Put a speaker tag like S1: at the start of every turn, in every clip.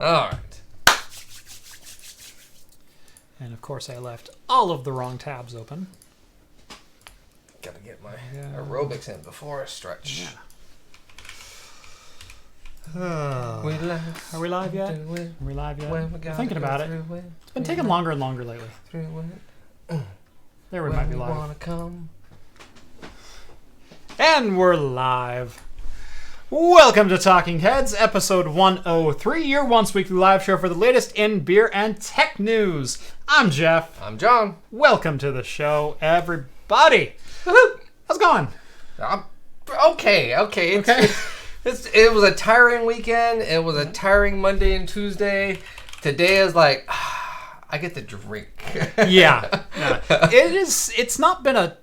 S1: All right.
S2: And of course I left all of the wrong tabs open.
S1: Gotta get my aerobics in before I stretch.
S2: Yeah. Are we live yet? Are we live yet? I'm thinking about it. It's been taking longer and longer lately. There we might be live. And we're live. Welcome to Talking Heads, episode 103, your once weekly live show for the latest in beer and tech news. I'm Jeff.
S1: I'm John.
S2: Welcome to the show, everybody. How's it going?
S1: Okay. It was a tiring weekend. It was a tiring Monday and Tuesday. Today is like, I get to drink.
S2: Yeah. It's not been a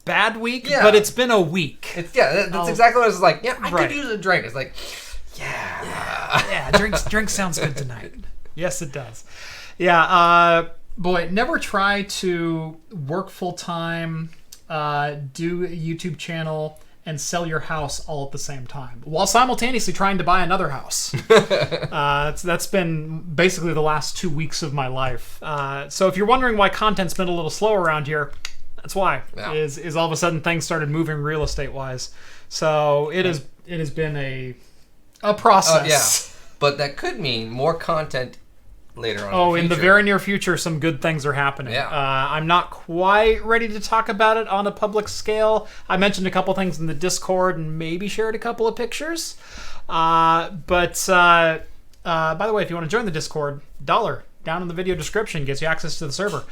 S2: bad week, but it's been a week.
S1: That's exactly what I was like. Yeah, I could use a drink. It's like,
S2: drink sounds good tonight. Yes, it does. Yeah, boy, never try to work full-time, do a YouTube channel, and sell your house all at the same time, while simultaneously trying to buy another house. That's been basically the last 2 weeks of my life. So if you're wondering why content's been a little slow around here, that's why.
S1: Yeah.
S2: Is all of a sudden things started moving real estate wise. So it has been a process.
S1: But that could mean more content later on.
S2: Oh, in the very near future, some good things are happening.
S1: Yeah.
S2: I'm not quite ready to talk about it on a public scale. I mentioned a couple things in the Discord and maybe shared a couple of pictures. But by the way, if you want to join the Discord, $1 down in the video description gets you access to the server.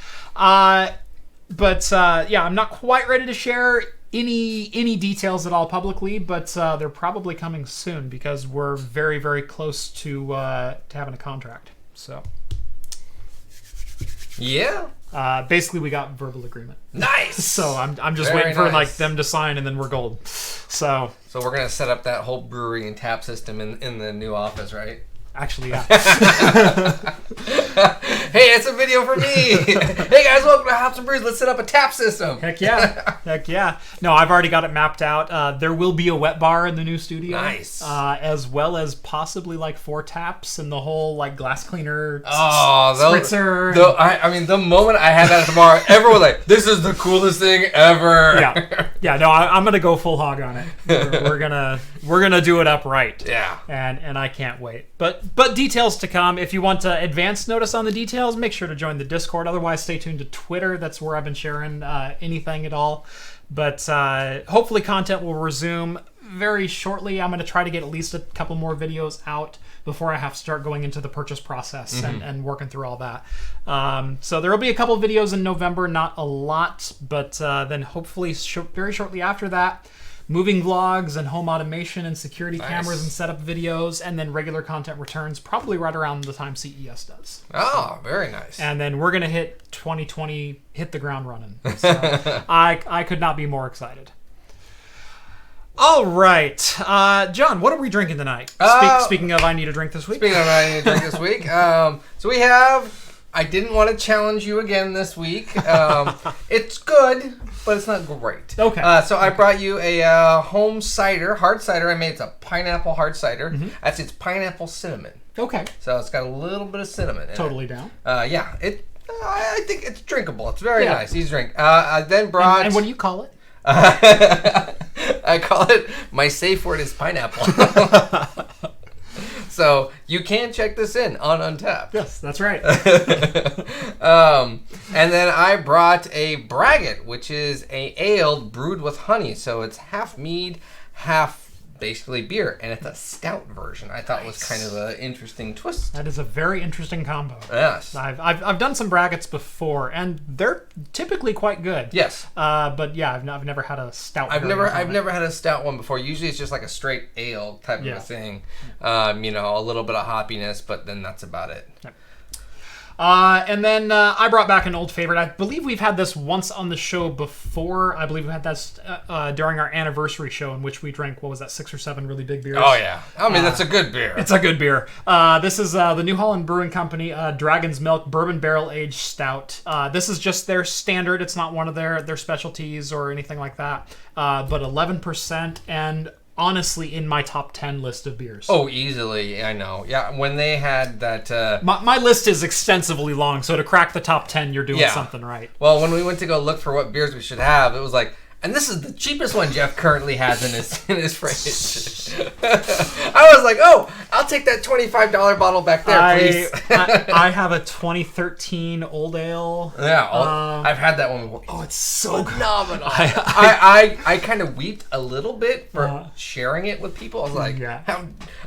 S2: But I'm not quite ready to share any details at all publicly, but they're probably coming soon because we're very, very close to having a contract. So,
S1: yeah.
S2: Basically, we got verbal agreement.
S1: Nice.
S2: So I'm just waiting for like them to sign, and then we're gold. So
S1: we're gonna set up that whole brewery and tap system in the new office, right?
S2: Actually, yeah.
S1: Hey, it's a video for me. Hey guys, welcome to Hops and Brews. Let's set up a tap system.
S2: Heck yeah. No, I've already got it mapped out. There will be a wet bar in the new studio.
S1: Nice.
S2: As well as possibly like 4 taps and the whole like glass cleaner
S1: spritzer.
S2: spritzer.
S1: The moment I had that tomorrow, everyone was like, this is the coolest thing ever.
S2: Yeah. No, I'm gonna go full hog on it. We're gonna do it up right.
S1: Yeah.
S2: And I can't wait. But details to come. If you want advance notice on the details, make sure to join the Discord. Otherwise, stay tuned to Twitter. That's where I've been sharing anything at all. But hopefully content will resume very shortly. I'm going to try to get at least a couple more videos out before I have to start going into the purchase process and working through all that. So there will be a couple videos in November, not a lot, but then hopefully very shortly after that, moving vlogs and home automation and security cameras and setup videos, and then regular content returns probably right around the time CES does.
S1: Oh, very nice.
S2: And then we're going to hit 2020, hit the ground running. So I could not be more excited. All right. John, what are we drinking tonight? Speaking of I need a drink this week.
S1: So we have... I didn't want to challenge you again this week. It's good, but it's not great.
S2: Okay.
S1: So I brought you a home cider, hard cider. I made it's a pineapple hard cider. Actually, it's pineapple cinnamon.
S2: Okay.
S1: So it's got a little bit of cinnamon in it.
S2: Totally down.
S1: Yeah. I think it's drinkable. It's very nice. Easy drink. I then brought...
S2: And what do you call it?
S1: I call it, my safe word is pineapple. So you can check this in on Untappd.
S2: Yes, that's right.
S1: And then I brought a Braggot, which is a ale brewed with honey. So it's half mead, half basically beer, and it's a stout version. I thought was kind of an interesting twist.
S2: That is a very interesting combo.
S1: Yes.
S2: I've done some Braggots before, and they're typically quite good.
S1: Yes.
S2: But yeah, I've never had a stout.
S1: I've never had a stout one before. Usually it's just like a straight ale type of a thing. A little bit of hoppiness, but then that's about it.
S2: Yep. And then I brought back an old favorite. I believe we've had this once on the show before. I believe we had this during our anniversary show in which we drank, 6 or 7 really big beers.
S1: Oh, yeah. I mean, that's a good beer.
S2: It's a good beer. This is the New Holland Brewing Company Dragon's Milk Bourbon Barrel Aged Stout. This is just their standard. It's not one of their specialties or anything like that. But 11%. And honestly in my top 10 list of beers.
S1: Oh, easily. I know. Yeah, when they had that...
S2: My list is extensively long, so to crack the top 10, you're doing something right.
S1: Well, when we went to go look for what beers we should have, it was like, and this is the cheapest one Jeff currently has in his fridge. I was like, oh, I'll take that $25 bottle back there, please.
S2: I have a 2013 Old Ale.
S1: Yeah, I've had that one before.
S2: Oh, it's so
S1: phenomenal. I kind of weeped a little bit for sharing it with people. I was like,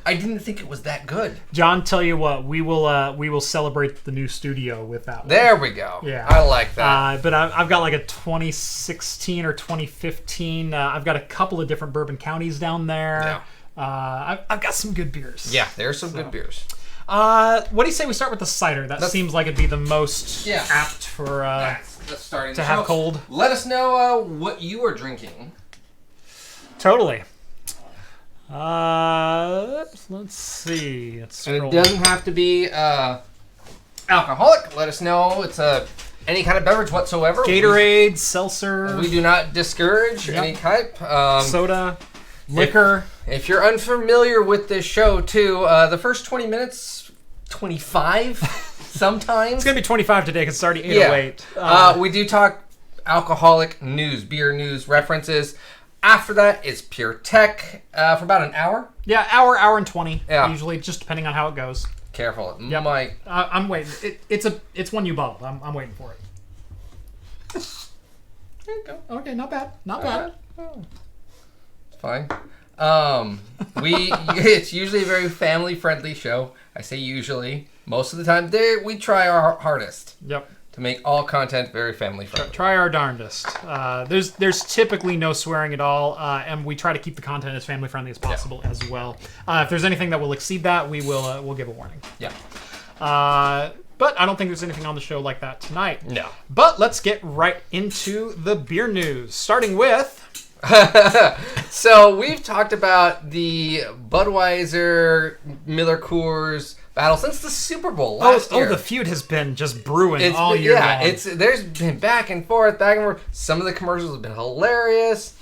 S1: I didn't think it was that good.
S2: John, tell you what, we will celebrate the new studio with that one.
S1: There we go.
S2: Yeah,
S1: I like that.
S2: But I've got like a 2016 or 2015. I've got a couple of different bourbon counties down there. Yeah. I've got some good beers.
S1: Yeah, there's some good beers.
S2: What do you say we start with the cider? That seems like it'd be the most apt for
S1: that's starting
S2: to have cold.
S1: Let us know what you are drinking.
S2: Totally. Let's see.
S1: And it doesn't have to be alcoholic. Let us know it's any kind of beverage whatsoever.
S2: Gatorade, seltzer.
S1: We do not discourage any type.
S2: Soda, liquor.
S1: If you're unfamiliar with this show, too, the first 20 minutes, 25 sometimes.
S2: It's going to be 25 today because it's already 8:08.
S1: We do talk alcoholic news, beer news, references. After that, it's pure tech for about an hour.
S2: Yeah, hour and 20, usually, just depending on how it goes.
S1: Careful.
S2: Yep. I'm waiting. It's one you bottled. I'm waiting for it.
S1: There you go.
S2: Okay, not bad. Not bad.
S1: It's fine. It's usually a very family-friendly show. I say usually. Most of the time, we try our hardest.
S2: Yep.
S1: To make all content very family-friendly.
S2: Try our darndest. There's typically no swearing at all, and we try to keep the content as family-friendly as possible as well. If there's anything that will exceed that, we'll give a warning.
S1: Yeah.
S2: But I don't think there's anything on the show like that tonight.
S1: No.
S2: But let's get right into the beer news, starting with...
S1: So we've talked about the Budweiser MillerCoors battle since the Super Bowl last year.
S2: Oh, the feud has been just brewing all year long.
S1: Yeah, there's been back and forth. Some of the commercials have been hilarious.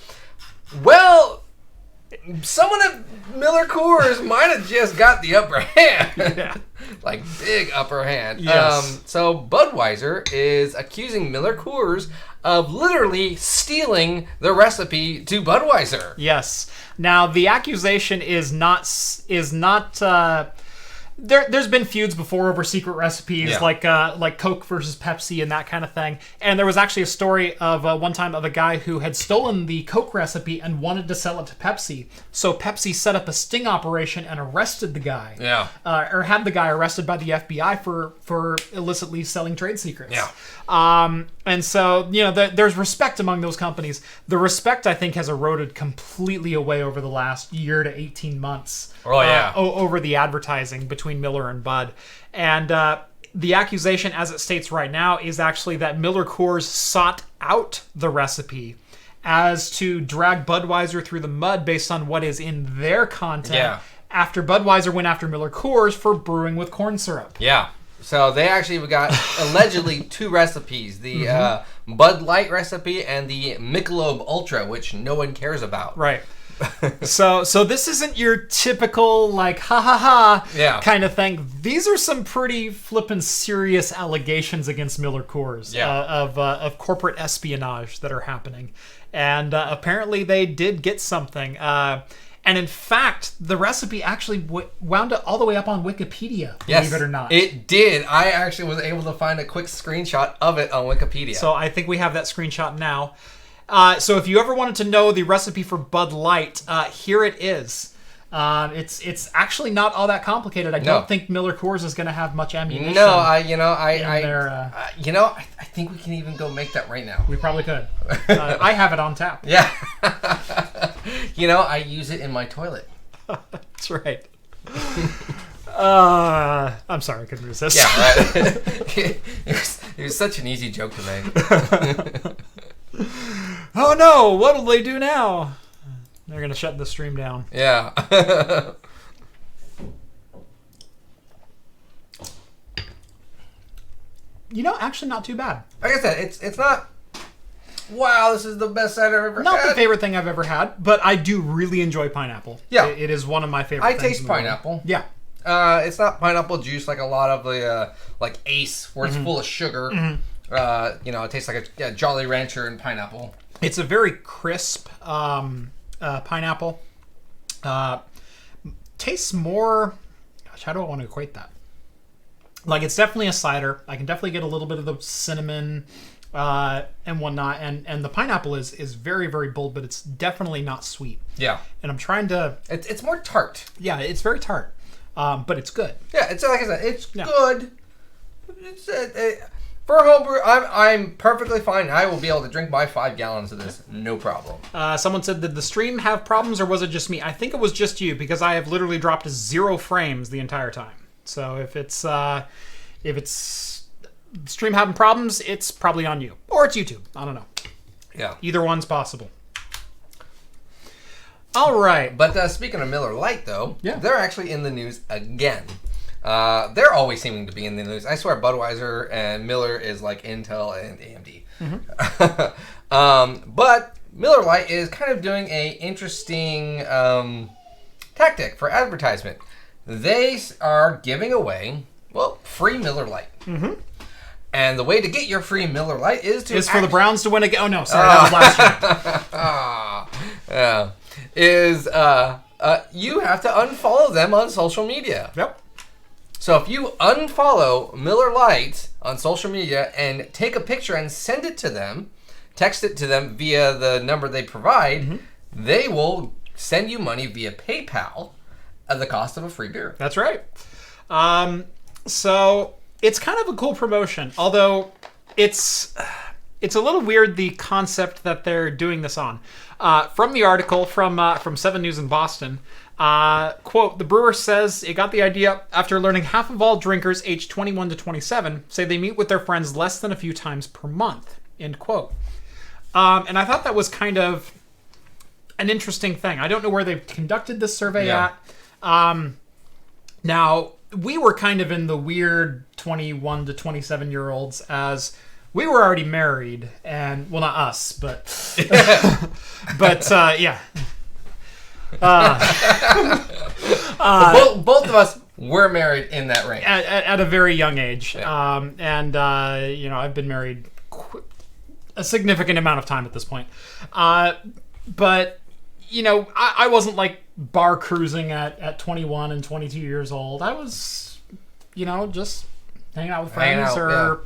S1: Well, someone at MillerCoors might have just got the upper hand.
S2: Yeah.
S1: Like, big upper hand.
S2: Yes.
S1: So Budweiser is accusing MillerCoors of literally stealing the recipe to Budweiser.
S2: Yes. Now, the accusation is not there's been feuds before over secret recipes, like Coke versus Pepsi and that kind of thing. And there was actually a story of one time of a guy who had stolen the Coke recipe and wanted to sell it to Pepsi. So Pepsi set up a sting operation and arrested the guy.
S1: Yeah.
S2: Or had the guy arrested by the FBI for illicitly selling trade secrets.
S1: Yeah.
S2: And so, there's respect among those companies. The respect, I think, has eroded completely away over the last year to 18 months.
S1: Oh, yeah.
S2: Over the advertising between Miller and Bud. And the accusation, as it states right now, is actually that MillerCoors sought out the recipe as to drag Budweiser through the mud based on what is in their content after Budweiser went after MillerCoors for brewing with corn syrup.
S1: Yeah. So they actually got allegedly two recipes, the Bud Light recipe and the Michelob Ultra, which no one cares about.
S2: Right. So this isn't your typical like ha ha ha kind of thing. These are some pretty flippin' serious allegations against MillerCoors of corporate espionage that are happening, and apparently they did get something. And in fact, the recipe actually wound up all the way up on Wikipedia, believe it or not.
S1: It did. I actually was able to find a quick screenshot of it on Wikipedia.
S2: So I think we have that screenshot now. So if you ever wanted to know the recipe for Bud Light, here it is. It's actually not all that complicated. I don't think MillerCoors is going to have much ammunition.
S1: No, I think we can even go make that right now.
S2: We probably could. I have it on tap.
S1: Yeah. I use it in my toilet.
S2: That's right. I'm sorry, I couldn't resist.
S1: Yeah, right. It was such an easy joke to make.
S2: Oh no, what will they do now? They're going to shut the stream down.
S1: Yeah.
S2: Actually not too bad.
S1: Like I said, it's not wow, this is the best cider I've ever had.
S2: Not the favorite thing I've ever had, but I do really enjoy pineapple.
S1: Yeah.
S2: It is one of my favorite
S1: I
S2: things.
S1: taste pineapple.
S2: Yeah.
S1: It's not pineapple juice like a lot of the, like Ace, where it's full of sugar. It tastes like a Jolly Rancher and pineapple.
S2: It's a very crisp pineapple. Tastes more... Gosh, how do I want to equate that? Like, it's definitely a cider. I can definitely get a little bit of the cinnamon and whatnot. And the pineapple is very, very bold, but it's definitely not sweet. Yeah. And I'm trying to...
S1: It's more tart.
S2: Yeah, it's very tart. But it's good.
S1: Yeah, it's like I said, it's good. It's for a homebrew, I'm perfectly fine. I will be able to drink my 5 gallons of this, no problem. Someone
S2: said, did the stream have problems or was it just me? I think it was just you because I have literally dropped 0 frames the entire time. So if it's stream having problems, it's probably on you or it's YouTube. I don't know. Yeah, either one's possible. All right.
S1: But speaking of Miller Lite, though, they're actually in the news again. They're always seeming to be in the news. I swear Budweiser and Miller is like Intel and AMD. But Miller Lite is kind of doing a interesting tactic for advertisement. They are giving away, free Miller Lite. And the way to get your free Miller Lite is to...
S2: for the Browns to win again. Oh, no. Sorry, that was
S1: last year. You have to unfollow them on social media. Yep. So if you unfollow Miller Lite on social media and take a picture and send it to them, text it to them via the number they provide, they will send you money via PayPal at the cost of a free beer.
S2: That's right. So it's kind of a cool promotion, although it's a little weird, the concept that they're doing this on. From the article from 7 News in Boston, quote, the brewer says it got the idea after learning half of all drinkers aged 21 to 27 say they meet with their friends less than a few times per month, end quote. And I thought that was kind of an interesting thing. I don't know where they've conducted this survey at. Now, we were kind of in the weird 21 to 27-year-olds as... We were already married, and well, not us, but yeah.
S1: Both of us were married in that range
S2: at a very young age, I've been married a significant amount of time at this point. But I wasn't like bar cruising at 21 and 22 years old. I was, just hanging out with friends or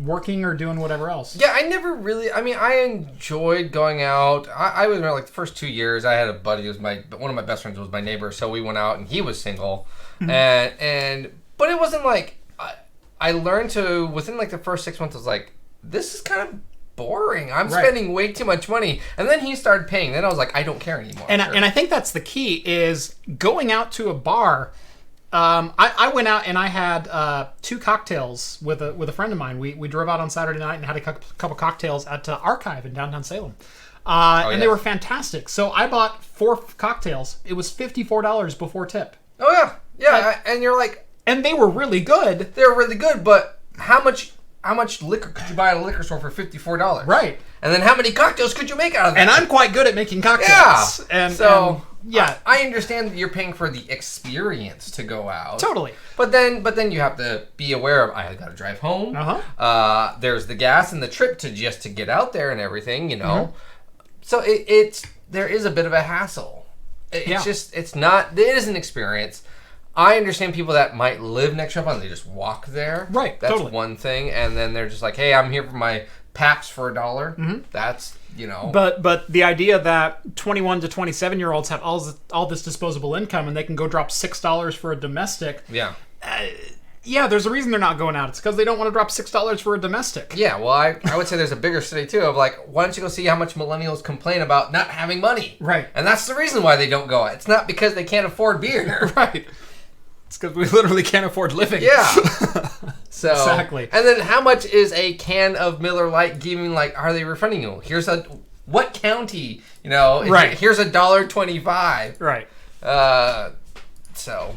S2: working or doing whatever else.
S1: Yeah, I never really... I enjoyed going out. I was like the first 2 years. I had a buddy who was one of my best friends was my neighbor, so we went out and he was single. But it wasn't like... I learned to, within like the first 6 months, I was like, this is kind of boring. I'm spending way too much money. And then he started paying. Then I was like, I don't care anymore.
S2: And I think that's the key is going out to a bar... I went out and I had 2 cocktails with a friend of mine. We drove out on Saturday night and had a couple cocktails at Archive in downtown Salem. And they were fantastic. So I bought 4 cocktails. It was $54 before tip.
S1: Oh, yeah. Yeah, and you're like...
S2: And they were really good.
S1: They were really good, but how much liquor could you buy at a liquor store for $54?
S2: Right.
S1: And then how many cocktails could you make out of that?
S2: And I'm quite good at making cocktails.
S1: Yeah. Yeah, I understand that you're paying for the experience to go out.
S2: Totally.
S1: But then you have to be aware of I got to drive home. There's the gas and the trip to get out there and everything, So there is a bit of a hassle. It is an experience. I understand people that might live next to a and they just walk there.
S2: Right.
S1: That's
S2: totally.
S1: one thing, and then they're just like, hey, I'm here for my Paps for $1. That's
S2: But the idea that 21 to 27-year-olds have all this disposable income and they can go drop $6 for a domestic.
S1: Yeah.
S2: There's a reason they're not going out. It's because they don't want to drop $6 for a domestic.
S1: Yeah, well, I would say there's a bigger study, too, of like, why don't you go see how much millennials complain about not having money?
S2: Right.
S1: And that's the reason why they don't go out. It's not because they can't afford beer.
S2: Right. It's because we literally can't afford living.
S1: Yeah. So
S2: exactly.
S1: And then how much is a can of Miller Lite giving, like, are they refunding you? What county,
S2: right.
S1: Here's $1.25.
S2: Right.
S1: So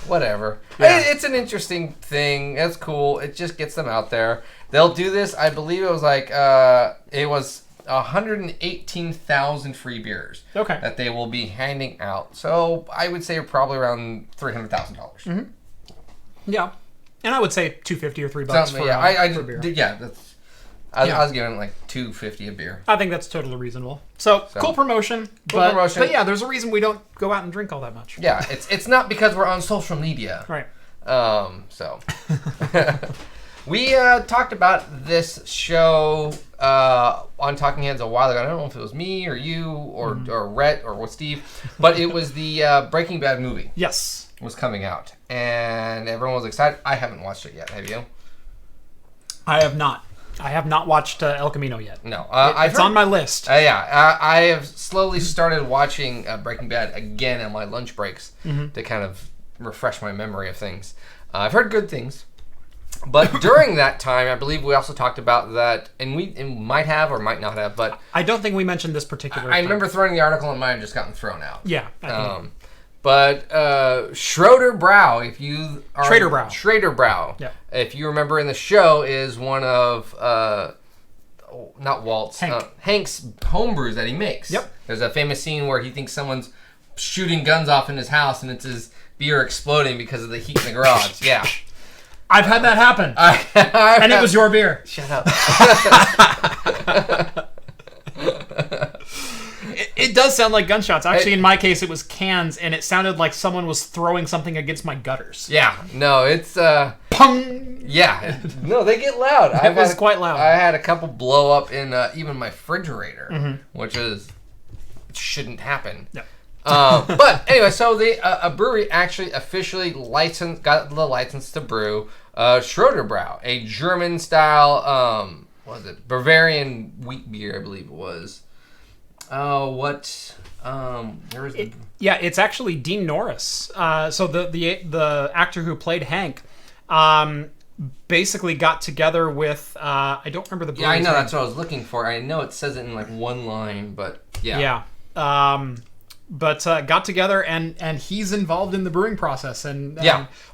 S1: whatever.
S2: Yeah.
S1: It's an interesting thing. It's cool. It just gets them out there. They'll do this. I believe it was like it was 118,000 free beers that they will be handing out. So I would say probably around $300,000.
S2: Mm-hmm. Yeah, and I would say $250 or $3 for a beer.
S1: I was giving it like $2.50 a beer.
S2: I think that's totally reasonable. So cool promotion. But yeah, there's a reason we don't go out and drink all that much.
S1: Yeah, it's not because we're on social media.
S2: Right.
S1: So we talked about this show on Talking Heads a while ago. I don't know if it was me or you or Rhett or with Steve, but it was the Breaking Bad movie.
S2: Yes.
S1: Was coming out, and everyone was excited. I haven't watched it yet. Have you?
S2: I have not. I have not watched El Camino yet.
S1: No.
S2: It's on my list.
S1: I have slowly started watching Breaking Bad again on my lunch breaks to kind of refresh my memory of things. I've heard good things. But during that time, I believe we also talked about that, and we might have or might not have, but...
S2: I don't think we mentioned this particular
S1: I remember throwing the article and mine had just gotten thrown out.
S2: Yeah.
S1: But Schroeder Brow, if you are... Schrader Brow.
S2: Yeah.
S1: If you remember in the show, is one of... not Walt's. Hank's homebrews that he makes.
S2: Yep.
S1: There's a famous scene where he thinks someone's shooting guns off in his house, and it's his beer exploding because of the heat in the garage. Yeah.
S2: I've had that happen. And it was your beer.
S1: Shut up.
S2: It does sound like gunshots. Actually, in my case, it was cans, and it sounded like someone was throwing something against my gutters.
S1: Yeah. No, it's...
S2: Pung!
S1: Yeah. No, they get loud.
S2: It was quite loud.
S1: I had a couple blow up in even my refrigerator, which shouldn't happen.
S2: Yeah.
S1: But anyway, so a brewery actually officially got the license to brew Schroeder Brow, a German style, what was it? Bavarian wheat beer, I believe it was.
S2: It's actually Dean Norris. So the actor who played Hank, basically got together with I don't remember the brewery's
S1: I know
S2: name.
S1: that's what I was looking for. I know it says it in like one line, but yeah.
S2: But got together and he's involved in the brewing process and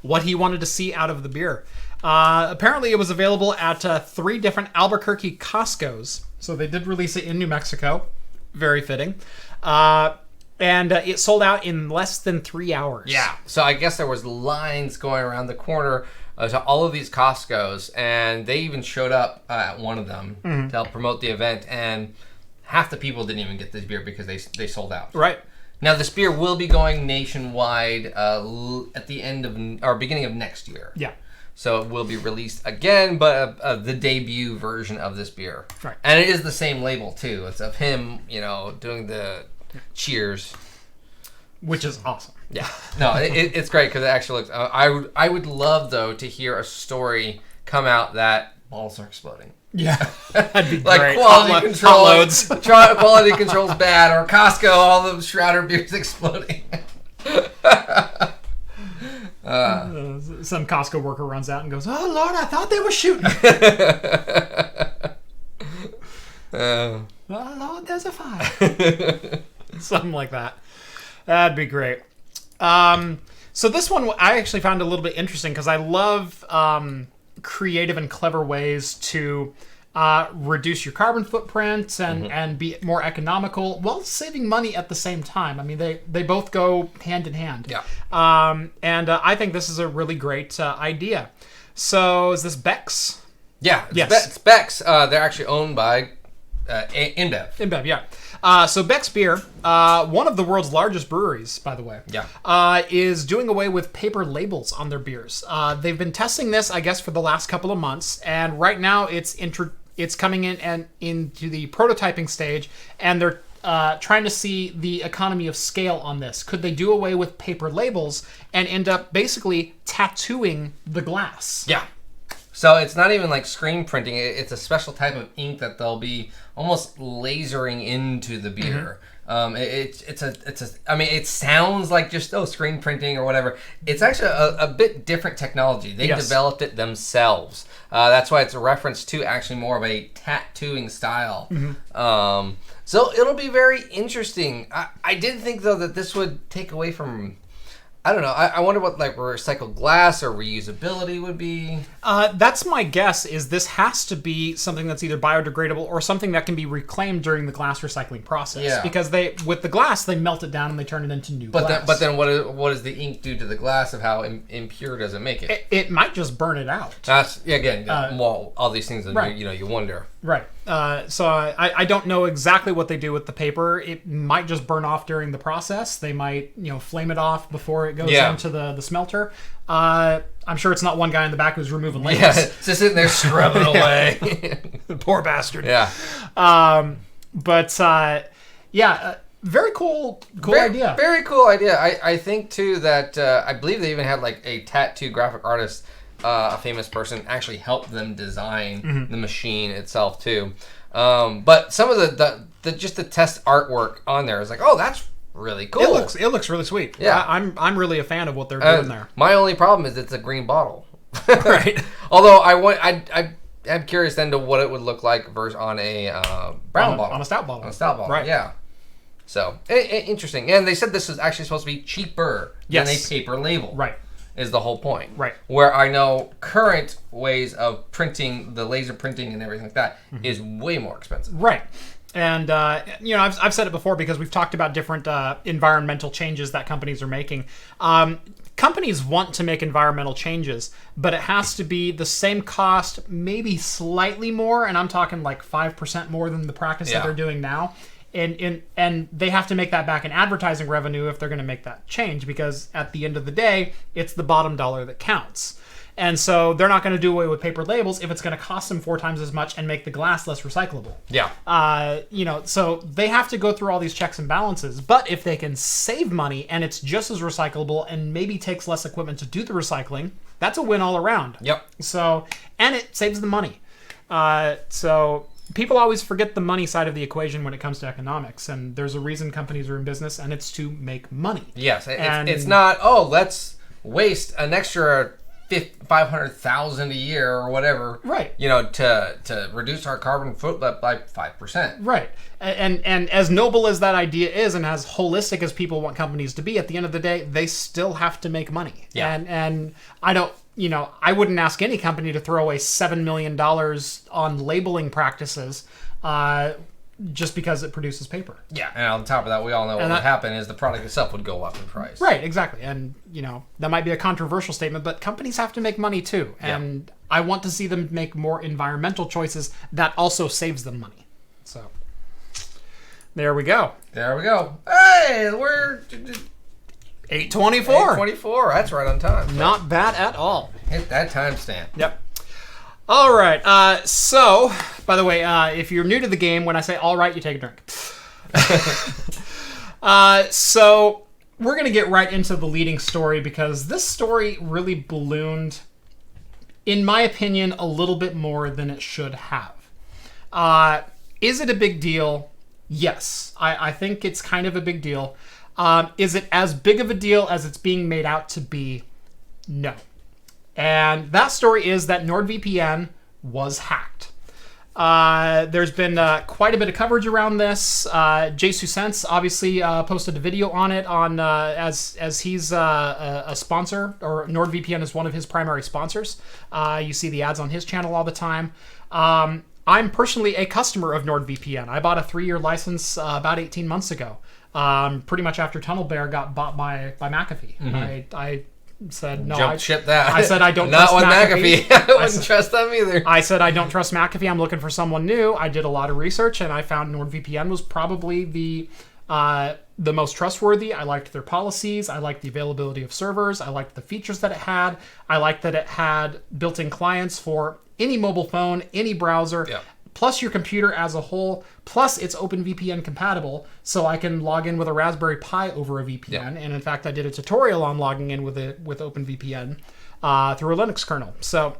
S2: what he wanted to see out of the beer. Apparently it was available at 3 different Albuquerque Costco's. So they did release it in New Mexico. Very fitting. And it sold out in less than 3 hours.
S1: Yeah. So I guess there was lines going around the corner to all of these Costco's, and they even showed up at one of them to help promote the event, and half the people didn't even get this beer because they sold out.
S2: Right.
S1: Now, this beer will be going nationwide at the end of or beginning of next year.
S2: Yeah.
S1: So it will be released again, but the debut version of this beer.
S2: Right.
S1: And it is the same label, too. It's of him, doing the cheers.
S2: Which is awesome.
S1: Yeah. No, it's great because it actually looks... I would love, though, to hear a story come out that balls are exploding.
S2: Yeah. That'd be
S1: like
S2: great.
S1: Quality control.
S2: Hot loads.
S1: Quality control's bad, or Costco, all the Schroeder beers exploding.
S2: Some Costco worker runs out and goes, "Oh Lord, I thought they were shooting." Oh Lord, there's a fire. Something like that. That'd be great. So this one I actually found a little bit interesting because I love creative and clever ways to reduce your carbon footprint and be more economical while saving money at the same time. I mean, they both go hand in hand.
S1: Yeah.
S2: And I think this is a really great idea. So is this Beck's?
S1: Yeah. It's Beck's. They're actually owned by InBev.
S2: InBev, yeah. So Beck's Beer, one of the world's largest breweries, by the way, is doing away with paper labels on their beers. They've been testing this, I guess, for the last couple of months, and right now it's coming in and into the prototyping stage, and they're trying to see the economy of scale on this. Could they do away with paper labels and end up basically tattooing the glass?
S1: Yeah. So it's not even like screen printing. It's a special type of ink that they'll be almost lasering into the beer. It sounds like just screen printing or whatever. It's actually a bit different technology. They developed it themselves. That's why it's a reference to actually more of a tattooing style. So it'll be very interesting. I did think though that this would take away from I don't know. I wonder what like recycled glass or reusability would be.
S2: That's my guess. Is this has to be something that's either biodegradable or something that can be reclaimed during the glass recycling process. Yeah. Because with the glass they melt it down and they turn it into new glass.
S1: But then what does the ink do to the glass of how impure does it make it?
S2: It might just burn it out.
S1: That's again all these things that right. You wonder.
S2: Right. So I don't know exactly what they do with the paper. It might just burn off during the process. They might flame it off before it goes into the smelter. I'm sure it's not one guy in the back who's removing labels.
S1: Yeah, it's just sitting there scrubbing away.
S2: Poor bastard.
S1: Yeah.
S2: Very cool idea.
S1: Very cool idea. I think too that I believe they even had like a tattoo graphic artist, a famous person, actually help them design the machine itself too. But some of the just the test artwork on there is like, oh, that's really cool.
S2: It looks really sweet.
S1: Yeah,
S2: I'm really a fan of what they're doing there.
S1: My only problem is it's a green bottle.
S2: Right.
S1: Although I'm curious then to what it would look like versus on a brown bottle.
S2: On a stout bottle.
S1: On a stout bottle.
S2: Right.
S1: Yeah. So interesting. And they said this was actually supposed to be cheaper than a paper label.
S2: Right.
S1: Is the whole point.
S2: Right.
S1: Where I know current ways of printing, the laser printing and everything like that, is way more expensive.
S2: Right. And, I've said it before because we've talked about different environmental changes that companies are making. Companies want to make environmental changes, but it has to be the same cost, maybe slightly more, and I'm talking like 5% more than the practice that they're doing now. And they have to make that back in advertising revenue if they're going to make that change, because at the end of the day, it's the bottom dollar that counts. And so they're not going to do away with paper labels if it's going to cost them 4 times as much and make the glass less recyclable.
S1: Yeah.
S2: So they have to go through all these checks and balances. But if they can save money and it's just as recyclable and maybe takes less equipment to do the recycling, that's a win all around.
S1: Yep.
S2: So, and it saves the money. So people always forget the money side of the equation when it comes to economics. And there's a reason companies are in business, and it's to make money.
S1: Yes. It's not, let's waste an extra $500,000 a year or whatever,
S2: right?
S1: To reduce our carbon footprint by 5%,
S2: right? And as noble as that idea is, and as holistic as people want companies to be, at the end of the day, they still have to make money.
S1: Yeah.
S2: And I don't, I wouldn't ask any company to throw away $7 million on labeling practices, just because it produces paper.
S1: Yeah, and on top of that, we all know what would happen is the product itself would go up in price.
S2: Right, exactly. And, that might be a controversial statement, but companies have to make money too. And I want to see them make more environmental choices that also saves them money. So, there we go.
S1: Hey, we're...
S2: 8:24.
S1: 8:24, that's right on time.
S2: Not bad at all.
S1: Hit that timestamp.
S2: Yep. All right. So, by the way, if you're new to the game, when I say all right, you take a drink. So, we're going to get right into the leading story because this story really ballooned, in my opinion, a little bit more than it should have. Is it a big deal? Yes. I think it's kind of a big deal. Is it as big of a deal as it's being made out to be? No. And that story is that NordVPN was hacked. There's been quite a bit of coverage around this. Jay Susense obviously posted a video on it as he's a sponsor, or NordVPN is one of his primary sponsors. You see the ads on his channel all the time. I'm personally a customer of NordVPN. I bought a 3-year license about 18 months ago, pretty much after Tunnel Bear got bought by McAfee.
S1: Mm-hmm.
S2: I said no.
S1: Ship that.
S2: I said I don't
S1: not
S2: trust
S1: with
S2: McAfee.
S1: I wouldn't trust them either.
S2: I said I don't trust McAfee. I'm looking for someone new. I did a lot of research and I found NordVPN was probably the most trustworthy. I liked their policies. I liked the availability of servers. I liked the features that it had. I liked that it had built-in clients for any mobile phone, any browser.
S1: Yeah.
S2: Plus your computer as a whole, plus it's OpenVPN compatible, so I can log in with a Raspberry Pi over a VPN. Yeah. And in fact, I did a tutorial on logging in with OpenVPN through a Linux kernel. So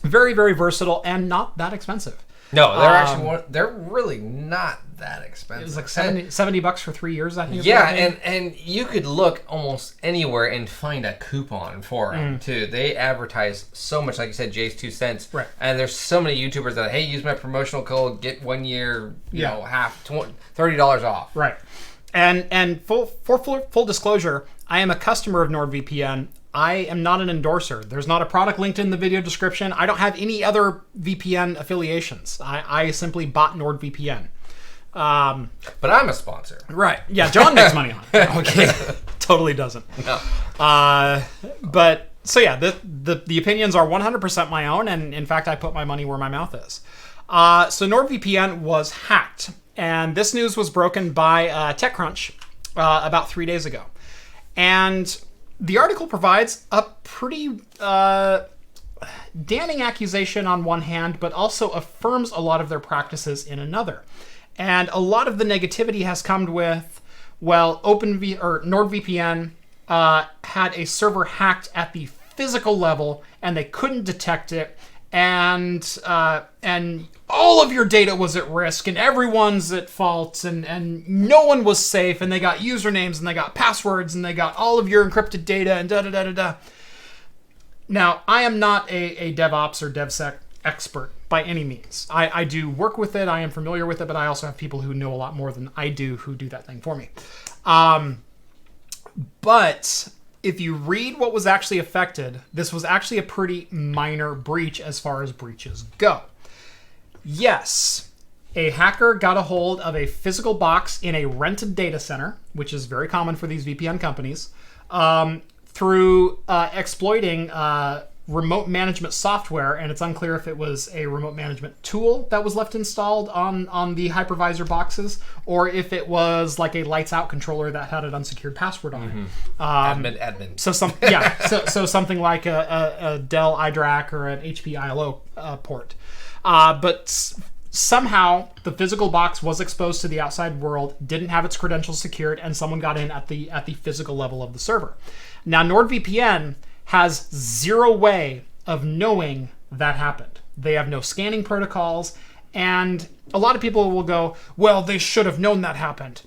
S2: very, very versatile and not that expensive.
S1: No, they're they're really not that expensive.
S2: It was like $70 for 3 years, I think.
S1: Yeah, and you could look almost anywhere and find a coupon for them too. They advertise so much, like you said, Jay's 2 cents.
S2: Right.
S1: And there's so many YouTubers that, hey, use my promotional code, get 1 year, you know, half $30 off.
S2: Right. And full disclosure, I am a customer of NordVPN. I am not an endorser. There's not a product linked in the video description. I don't have any other VPN affiliations. I simply bought NordVPN.
S1: But I'm a sponsor.
S2: Right. Yeah, John makes money on it. Okay. Totally doesn't.
S1: No.
S2: But, so yeah, the opinions are 100% my own, and in fact, I put my money where my mouth is. So NordVPN was hacked, and this news was broken by TechCrunch about 3 days ago. And the article provides a pretty damning accusation on one hand, but also affirms a lot of their practices in another. And a lot of the negativity has come with, well, NordVPN had a server hacked at the physical level, and they couldn't detect it, and all of your data was at risk, and everyone's at fault, and no one was safe, and they got usernames, and they got passwords, and they got all of your encrypted data, and da-da-da-da-da. Now, I am not a DevOps or DevSec expert by any means. I do work with it, I am familiar with it, but I also have people who know a lot more than I do who do that thing for me. But if you read what was actually affected, this was actually a pretty minor breach as far as breaches go. Yes, a hacker got a hold of a physical box in a rented data center, which is very common for these VPN companies, through exploiting remote management software, and it's unclear if it was a remote management tool that was left installed on the hypervisor boxes, or if it was like a lights out controller that had an unsecured password on it.
S1: Admin.
S2: So so something like a Dell iDRAC or an HP ILO port. But somehow the physical box was exposed to the outside world, didn't have its credentials secured, and someone got in at the physical level of the server. Now NordVPN has zero way of knowing that happened. They have no scanning protocols, and a lot of people will go, well, they should have known that happened.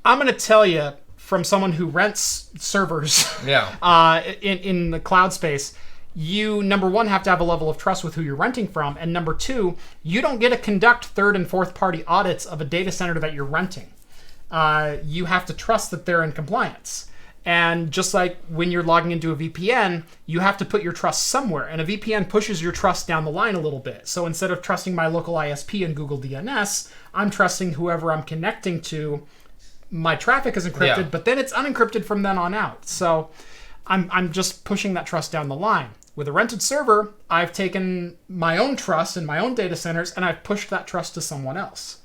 S2: I'm going to tell you, from someone who rents servers in the cloud space, you, number one, have to have a level of trust with who you're renting from, and number two, you don't get to conduct third and fourth party audits of a data center that you're renting. You have to trust that they're in compliance. And just like when you're logging into a VPN, you have to put your trust somewhere. And a VPN pushes your trust down the line a little bit. So instead of trusting my local ISP and Google DNS, I'm trusting whoever I'm connecting to. My traffic is encrypted, but then it's unencrypted from then on out. So I'm just pushing that trust down the line. With a rented server, I've taken my own trust in my own data centers, and I've pushed that trust to someone else.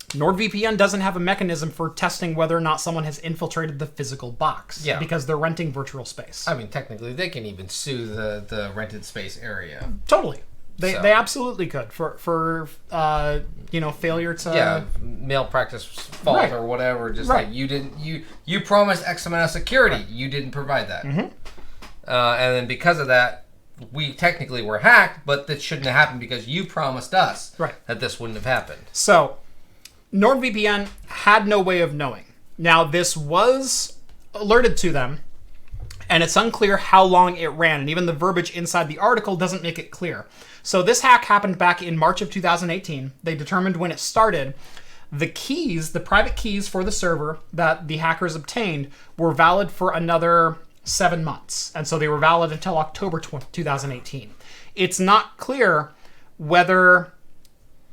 S2: NordVPN doesn't have a mechanism for testing whether or not someone has infiltrated the physical box because they're renting virtual space.
S1: I mean, technically, they can even sue the rented space area.
S2: Totally. They absolutely could for failure to
S1: malpractice fault or whatever. Just like you promised X amount of security, you didn't provide that, and then because of that, we technically were hacked, but that shouldn't have happened because you promised us that this wouldn't have happened.
S2: So NordVPN had no way of knowing. Now, this was alerted to them, and it's unclear how long it ran, and even the verbiage inside the article doesn't make it clear. So this hack happened back in March of 2018. They determined when it started. The keys, the private keys for the server that the hackers obtained, were valid for another 7 months, and so they were valid until October 2018. It's not clear whether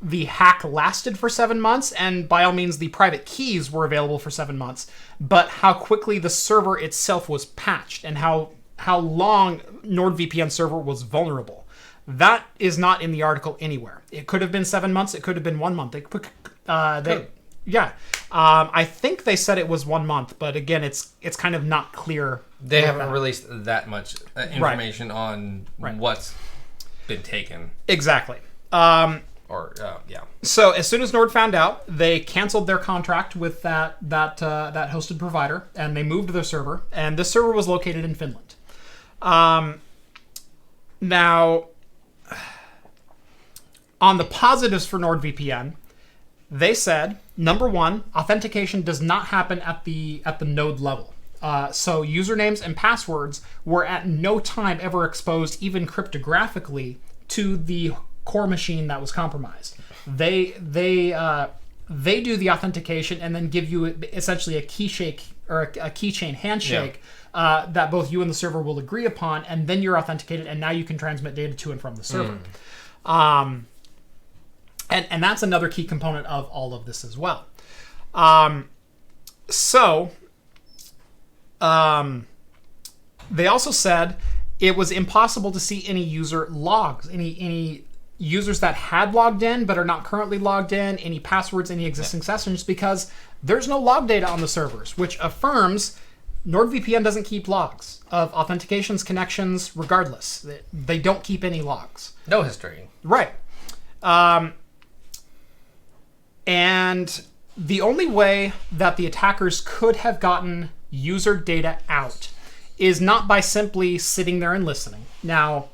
S2: the hack lasted for 7 months, and by all means the private keys were available for 7 months, but how quickly the server itself was patched and how long NordVPN server was vulnerable. That is not in the article anywhere. It could have been 7 months, it could have been 1 month. I think they said it was 1 month, but again, it's kind of not clear.
S1: They haven't released that much information on what's been taken.
S2: Exactly. So as soon as Nord found out, they canceled their contract with that hosted provider, and they moved their server. And this server was located in Finland. Now, on the positives for NordVPN, they said, number one, authentication does not happen at the node level. So usernames and passwords were at no time ever exposed, even cryptographically, to the core machine that was compromised. They they do the authentication and then give you essentially a keyshake or a keychain handshake that both you and the server will agree upon, and then you're authenticated, and now you can transmit data to and from the server. And that's another key component of all of this as well. They also said it was impossible to see any user logs, any users that had logged in but are not currently logged in, any passwords, any existing sessions, because there's no log data on the servers, which affirms NordVPN doesn't keep logs of authentications, connections, regardless. They don't keep any logs.
S1: No history.
S2: Right. And the only way that the attackers could have gotten user data out is not by simply sitting there and listening. Now,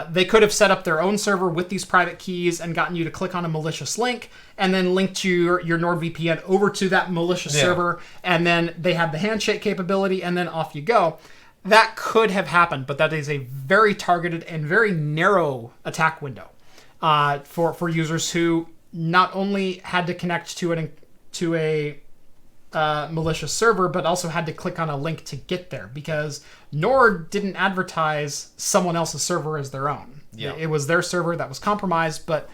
S2: they could have set up their own server with these private keys and gotten you to click on a malicious link and then linked your NordVPN over to that malicious server, and then they have the handshake capability, and then off you go. That could have happened, but that is a very targeted and very narrow attack window for users who not only had to connect to a malicious server, but also had to click on a link to get there, because Nord didn't advertise someone else's server as their own. Yeah. It was their server that was compromised. But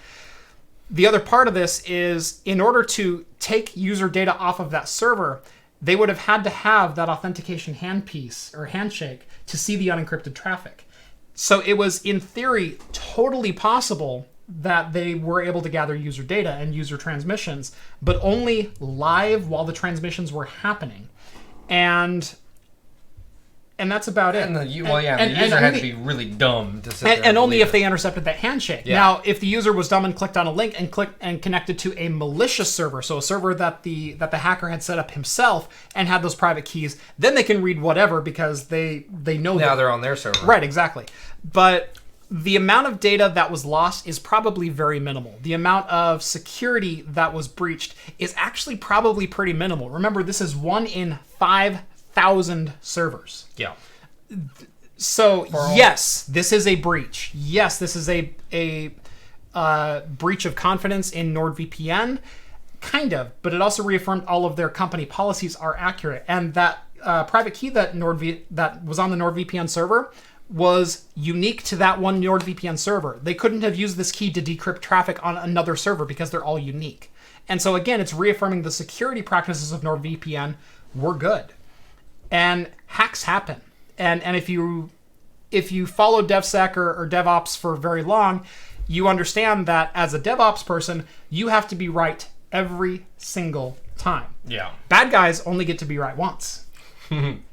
S2: the other part of this is, in order to take user data off of that server, they would have had to have that authentication handpiece or handshake to see the unencrypted traffic. So it was, in theory, totally possible that they were able to gather user data and user transmissions, but only live while the transmissions were happening. And that's about it.
S1: And the user had to be really dumb to sit there
S2: and only if they intercepted that handshake.
S1: Yeah.
S2: Now, if the user was dumb and clicked on a link and connected to a malicious server, so a server that the hacker had set up himself and had those private keys, then they can read whatever, because they know
S1: now they're on their server.
S2: Right, exactly. But the amount of data that was lost is probably very minimal. The amount of security that was breached is actually probably pretty minimal. Remember, this is 1 in 5,000 servers.
S1: Yeah.
S2: So, yes, this is a breach. Yes, this is a breach of confidence in NordVPN. Kind of. But it also reaffirmed all of their company policies are accurate. And that private key that was on the NordVPN server was unique to that one NordVPN server. They couldn't have used this key to decrypt traffic on another server because they're all unique. And so again, it's reaffirming the security practices of NordVPN were good. And hacks happen. And if you follow DevSec or DevOps for very long, you understand that as a DevOps person, you have to be right every single time. Yeah. Bad guys only get to be right once.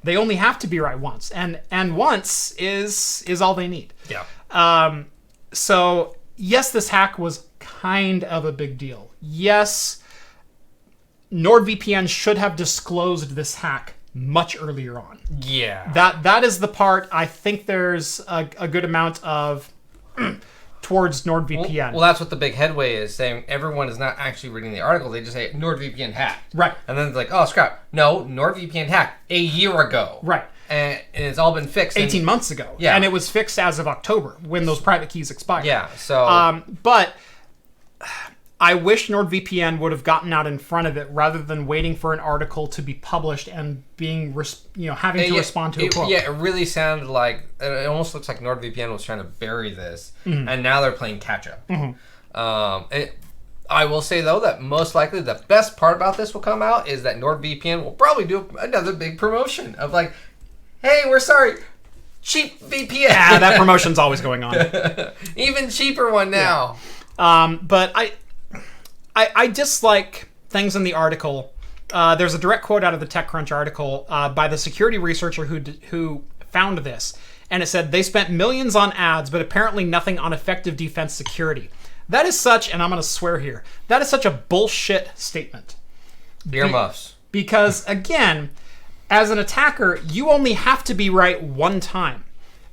S2: They only have to be right once, and once is all they need. Yeah. So yes, this hack was kind of a big deal. Yes, NordVPN should have disclosed this hack much earlier on. Yeah. That is the part I think there's a good amount of towards NordVPN.
S1: Well, that's what the big headway is, saying everyone is not actually reading the article. They just say NordVPN hacked. Right. And then it's like, oh, scrap. No, NordVPN hacked a year ago. Right. And it's all been fixed.
S2: 18 months ago. Yeah. And it was fixed as of October when those private keys expired.
S1: Yeah, so...
S2: but I wish NordVPN would have gotten out in front of it rather than waiting for an article to be published and being, having to respond to a quote.
S1: Yeah, it really sounded like, it almost looks like NordVPN was trying to bury this, and now they're playing catch up. I will say, though, that most likely the best part about this will come out is that NordVPN will probably do another big promotion of like, hey, we're sorry, cheap VPN.
S2: Yeah, that promotion's always going on.
S1: Even cheaper one now.
S2: Yeah. But I dislike things in the article. There's a direct quote out of the TechCrunch article by the security researcher who found this. And it said, they spent millions on ads, but apparently nothing on effective defense security. That is such, and I'm going to swear here, that is such a bullshit statement.
S1: Earmuffs.
S2: Because, again, as an attacker, you only have to be right one time.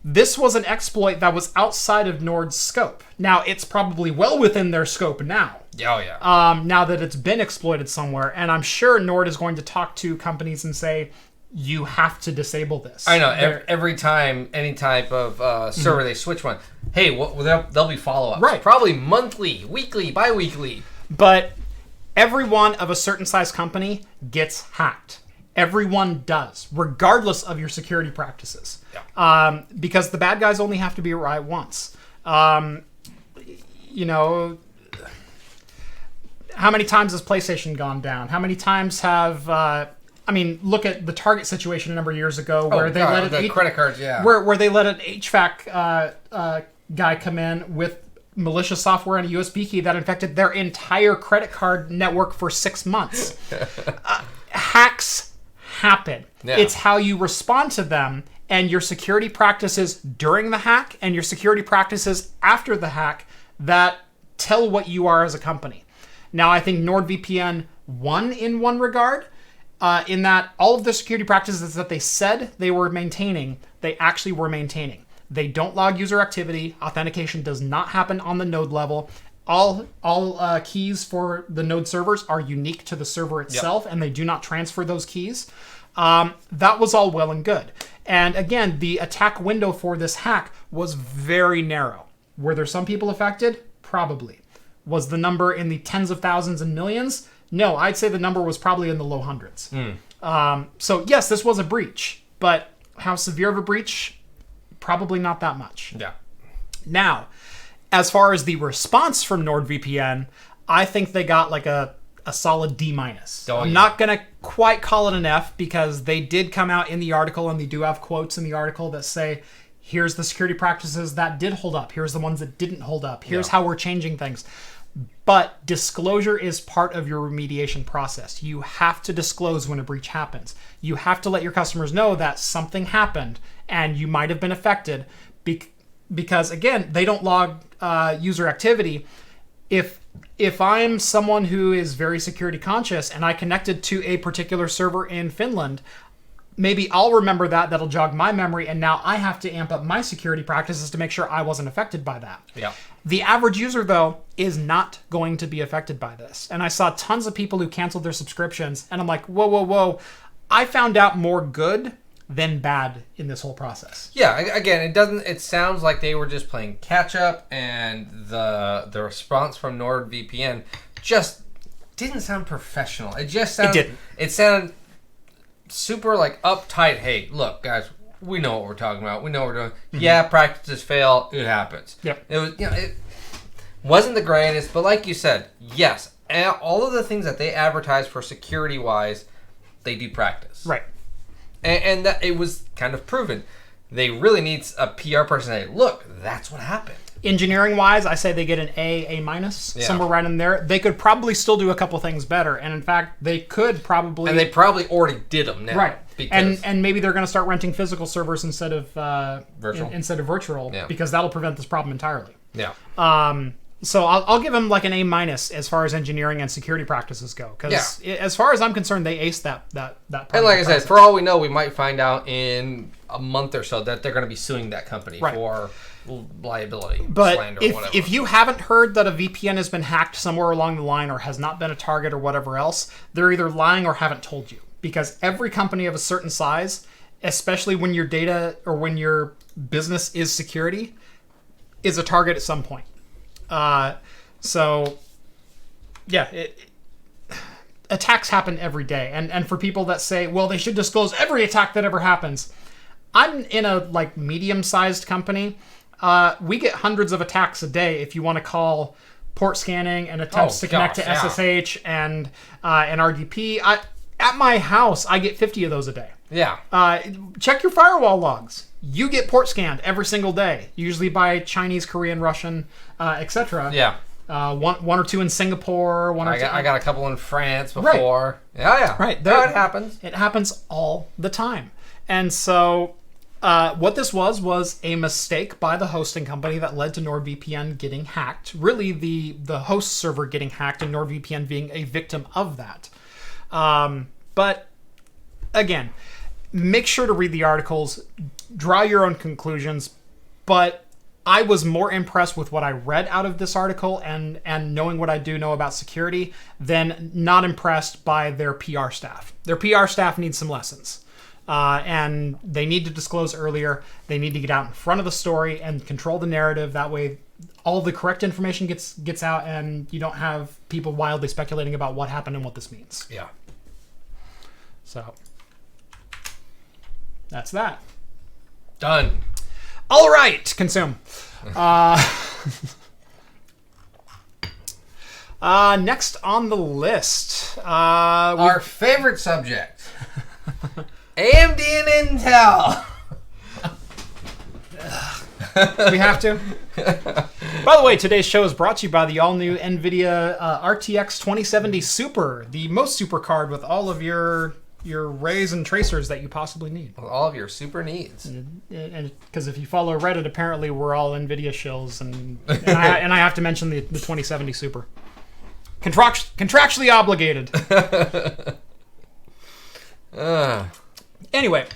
S2: This was an exploit that was outside of Nord's scope. Now, it's probably well within their scope now.
S1: Oh, yeah.
S2: Now that it's been exploited somewhere. And I'm sure Nord is going to talk to companies and say, you have to disable this.
S1: I know. Every time, any type of server they switch one, hey, there'll be follow-ups.
S2: Right.
S1: Probably monthly, weekly, bi-weekly.
S2: But Everyone of a certain size company gets hacked. Everyone does, regardless of your security practices.
S1: Yeah.
S2: Because the bad guys only have to be right once. You know, how many times has PlayStation gone down? How many times have... look at the Target situation a number of years ago where let
S1: the credit cards, yeah.
S2: Where they let an HVAC guy come in with malicious software and a USB key that infected their entire credit card network for 6 months. Hacks happen. Yeah. It's how you respond to them and your security practices during the hack and your security practices after the hack that tell what you are as a company. Now, I think NordVPN won in one regard, in that all of the security practices that they said they were maintaining, they actually were maintaining. They don't log user activity. Authentication does not happen on the node level. All keys for the node servers are unique to the server itself, and they do not transfer those keys. That was all well and good. And again, the attack window for this hack was very narrow. Were there some people affected? Probably. Was the number in the tens of thousands and millions? No, I'd say the number was probably in the low hundreds. So yes, this was a breach, but how severe of a breach? Probably not that much.
S1: Yeah.
S2: Now, as far as the response from NordVPN, I think they got like a solid D-. I'm not going to quite call it an F because they did come out in the article, and they do have quotes in the article that say, here's the security practices that did hold up. Here's the ones that didn't hold up. Here's how we're changing things. But disclosure is part of your remediation process. You have to disclose when a breach happens. You have to let your customers know that something happened and you might have been affected because, again, they don't log user activity. If I'm someone who is very security conscious and I connected to a particular server in Finland, maybe I'll remember that. That'll jog my memory, and now I have to amp up my security practices to make sure I wasn't affected by that.
S1: Yeah.
S2: The average user, though, is not going to be affected by this. And I saw tons of people who canceled their subscriptions, and I'm like, whoa. I found out more good than bad in this whole process.
S1: Yeah, again, it sounds like they were just playing catch up, and the response from NordVPN just didn't sound professional. It didn't. It sounded super like uptight. Hey, look, guys, we know what we're talking about. We know what we're doing. Mm-hmm. Yeah, practices fail. It happens.
S2: Yep.
S1: It was, it wasn't the greatest, but like you said, yes, all of the things that they advertise for security wise, they do practice.
S2: Right.
S1: And that it was kind of proven. They really need a PR person to say, look, that's what happened.
S2: Engineering wise, I say they get an A-, somewhere right in there. They could probably still do a couple things better, and in fact, they could probably.
S1: And they probably already did them now,
S2: right? And maybe they're going to start renting physical servers instead of virtual, because that'll prevent this problem entirely.
S1: Yeah.
S2: So I'll give them like an A- as far as engineering and security practices go, because as far as I'm concerned, they aced that part.
S1: And like I said, for all we know, we might find out in a month or so that they're going to be suing that company for liability, slander, or whatever.
S2: If you haven't heard that a VPN has been hacked somewhere along the line or has not been a target or whatever else, they're either lying or haven't told you. Because every company of a certain size, especially when your data or when your business is security, is a target at some point. Attacks happen every day. And for people that say, well, they should disclose every attack that ever happens. I'm in a medium-sized company. We get hundreds of attacks a day if you want to call port scanning and attempts to connect to SSH and RDP. At my house, I get 50 of those a day.
S1: Yeah.
S2: Check your firewall logs. You get port scanned every single day, usually by Chinese, Korean, Russian, etc.
S1: Yeah.
S2: One or two in Singapore.
S1: I got a couple in France before. Right. Yeah.
S2: Right.
S1: It happens.
S2: It happens all the time. And so what this was a mistake by the hosting company that led to NordVPN getting hacked. Really, the host server getting hacked and NordVPN being a victim of that. But again, make sure to read the articles, draw your own conclusions. But I was more impressed with what I read out of this article and knowing what I do know about security than not impressed by their PR staff. Their PR staff needs some lessons. And they need to disclose earlier. They need to get out in front of the story and control the narrative. That way, all the correct information gets out, and you don't have people wildly speculating about what happened and what this means.
S1: Yeah.
S2: So that's that.
S1: Done.
S2: All right, consume. Next on the list,
S1: our favorite subject, AMD and Intel.
S2: We have to. By the way, today's show is brought to you by the all-new NVIDIA RTX 2070 Super, the most super card with all of your rays and tracers that you possibly need.
S1: With all of your super needs.
S2: And because if you follow Reddit, apparently we're all NVIDIA shills, and I have to mention the 2070 Super. Contractually obligated. Anyway.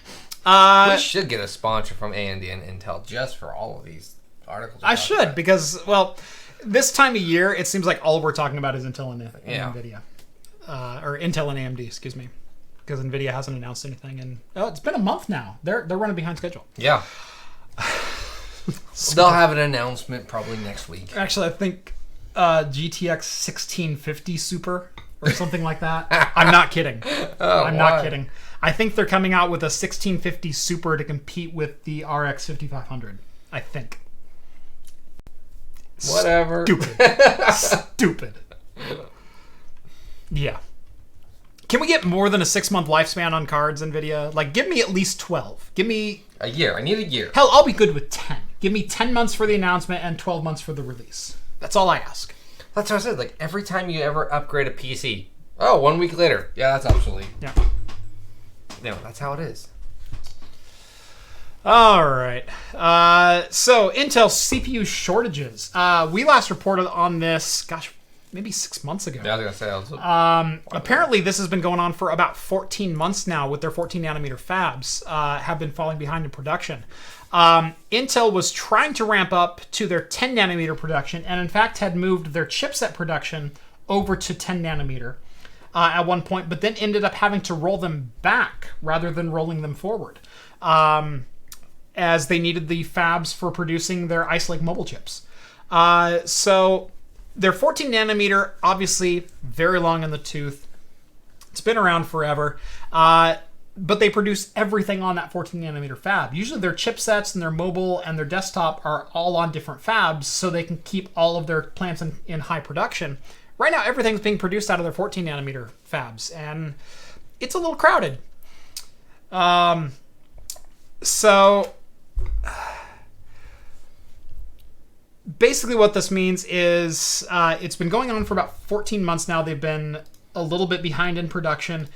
S1: We should get a sponsor from AMD and Intel just for all of these articles.
S2: I should, because, well, this time of year, it seems like all we're talking about is Intel and NVIDIA. Or Intel and AMD, excuse me. Because NVIDIA hasn't announced anything. And it's been a month now. They're running behind schedule.
S1: Yeah. They'll have an announcement probably next week.
S2: Actually, I think GTX 1650 Super or something like that. I'm not kidding. I'm not kidding. I think they're coming out with a 1650 Super to compete with the RX 5500. I think.
S1: Whatever.
S2: Stupid. Yeah. Can we get more than a 6-month lifespan on cards, NVIDIA? Like, give me at least 12. Give me...
S1: a year. I need a year.
S2: Hell, I'll be good with 10. Give me 10 months for the announcement and 12 months for the release. That's all I ask.
S1: That's what I said. Like, every time you ever upgrade a PC, 1 week later. Yeah, that's obsolete.
S2: Yeah.
S1: That's how it is.
S2: All right. So, Intel CPU shortages. We last reported on this, maybe 6 months ago.
S1: Yeah, I was going to say.
S2: Apparently, this has been going on for about 14 months now with their 14-nanometer fabs have been falling behind in production. Intel was trying to ramp up to their 10-nanometer production and, in fact, had moved their chipset production over to 10-nanometer at one point, but then ended up having to roll them back rather than rolling them forward as they needed the fabs for producing their Ice Lake mobile chips. So their 14-nanometer, obviously, very long in the tooth. It's been around forever. But they produce everything on that 14-nanometer fab. Usually their chipsets and their mobile and their desktop are all on different fabs so they can keep all of their plants in high production. Right now, everything's being produced out of their 14-nanometer fabs, and it's a little crowded. So basically what this means is it's been going on for about 14 months now. They've been a little bit behind in production.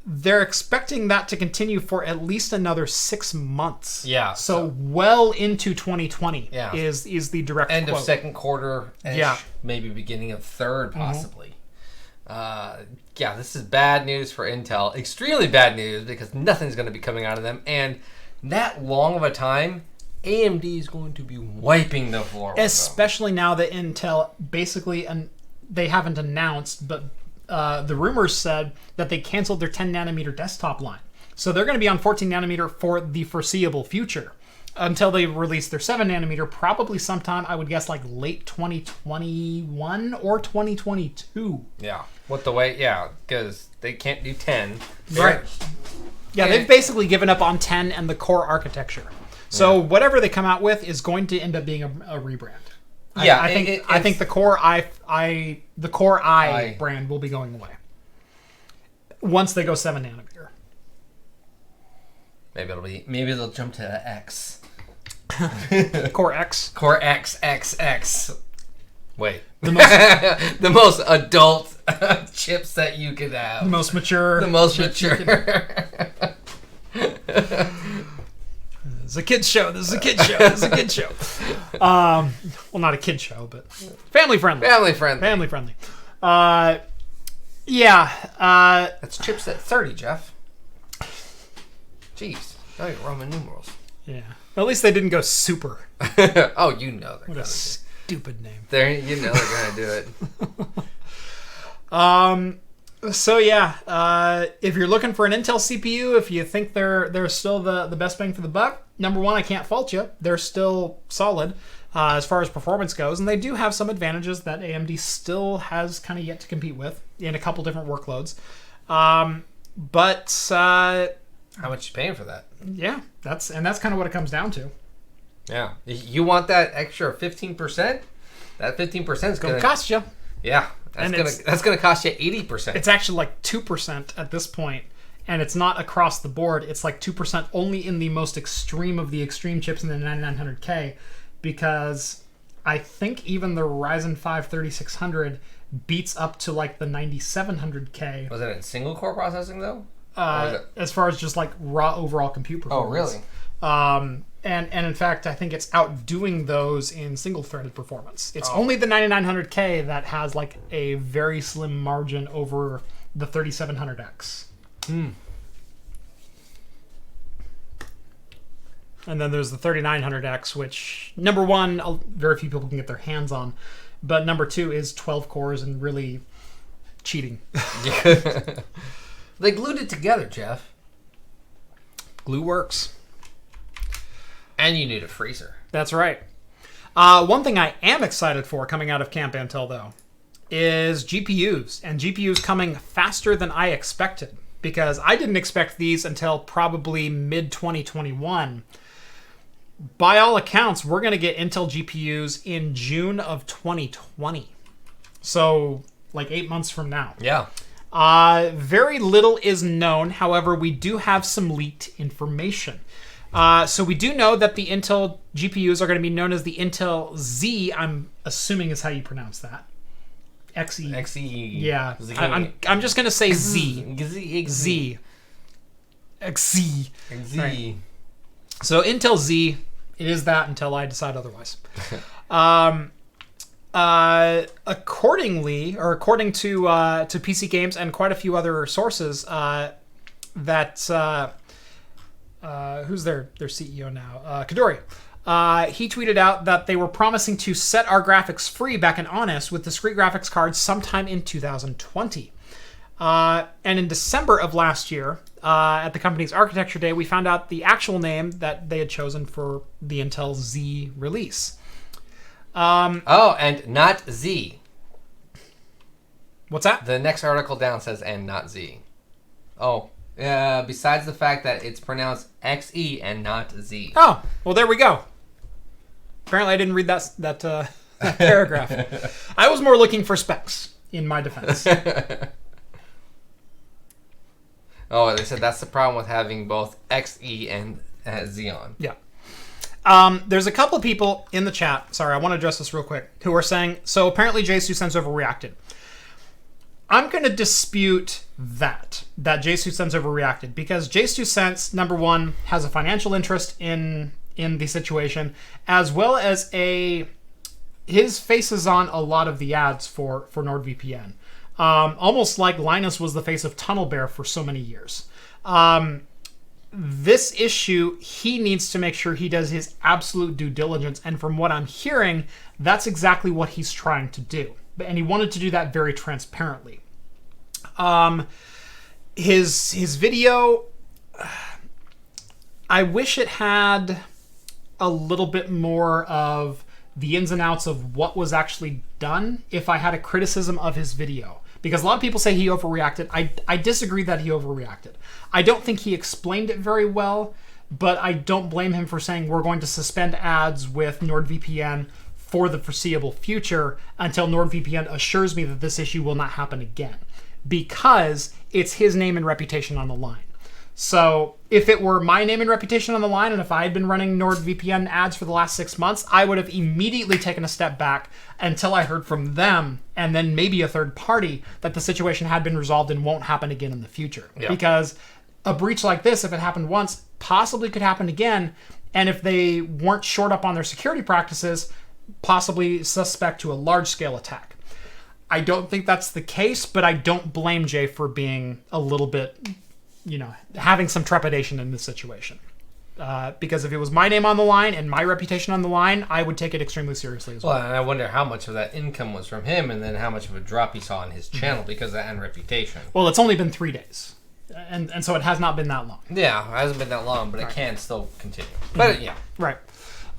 S2: They're expecting that to continue for at least another 6 months.
S1: Yeah.
S2: So well into 2020 is the direct
S1: end
S2: quote.
S1: Of second quarter. Maybe beginning of third, possibly. This is bad news for Intel. Extremely bad news because nothing's going to be coming out of them. And that long of a time, AMD is going to be wiping the floor.
S2: Especially now that Intel basically, and they haven't announced, but the rumors said that they canceled their 10-nanometer desktop line. So they're going to be on 14-nanometer for the foreseeable future until they release their 7-nanometer, probably sometime, I would guess, like late 2021 or 2022.
S1: Yeah. What the way? Yeah, because they can't do 10.
S2: Right. Yeah, they've basically given up on 10 and the core architecture. So whatever they come out with is going to end up being a rebrand.
S1: Yeah,
S2: I think the Core i brand will be going away once they go 7-nanometer.
S1: Maybe they'll jump to X.
S2: Core X.
S1: Core XXX. Wait. The most adult chips that you could have.
S2: The most mature. It's a kid's show. This is a kid's show. Well, not a kid show, but family friendly. That's
S1: chipset 30, Jeff. Jeez. Now you're Roman numerals.
S2: Yeah. At least they didn't go super.
S1: Oh, you know they're
S2: what a stupid name.
S1: They're gonna do it.
S2: If you're looking for an Intel CPU, if you think they're still the best bang for the buck, number one, I can't fault you. They're still solid. as far as performance goes, and they do have some advantages that AMD still has kind of yet to compete with in a couple different workloads. But
S1: how much you paying for that?
S2: Yeah, that's kind of what it comes down to.
S1: Yeah, you want that extra 15%? That 15% is going to
S2: cost you.
S1: Yeah, that's gonna cost you 80%.
S2: It's actually like 2% at this point, and it's not across the board. It's like 2% only in the most extreme of the extreme chips in the 9900K, because I think even the Ryzen 5 3600 beats up to like the 9700K.
S1: Was it in single core processing though?
S2: As far as just like raw overall compute performance.
S1: Oh, really?
S2: And in fact, I think it's outdoing those in single-threaded performance. It's only the 9900K that has like a very slim margin over the 3700X. And then there's the 3900X, which, number one, very few people can get their hands on. But number two is 12 cores and really cheating.
S1: They glued it together, Jeff.
S2: Glue works.
S1: And you need a freezer.
S2: That's right. One thing I am excited for coming out of Camp Intel, though, is GPUs. And GPUs coming faster than I expected. Because I didn't expect these until probably mid-2021. By all accounts, we're going to get Intel GPUs in June of 2020. So, like 8 months from now.
S1: Yeah.
S2: Very little is known. However, we do have some leaked information. So we do know that the Intel GPUs are going to be known as the Intel Z, I'm assuming is how you pronounce that. XE.
S1: XE.
S2: Yeah. I'm just going to say Z. Z. XZ.
S1: XZ.
S2: So Intel Z, it is that until I decide otherwise. According to PC Games and quite a few other sources, who's their CEO now? Kadori. He tweeted out that they were promising to set our graphics free back in Honest with discrete graphics cards sometime in 2020. And in December of last year, at the company's Architecture Day, we found out the actual name that they had chosen for the Intel Z release.
S1: And not Z.
S2: What's that?
S1: The next article down says and not Z. Oh. Besides the fact that it's pronounced XE and not Z.
S2: Oh, well, there we go. Apparently, I didn't read that paragraph. I was more looking for specs, in my defense.
S1: Oh, they said that's the problem with having both XE and Z on.
S2: Yeah. There's a couple of people in the chat, sorry, I want to address this real quick, who are saying, so apparently JSUSense overreacted. I'm going to dispute that JSUSense overreacted, because JSUSense, number one, has a financial interest in the situation, as well as his face is on a lot of the ads for NordVPN. Almost like Linus was the face of TunnelBear for so many years. This issue, he needs to make sure he does his absolute due diligence, and from what I'm hearing, that's exactly what he's trying to do. And he wanted to do that very transparently. His video, I wish it had a little bit more of the ins and outs of what was actually done if I had a criticism of his video. Because a lot of people say he overreacted. I disagree that he overreacted. I don't think he explained it very well, but I don't blame him for saying we're going to suspend ads with NordVPN for the foreseeable future until NordVPN assures me that this issue will not happen again. Because it's his name and reputation on the line. So if it were my name and reputation on the line, and if I had been running NordVPN ads for the last 6 months, I would have immediately taken a step back until I heard from them, and then maybe a third party, that the situation had been resolved and won't happen again in the future. Yeah. Because a breach like this, if it happened once, possibly could happen again, and if they weren't shored up on their security practices, possibly suspect to a large-scale attack. I don't think that's the case, but I don't blame Jay for being a little bit, having some trepidation in this situation. Because if it was my name on the line and my reputation on the line, I would take it extremely seriously as well.
S1: Well, and I wonder how much of that income was from him, and then how much of a drop he saw on his channel because of that and reputation.
S2: Well, it's only been 3 days. And so it has not been that long.
S1: Yeah, it hasn't been that long, but it can still continue. But, yeah.
S2: Right.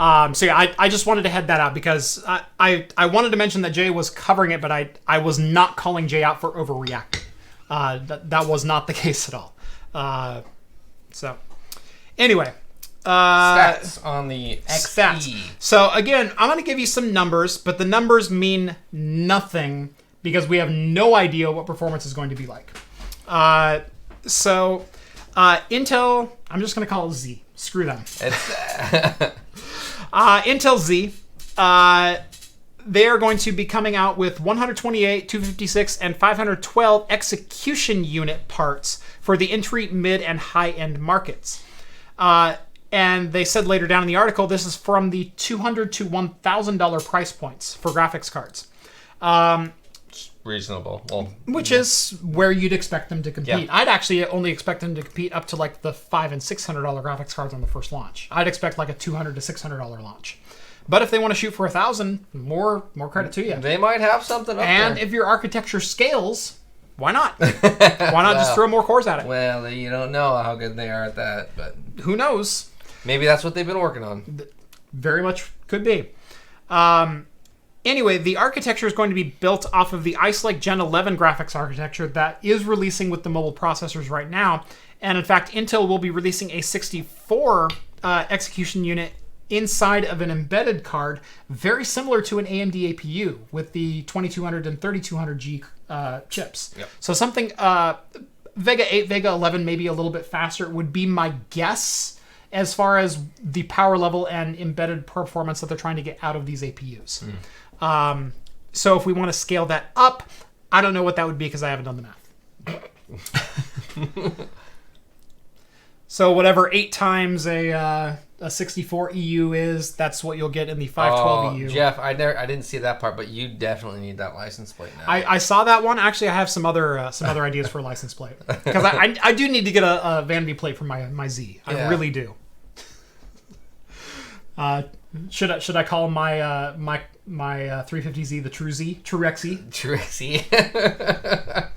S2: So yeah, I just wanted to head that out because I wanted to mention that Jay was covering it, but I was not calling Jay out for overreacting. That was not the case at all. So anyway.
S1: Stats on the XE.
S2: Stats. So again, I'm going to give you some numbers, but the numbers mean nothing because we have no idea what performance is going to be like. So Intel, I'm just going to call it Z. Screw them. Intel Z, they are going to be coming out with 128, 256, and 512 execution unit parts for the entry, mid, and high-end markets. And they said later down in the article, this is from the $200 to $1,000 price points for graphics cards.
S1: Reasonable. Well,
S2: which is where you'd expect them to compete.
S1: Yeah.
S2: I'd actually only expect them to compete up to like the $500 and $600 graphics cards on the first launch. I'd expect like a $200 to $600 launch. But if they want to shoot for $1,000, more credit to you.
S1: They might have something up
S2: and
S1: there.
S2: If your architecture scales, why not? Why not just throw more cores at it?
S1: Well, you don't know how good they are at that, but
S2: who knows?
S1: Maybe that's what they've been working on.
S2: Very much could be. Anyway, the architecture is going to be built off of the Ice Lake Gen 11 graphics architecture that is releasing with the mobile processors right now. And in fact, Intel will be releasing a 64 execution unit inside of an embedded card, very similar to an AMD APU with the 2200 and 3200G chips.
S1: Yep.
S2: So something Vega 8, Vega 11, maybe a little bit faster would be my guess as far as the power level and embedded performance that they're trying to get out of these APUs. So if we want to scale that up, I don't know what that would be because I haven't done the math. So whatever 8 times a 64 EU is, that's what you'll get in the 512 EU.
S1: Jeff, I didn't see that part, but you definitely need that license plate now.
S2: I saw that one. Actually, I have some other ideas for a license plate because I do need to get a vanity plate for my Z. I really do. Should I call my 350Z the True Z? True XE?
S1: True XE.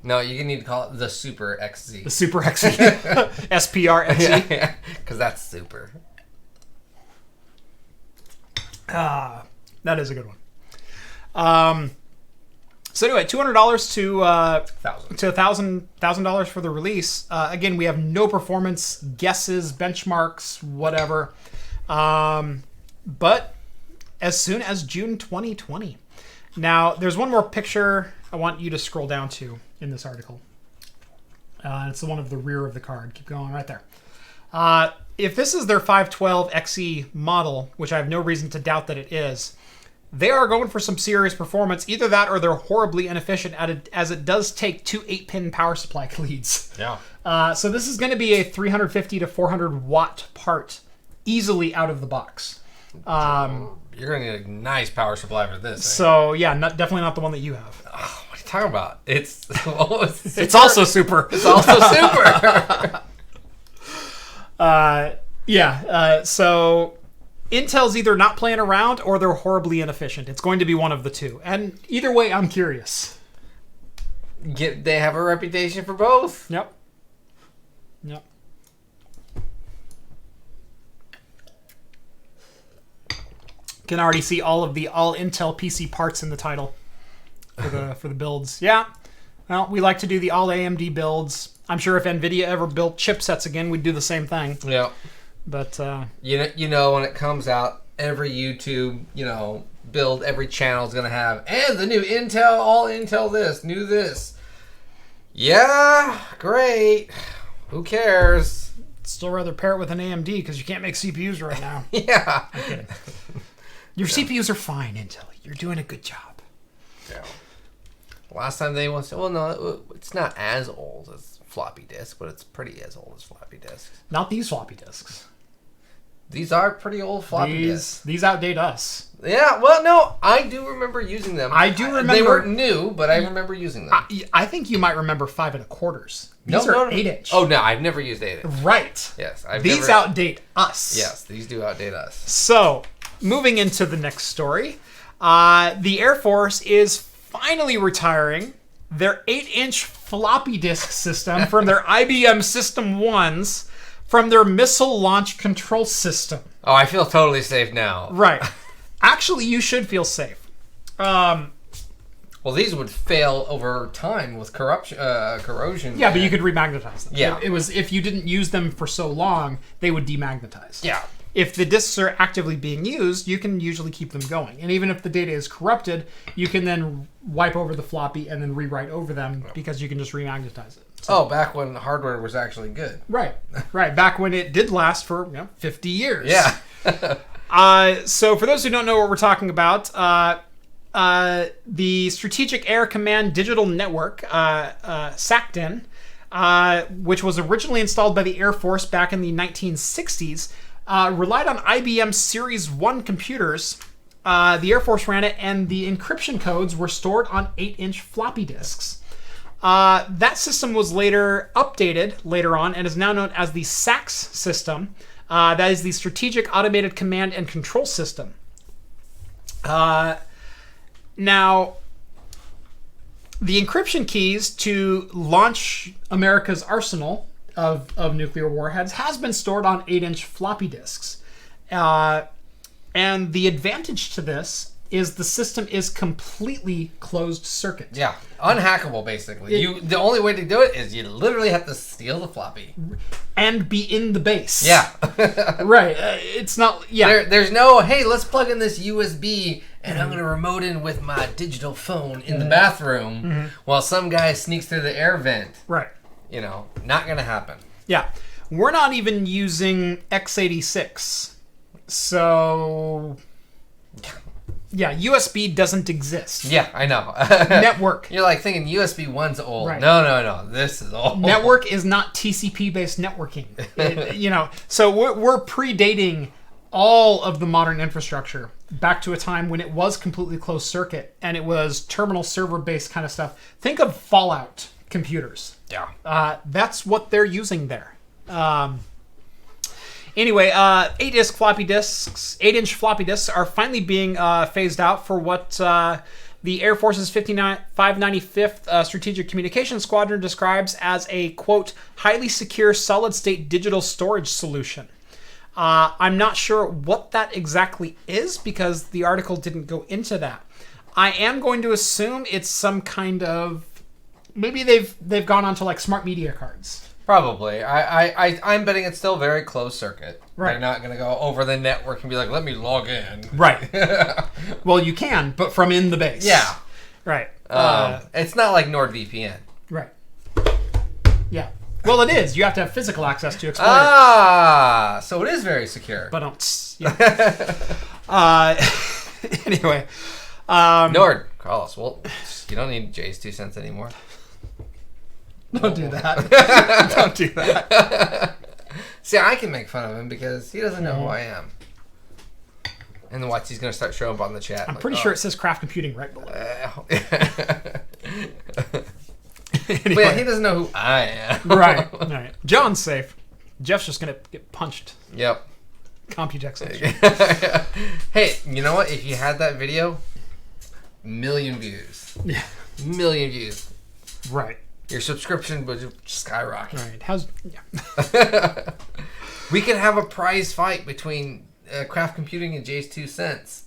S1: No, you need to call it the Super XZ.
S2: The Super XZ. SPR XZ.
S1: Yeah, because that's super.
S2: That is a good one. So anyway, $200 to $1,000 for the release. Again, we have no performance guesses, benchmarks, whatever. But as soon as June 2020. Now, there's one more picture I want you to scroll down to in this article. It's the one of the rear of the card. Keep going right there. If this is their 512 XE model, which I have no reason to doubt that it is, they are going for some serious performance. Either that or they're horribly inefficient as it does take 2 8-pin power supply leads.
S1: Yeah.
S2: So this is going to be a 350 to 400 watt part easily out of the box.
S1: You're going to need a nice power supply for this.
S2: So, yeah, definitely not the one that you have.
S1: Oh, what are you talking about? It's
S2: It's also super.
S1: It's also super.
S2: So Intel's either not playing around or they're horribly inefficient. It's going to be one of the two. And either way, I'm curious.
S1: They have a reputation for both.
S2: Yep. Can already see all of the all Intel PC parts in the title for the builds. Yeah. Well, we like to do the all AMD builds. I'm sure if NVIDIA ever built chipsets again, we'd do the same thing.
S1: Yeah.
S2: But
S1: you know when it comes out, every YouTube build, every channel is gonna have and the new Intel, all Intel this, new this. Yeah, great. Who cares?
S2: Still rather pair it with an AMD because you can't make CPUs right now.
S1: Yeah.
S2: I'm kidding. Your CPUs are fine, Intel. You're doing a good job.
S1: Yeah. Last time they said, well, no, it's not as old as floppy disk, but it's pretty as old as floppy disks.
S2: Not these floppy disks.
S1: These are pretty old floppy disks.
S2: These outdate us.
S1: Yeah, well, no, I do remember using them.
S2: I do remember.
S1: They weren't new, but I remember using them.
S2: I think you might remember 5 1/4. These
S1: are
S2: 8-inch.
S1: Oh, no, I've never used 8-inch.
S2: Right.
S1: Yes.
S2: These outdate us.
S1: Yes, these do outdate us.
S2: So, moving into the next story, the Air Force is finally retiring their 8-inch floppy disk system from their IBM System 1s from their missile launch control system.
S1: Oh, I feel totally safe now.
S2: Right. Actually, you should feel safe.
S1: Well, these would fail over time with corrosion.
S2: Yeah, but you could remagnetize them.
S1: Yeah.
S2: It was, if you didn't use them for so long, they would demagnetize.
S1: Yeah.
S2: If the disks are actively being used, you can usually keep them going. And even if the data is corrupted, you can then wipe over the floppy and then rewrite over them because you can just remagnetize it.
S1: So, back when hardware was actually good.
S2: Right. Back when it did last for 50 years.
S1: Yeah.
S2: So for those who don't know what we're talking about, the Strategic Air Command Digital Network, SACDIN, which was originally installed by the Air Force back in the 1960s, relied on IBM Series 1 computers. The Air Force ran it, and the encryption codes were stored on 8-inch floppy disks. That system was later updated later on and is now known as the SACS system. That is the Strategic Automated Command and Control System. Now, the encryption keys to launch America's arsenal of nuclear warheads has been stored on 8-inch floppy disks. And the advantage to this is the system is completely closed circuit.
S1: Yeah, unhackable basically. The only way to do it is you literally have to steal the floppy.
S2: And be in the base.
S1: Yeah.
S2: Right. It's not,
S1: There's no, hey, let's plug in this USB and I'm going to remote in with my digital phone in the bathroom while some guy sneaks through the air vent.
S2: Right.
S1: Not going to happen.
S2: Yeah. We're not even using x86. So... yeah, USB doesn't exist.
S1: Yeah, I know.
S2: Network.
S1: You're like thinking USB 1's old.
S2: Right.
S1: No. This is old.
S2: Network is not TCP-based networking. So we're predating all of the modern infrastructure back to a time when it was completely closed circuit and it was terminal server-based kind of stuff. Think of Fallout computers.
S1: Yeah.
S2: That's what they're using there. Anyway, 8-inch floppy disks are finally being phased out for what the Air Force's 595th Strategic Communications Squadron describes as a, quote, highly secure solid-state digital storage solution. I'm not sure what that exactly is because the article didn't go into that. I am going to assume it's some kind of... maybe they've gone on to like smart media cards.
S1: Probably. I'm betting it's still very closed circuit.
S2: Right.
S1: They're not going to go over the network and be like, let me log in.
S2: Right. Well, you can, but from in the base.
S1: Yeah.
S2: Right.
S1: It's not like NordVPN.
S2: Right. Yeah. Well, it is. You have to have physical access to exploit it.
S1: So it is very secure.
S2: But don't. Yeah. Anyway.
S1: Nord, call us. Well, you don't need Jay's 2 cents anymore.
S2: Don't do that. Don't do that.
S1: See, I can make fun of him because he doesn't know who I am. And then watch, he's going to start showing up on the chat.
S2: I'm pretty sure it says craft computing right below.
S1: Anyway. But yeah, he doesn't know who I am.
S2: Right. John's safe. Jeff's just going to get punched.
S1: Yep.
S2: Computex.
S1: Hey, you know what? If you had that video, million views.
S2: Yeah.
S1: Million views.
S2: Right.
S1: Your subscription would skyrocket.
S2: Right.
S1: We could have a prize fight between Craft Computing and Jay's 2 cents.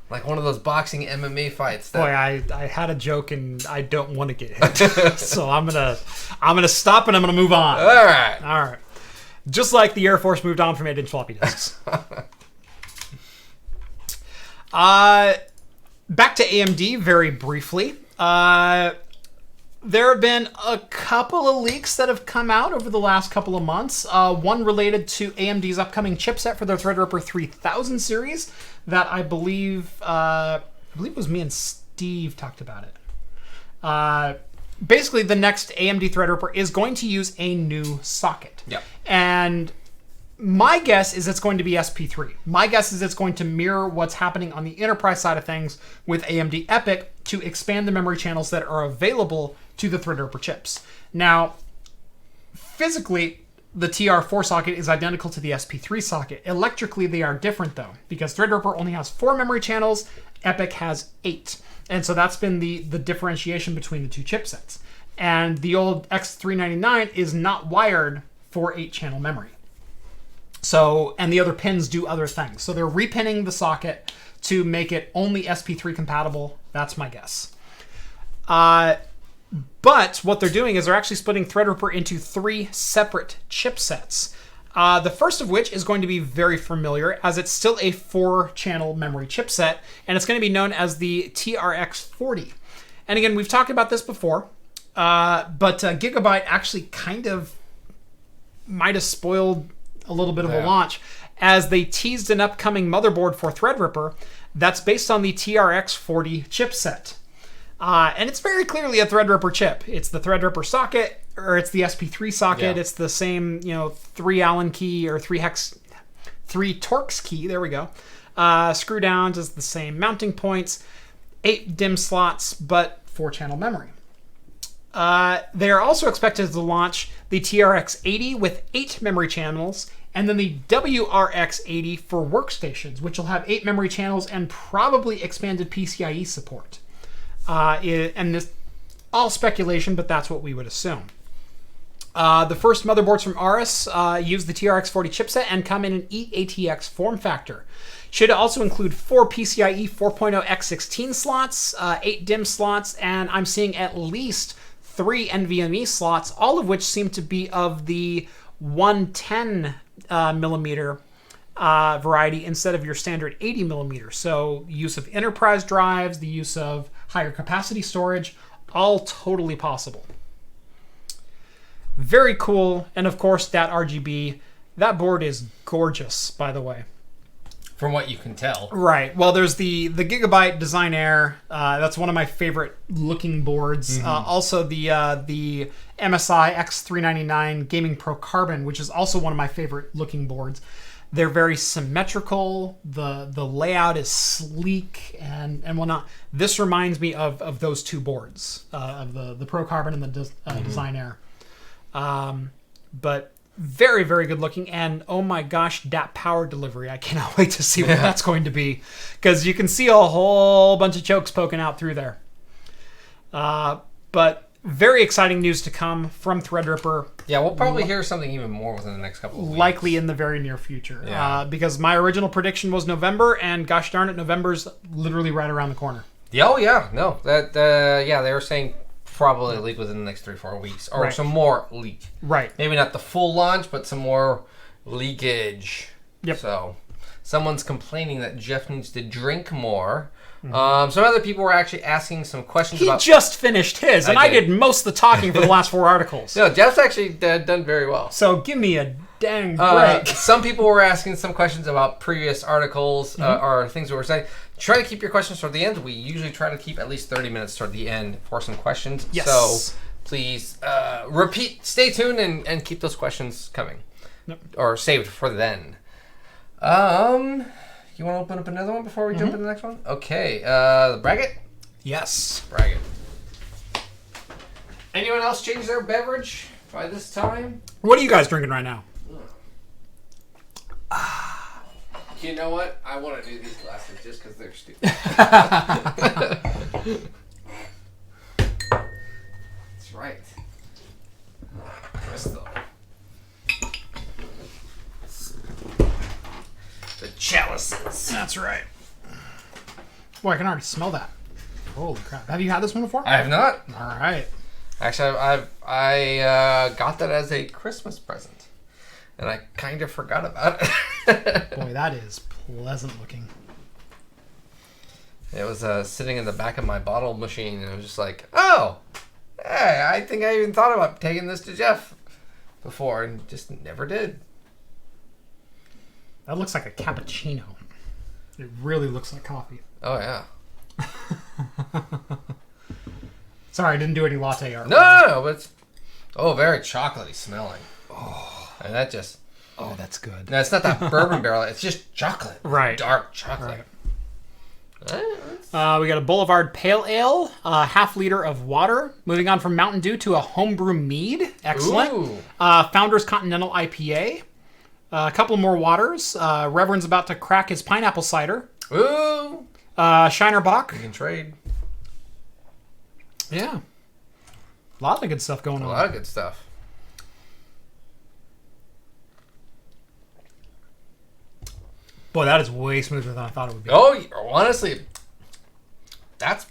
S1: Like one of those boxing MMA fights.
S2: Boy, I had a joke and I don't want to get hit. So I'm gonna stop and I'm gonna move on.
S1: All right.
S2: All right. Just like the Air Force moved on from 8-inch floppy disks. Back to AMD very briefly. There have been a couple of leaks that have come out over the last couple of months. One related to AMD's upcoming chipset for their Threadripper 3000 series that I believe it was me and Steve talked about it. Basically, the next AMD Threadripper is going to use a new socket.
S1: Yeah.
S2: And my guess is it's going to be SP3. My guess is it's going to mirror what's happening on the enterprise side of things with AMD EPYC to expand the memory channels that are available to the Threadripper chips. Now, physically, the TR4 socket is identical to the SP3 socket. Electrically, they are different, though, because Threadripper only has 4 memory channels, EPYC has 8. And so that's been the differentiation between the two chipsets. And the old X399 is not wired for 8-channel memory. So, and the other pins do other things. So they're repinning the socket to make it only SP3 compatible. That's my guess. But what they're doing is they're actually splitting Threadripper into 3 separate chipsets. The first of which is going to be very familiar, as it's still a 4-channel memory chipset, and it's going to be known as the TRX40. And again, we've talked about this before, but Gigabyte actually kind of might have spoiled a little bit of a launch, as they teased an upcoming motherboard for Threadripper that's based on the TRX40 chipset. And it's very clearly a Threadripper chip. It's the Threadripper socket, or it's the SP3 socket. Yeah. It's the same, 3 Allen key or 3 Torx key. There we go. Screw downs is the same mounting points, 8 DIMM slots, but 4-channel memory. They are also expected to launch the TRX80 with 8 memory channels, and then the WRX80 for workstations, which will have 8 memory channels and probably expanded PCIe support. And this all speculation, but that's what we would assume. The first motherboards from Aorus use the TRX40 chipset and come in an eATX form factor. Should also include 4 PCIe 4.0 x16 slots, 8 DIMM slots, and I'm seeing at least 3 NVMe slots, all of which seem to be of the 110 millimeter variety instead of your standard 80 millimeter. So use of enterprise drives, the use of higher capacity storage, all totally possible. Very cool. And of course, that RGB. That board is gorgeous, by the way.
S1: From what you can tell. Right.
S2: Well, there's the Gigabyte Design Air. That's one of my favorite looking boards. Mm-hmm. Also, the MSI X399 Gaming Pro Carbon, which is also one of my favorite looking boards. They're very symmetrical. The layout is sleek and whatnot. This reminds me of those 2 boards, of the Pro Carbon and the Design Air. But very, very good looking. And oh my gosh, that power delivery. I cannot wait to see what that's going to be, because you can see a whole bunch of chokes poking out through there. But very exciting news to come from Threadripper.
S1: Yeah, we'll probably hear something even more within the next couple of weeks.
S2: Likely in the very near future. Yeah. Because my original prediction was November, and gosh darn it, November's literally right around the corner.
S1: Oh, yeah. No. They were saying probably leak within the next 3-4 weeks. Or some more leak.
S2: Right.
S1: Maybe not the full launch, but some more leakage.
S2: Yep.
S1: So, someone's complaining that Jeff needs to drink more. Mm-hmm. Some other people were actually asking some questions about...
S2: He just finished his, and I did most of the talking for the last 4 articles.
S1: No, Jeff's actually done very well.
S2: So give me a dang break.
S1: Some people were asking some questions about previous articles or things we were saying. Try to keep your questions toward the end. We usually try to keep at least 30 minutes toward the end for some questions.
S2: Yes.
S1: So please stay tuned and keep those questions coming.
S2: Yep.
S1: Or saved for then. You want to open up another one before we jump into the next one? Okay. The Braggot?
S2: Yes.
S1: Braggot. Anyone else change their beverage by this time?
S2: What are you guys drinking right now?
S1: You know what? I want to do these glasses just because they're stupid. That's right. Crystal. The chalices.
S2: That's right. Boy, I can already smell that. Holy crap. Have you had this one before?
S1: I have not.
S2: All right.
S1: Actually, I got that as a Christmas present. And I kind of forgot about it.
S2: Boy, that is pleasant looking.
S1: It was sitting in the back of my bottle machine, and I was just like, oh, hey, I think I even thought about taking this to Jeff before, and just never did.
S2: That looks like a cappuccino. It really looks like coffee.
S1: Oh, yeah.
S2: Sorry, I didn't do any latte art.
S1: No, but it's very chocolatey smelling. Oh. And that just...
S2: Oh, that's good.
S1: No, it's not that bourbon barrel. It's just chocolate.
S2: Right.
S1: Dark chocolate.
S2: Right. We got a Boulevard Pale Ale, a half liter of water. Moving on from Mountain Dew to a homebrew mead. Excellent.
S1: Ooh.
S2: Founders Continental IPA. A couple more waters. Reverend's about to crack his pineapple cider.
S1: Ooh.
S2: Shiner Bock.
S1: You can trade.
S2: Yeah. A lot of good stuff going on.
S1: A lot of good stuff.
S2: Boy, that is way smoother than I thought it would be.
S1: Oh, honestly, that's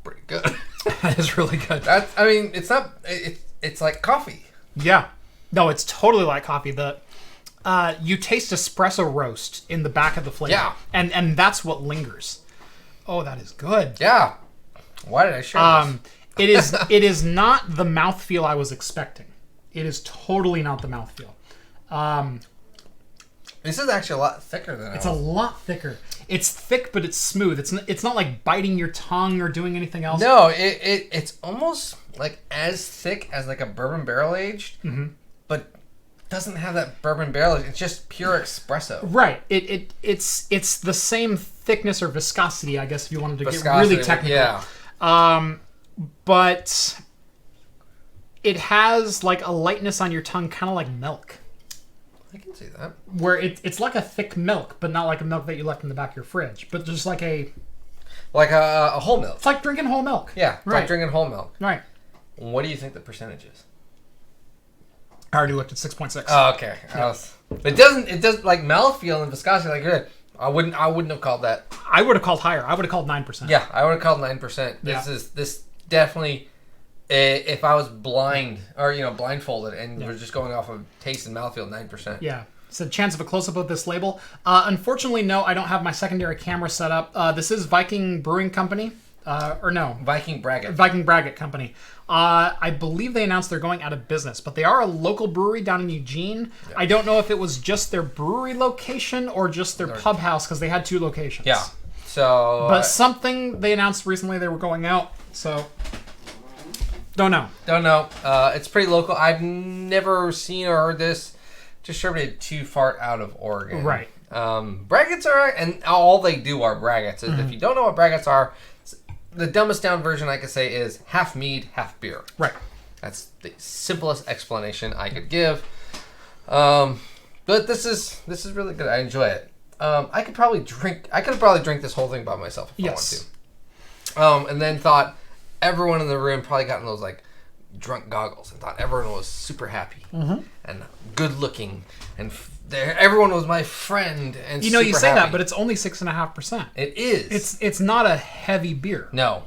S1: pretty good.
S2: That is really good.
S1: I mean, it's not. It's like coffee.
S2: Yeah. No, it's totally like coffee. You taste espresso roast in the back of the flavor.
S1: Yeah.
S2: And that's what lingers. Oh, that is good.
S1: Yeah. Why did I share this?
S2: It is not the mouthfeel I was expecting. It is totally not the mouthfeel.
S1: This is actually a lot thicker than
S2: It's a lot thicker. It's thick, but it's smooth. It's not like biting your tongue or doing anything else.
S1: No, it's almost like as thick as like a bourbon barrel aged, but doesn't have that bourbon barrel aged. It's just pure espresso.
S2: Right. It's the same thickness or viscosity, I guess, if you wanted to get really technical.
S1: Yeah.
S2: But it has like a lightness on your tongue, kind of like milk.
S1: I can see that.
S2: Where it's like a thick milk, but not like a milk that you left in the back of your fridge, but just like a
S1: whole milk.
S2: It's like drinking whole milk.
S1: Yeah, it's like drinking whole milk.
S2: Right.
S1: What do you think the percentage is?
S2: I already looked at 6.6.
S1: Oh, okay. Yeah. It does like mouthfeel and viscosity like good. I wouldn't have called that.
S2: I would have called higher. I would have called 9%.
S1: Yeah, I would have called 9%. This definitely. If I was blind or blindfolded and was just going off of taste and mouthfeel, 9%.
S2: Yeah. So chance of a close up of this label. Unfortunately, no, I don't have my secondary camera set up. This is Viking Brewing Company.
S1: Viking Braggot.
S2: Viking Braggot Company. I believe they announced they're going out of business, but they are a local brewery down in Eugene. Yeah. I don't know if it was just their brewery location or just their pub house, because they had 2 locations.
S1: Yeah. So.
S2: But something they announced recently they were going out. So. Don't know. It's pretty local. I've never seen or heard this distributed too far out of Oregon. Right.
S1: Braggots are, and all they do are braggots. If you don't know what braggots are, the dumbest down version I could say is half mead, half beer.
S2: Right.
S1: That's the simplest explanation I could give. But this is really good. I enjoy it. I could probably drink this whole thing by myself if I want to. And then thought everyone in the room probably got in those like drunk goggles and thought everyone was super happy and good looking and everyone was my friend and
S2: you say happy. That, but it's only 6.5%.
S1: It is.
S2: It's not a heavy beer.
S1: No,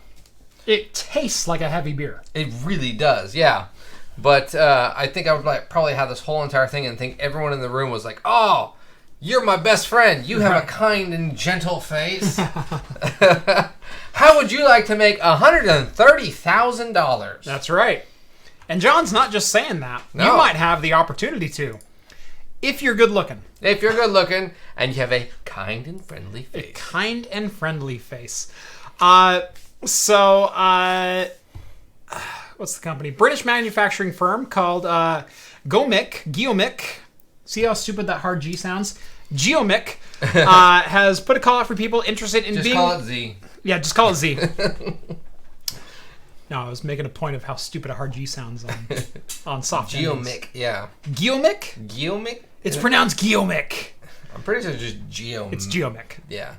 S2: it tastes like a heavy beer.
S1: It really does. Yeah, but I think I would probably have this whole entire thing and think everyone in the room was like, "Oh, you're my best friend. You have a kind and gentle face." How would you like to make $130,000?
S2: That's right. And John's not just saying that. No. You might have the opportunity to. If you're good looking.
S1: If you're good looking and you have a kind and friendly face.
S2: A kind and friendly face. What's the company? British manufacturing firm called Geomic. See how stupid that hard G sounds? Geomic has put a call out for people interested in
S1: just call it Z.
S2: Yeah, just call it Z. No, I was making a point of how stupid a hard G sounds on soft
S1: Geomic, yeah.
S2: Geomic?
S1: Geomic?
S2: It's pronounced Geomic.
S1: I'm pretty sure it's just Geomic.
S2: It's Geomic.
S1: Yeah.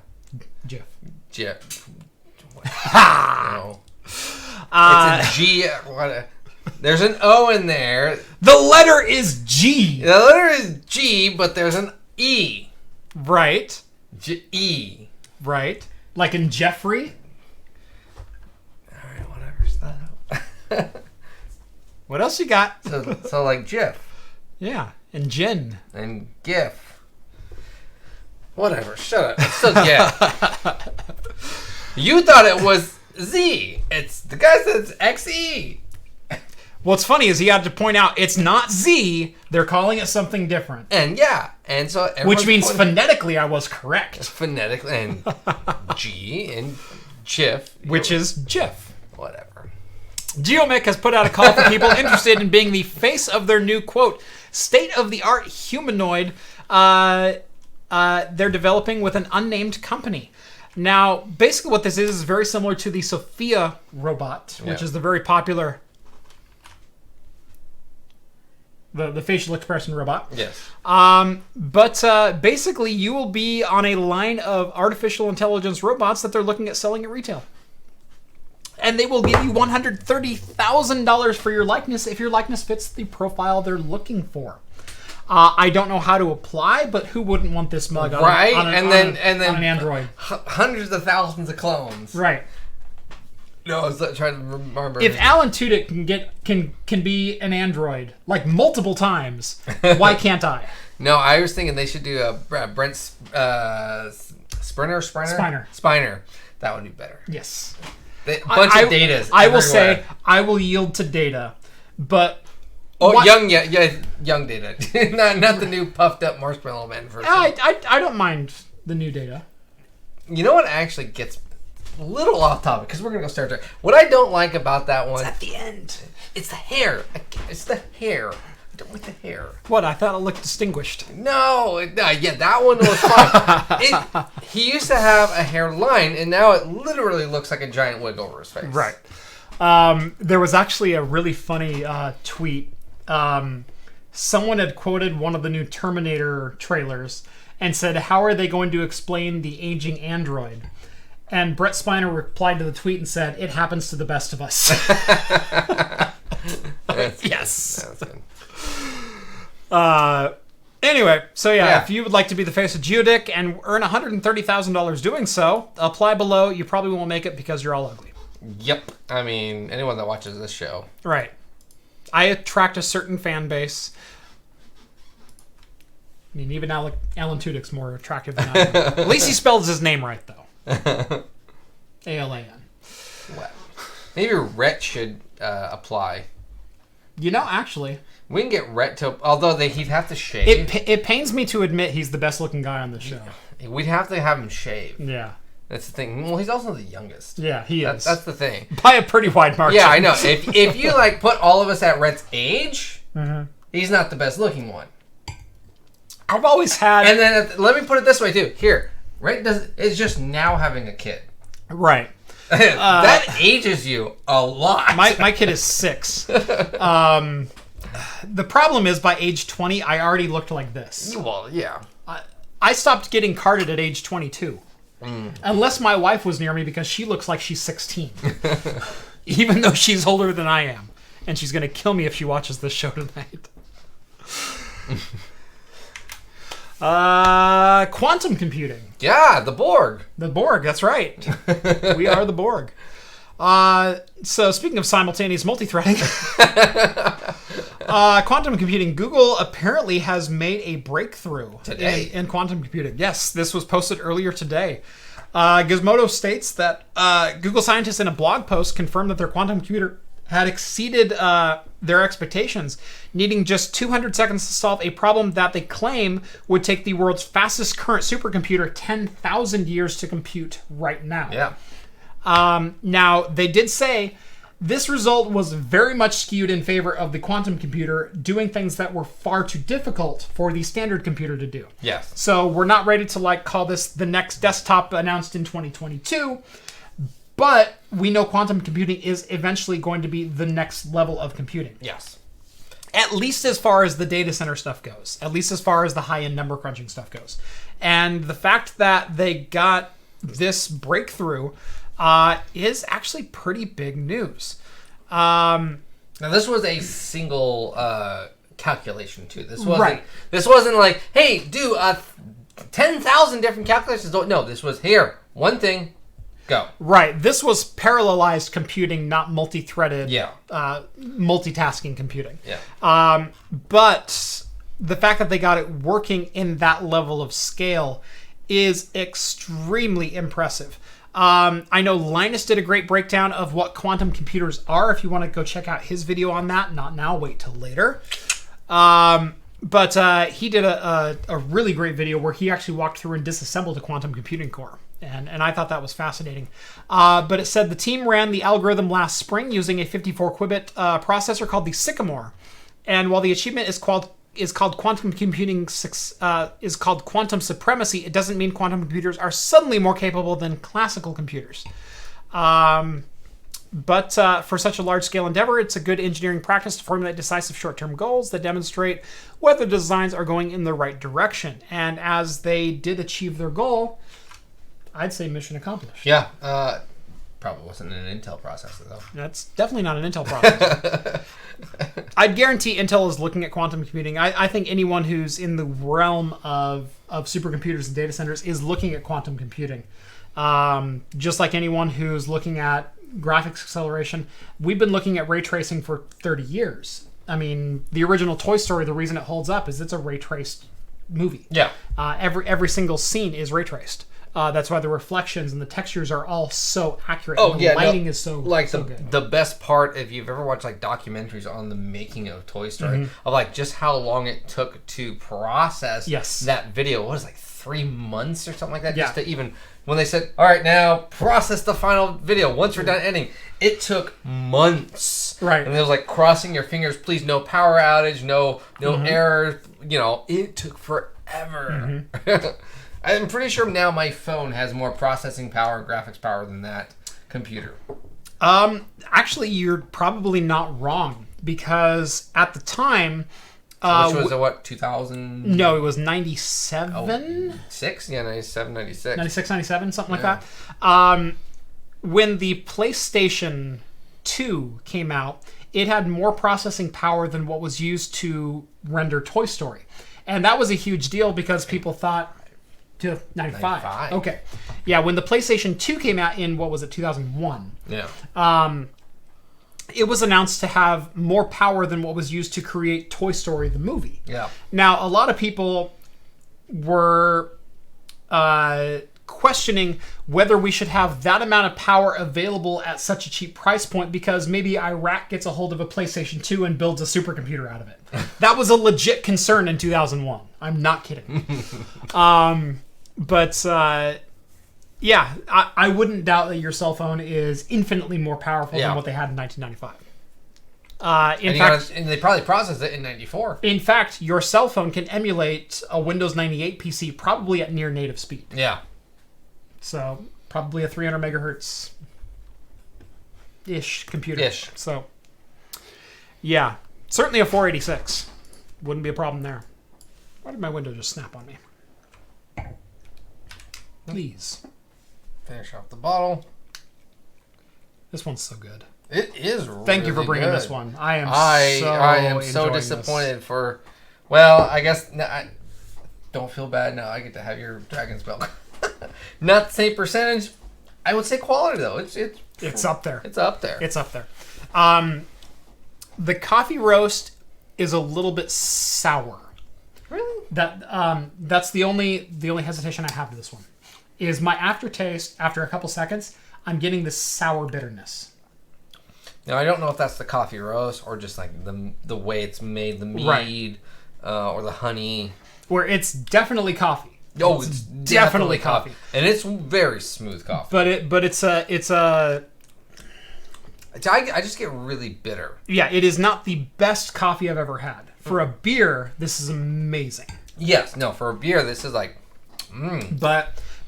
S2: Jeff.
S1: No. It's a G. There's an O in there.
S2: The letter is G.
S1: The letter is G, but there's an E.
S2: Right.
S1: E.
S2: Right. Like in Jeffrey?
S1: Alright, whatever. Stop.
S2: What else you got?
S1: So like Jeff.
S2: Yeah. And Jen.
S1: And GIF. Whatever. Shut up. It's still GIF. You thought it was Z. It's the guy says XE.
S2: What's funny is he had to point out it's not Z. They're calling it something different.
S1: And so
S2: which means phonetically I was correct.
S1: Phonetically and G and GIF,
S2: which is GIF.
S1: Whatever.
S2: Geomic has put out a call for people interested in being the face of their new quote state-of-the-art humanoid. They're developing with an unnamed company. Now, basically what this is very similar to the Sophia robot, which is the very popular the facial expression robot.
S1: Yes.
S2: But basically you will be on a line of artificial intelligence robots that they're looking at selling at retail. And they will give you $130,000 for your likeness if your likeness fits the profile they're looking for. I don't know how to apply, but who wouldn't want this mug on,
S1: right?
S2: on
S1: then
S2: on an Android?
S1: Hundreds of thousands of clones.
S2: Right.
S1: No, I was trying to remember.
S2: If Alan Tudyk can be an Android like multiple times, why can't I?
S1: No, I was thinking they should do a Brent Spiner. That would be better.
S2: Yes.
S1: Bunch of datas.
S2: I will say I will yield to Data, but
S1: young Data, not the new puffed up Marshmallow Man version.
S2: I don't mind the new Data.
S1: You know what actually gets a little off topic because we're gonna go Star Trek. What I don't like about that one,
S2: it's at the end.
S1: It's the hair. It's the hair. I don't like the hair.
S2: What? I thought it looked distinguished.
S1: No, yeah, that one was fine. He used to have a hairline, and now it literally looks like a giant wig over his face.
S2: Right. There was actually a really funny tweet. Someone had quoted one of the new Terminator trailers and said, "How are they going to explain the aging android?" And Brett Spiner replied to the tweet and said, "It happens to the best of us." Yes.
S1: That's good.
S2: Anyway, so yeah, if you would like to be the face of Geodick and earn $130,000 doing so, apply below. You probably won't make it because you're all ugly.
S1: Yep. I mean, anyone that watches this show.
S2: Right. I attract a certain fan base. I mean, even Alan Tudyk's more attractive than I am. At least he spells his name right, though. A-L-A-N.
S1: Well, maybe Rhett should apply.
S2: You know, actually...
S1: We can get Rhett to... Although he'd have to shave.
S2: It pains me to admit he's the best looking guy on the show.
S1: We'd have to have him shave.
S2: Yeah.
S1: That's the thing. Well, he's also the youngest.
S2: Yeah, he is.
S1: That's the thing.
S2: By a pretty wide margin.
S1: Yeah, I know. If you put all of us at Rhett's age, he's not the best looking one.
S2: I've always had...
S1: And then let me put it this way, too. Here, Rhett is just now having a kid.
S2: Right.
S1: That ages you a lot.
S2: My kid is 6. The problem is, by age 20, I already looked like this.
S1: Well, yeah.
S2: I stopped getting carded at age 22. Unless my wife was near me because she looks like she's 16. Even though she's older than I am. And she's going to kill me if she watches this show tonight. Quantum computing.
S1: Yeah, the Borg.
S2: The Borg, that's right. We are the Borg. So speaking of simultaneous multi-threading, quantum computing, Google apparently has made a breakthrough
S1: today
S2: in quantum computing. Yes, this was posted earlier today. Gizmodo states that Google scientists in a blog post confirmed that their quantum computer had exceeded their expectations, needing just 200 seconds to solve a problem that they claim would take the world's fastest current supercomputer 10,000 years to compute right now.
S1: Yeah.
S2: Now, they did say this result was very much skewed in favor of the quantum computer doing things that were far too difficult for the standard computer to do.
S1: Yes.
S2: So we're not ready to call this the next desktop announced in 2022, but we know quantum computing is eventually going to be the next level of computing.
S1: Yes.
S2: At least as far as the data center stuff goes. At least as far as the high-end number crunching stuff goes. And the fact that they got this breakthrough is actually pretty big news.
S1: Now this was a single calculation too. This wasn't
S2: right.
S1: This wasn't like, hey, do 10,000 different calculations. No, this was here, one thing, go.
S2: Right. This was parallelized computing, not multi-threaded.
S1: Yeah.
S2: Multitasking computing.
S1: Yeah.
S2: But the fact that they got it working in that level of scale is extremely impressive. I know Linus did a great breakdown of what quantum computers are. If you want to go check out his video on that, not now, wait till later. But he did a really great video where he actually walked through and disassembled a quantum computing core. And I thought that was fascinating. But it said the team ran the algorithm last spring using a 54-qubit processor called the Sycamore. And while the achievement is called quantum computing is called quantum supremacy, it doesn't mean quantum computers are suddenly more capable than classical computers. But for such a large-scale endeavor, it's a good engineering practice to formulate decisive short-term goals that demonstrate whether designs are going in the right direction. And as they did achieve their goal, I'd say mission accomplished.
S1: Yeah. Probably wasn't an Intel processor, though.
S2: That's definitely not an Intel processor. I'd guarantee Intel is looking at quantum computing. I think anyone who's in the realm of supercomputers and data centers is looking at quantum computing. Just like anyone who's looking at graphics acceleration. We've been looking at ray tracing for 30 years. I mean, the original Toy Story, the reason it holds up is it's a ray traced movie.
S1: Yeah.
S2: Every single scene is ray traced. That's why the reflections and the textures are all so accurate.
S1: Oh,
S2: and
S1: yeah.
S2: the lighting is so
S1: good. The best part, if you've ever watched like documentaries on the making of Toy Story, of like just how long it took to process that video. What was it, like 3 months or something like that?
S2: Yeah.
S1: Just to even, when they said, all right, now process the final video. Once we're done editing, it took months.
S2: Right.
S1: And it was like crossing your fingers, please, no power outage, no error. You know, it took forever. I'm pretty sure now my phone has more processing power and graphics power than that computer.
S2: Actually, you're probably not wrong, because at the time...
S1: which was what, 2000?
S2: No, it was 97?
S1: Oh, 6? Yeah, 97, 96.
S2: 96, 97, something like that. When the PlayStation 2 came out, it had more processing power than what was used to render Toy Story. And that was a huge deal because people thought... 95. Okay. Yeah, when the PlayStation 2 came out in, what was it, 2001?
S1: Yeah.
S2: It was announced to have more power than what was used to create Toy Story, the movie.
S1: Yeah.
S2: Now, a lot of people were questioning whether we should have that amount of power available at such a cheap price point because maybe Iraq gets a hold of a PlayStation 2 and builds a supercomputer out of it. That was a legit concern in 2001. I'm not kidding. But yeah, I wouldn't doubt that your cell phone is infinitely more powerful than what they had in 1995. In fact,
S1: and they probably processed it in 94.
S2: In fact, your cell phone can emulate a Windows 98 PC probably at near native speed.
S1: Yeah.
S2: So probably a 300 megahertz ish computer.
S1: Ish.
S2: So yeah, certainly a 486 wouldn't be a problem there. Why did my window just snap on me? Please.
S1: Finish off the bottle.
S2: This one's so good.
S1: It is really
S2: Thank you for bringing
S1: good.
S2: this one. I
S1: am so disappointed for... Well, I guess... I don't feel bad now. I get to have your Dragon's Milk. Not the same percentage. I would say quality, though. It's
S2: up there.
S1: It's up there.
S2: It's up there. The coffee roast is a little bit sour.
S1: Really?
S2: That's the only hesitation I have to this one. Is my aftertaste, after a couple seconds, I'm getting this sour bitterness.
S1: Now, I don't know if that's the coffee roast or just like the way it's made, the mead, or the honey.
S2: Where it's definitely coffee.
S1: Oh, it's definitely coffee. And it's very smooth coffee.
S2: But it's a
S1: I just get really bitter.
S2: Yeah, it is not the best coffee I've ever had. For a beer, this is amazing.
S1: Yes, no, for a beer, this is like,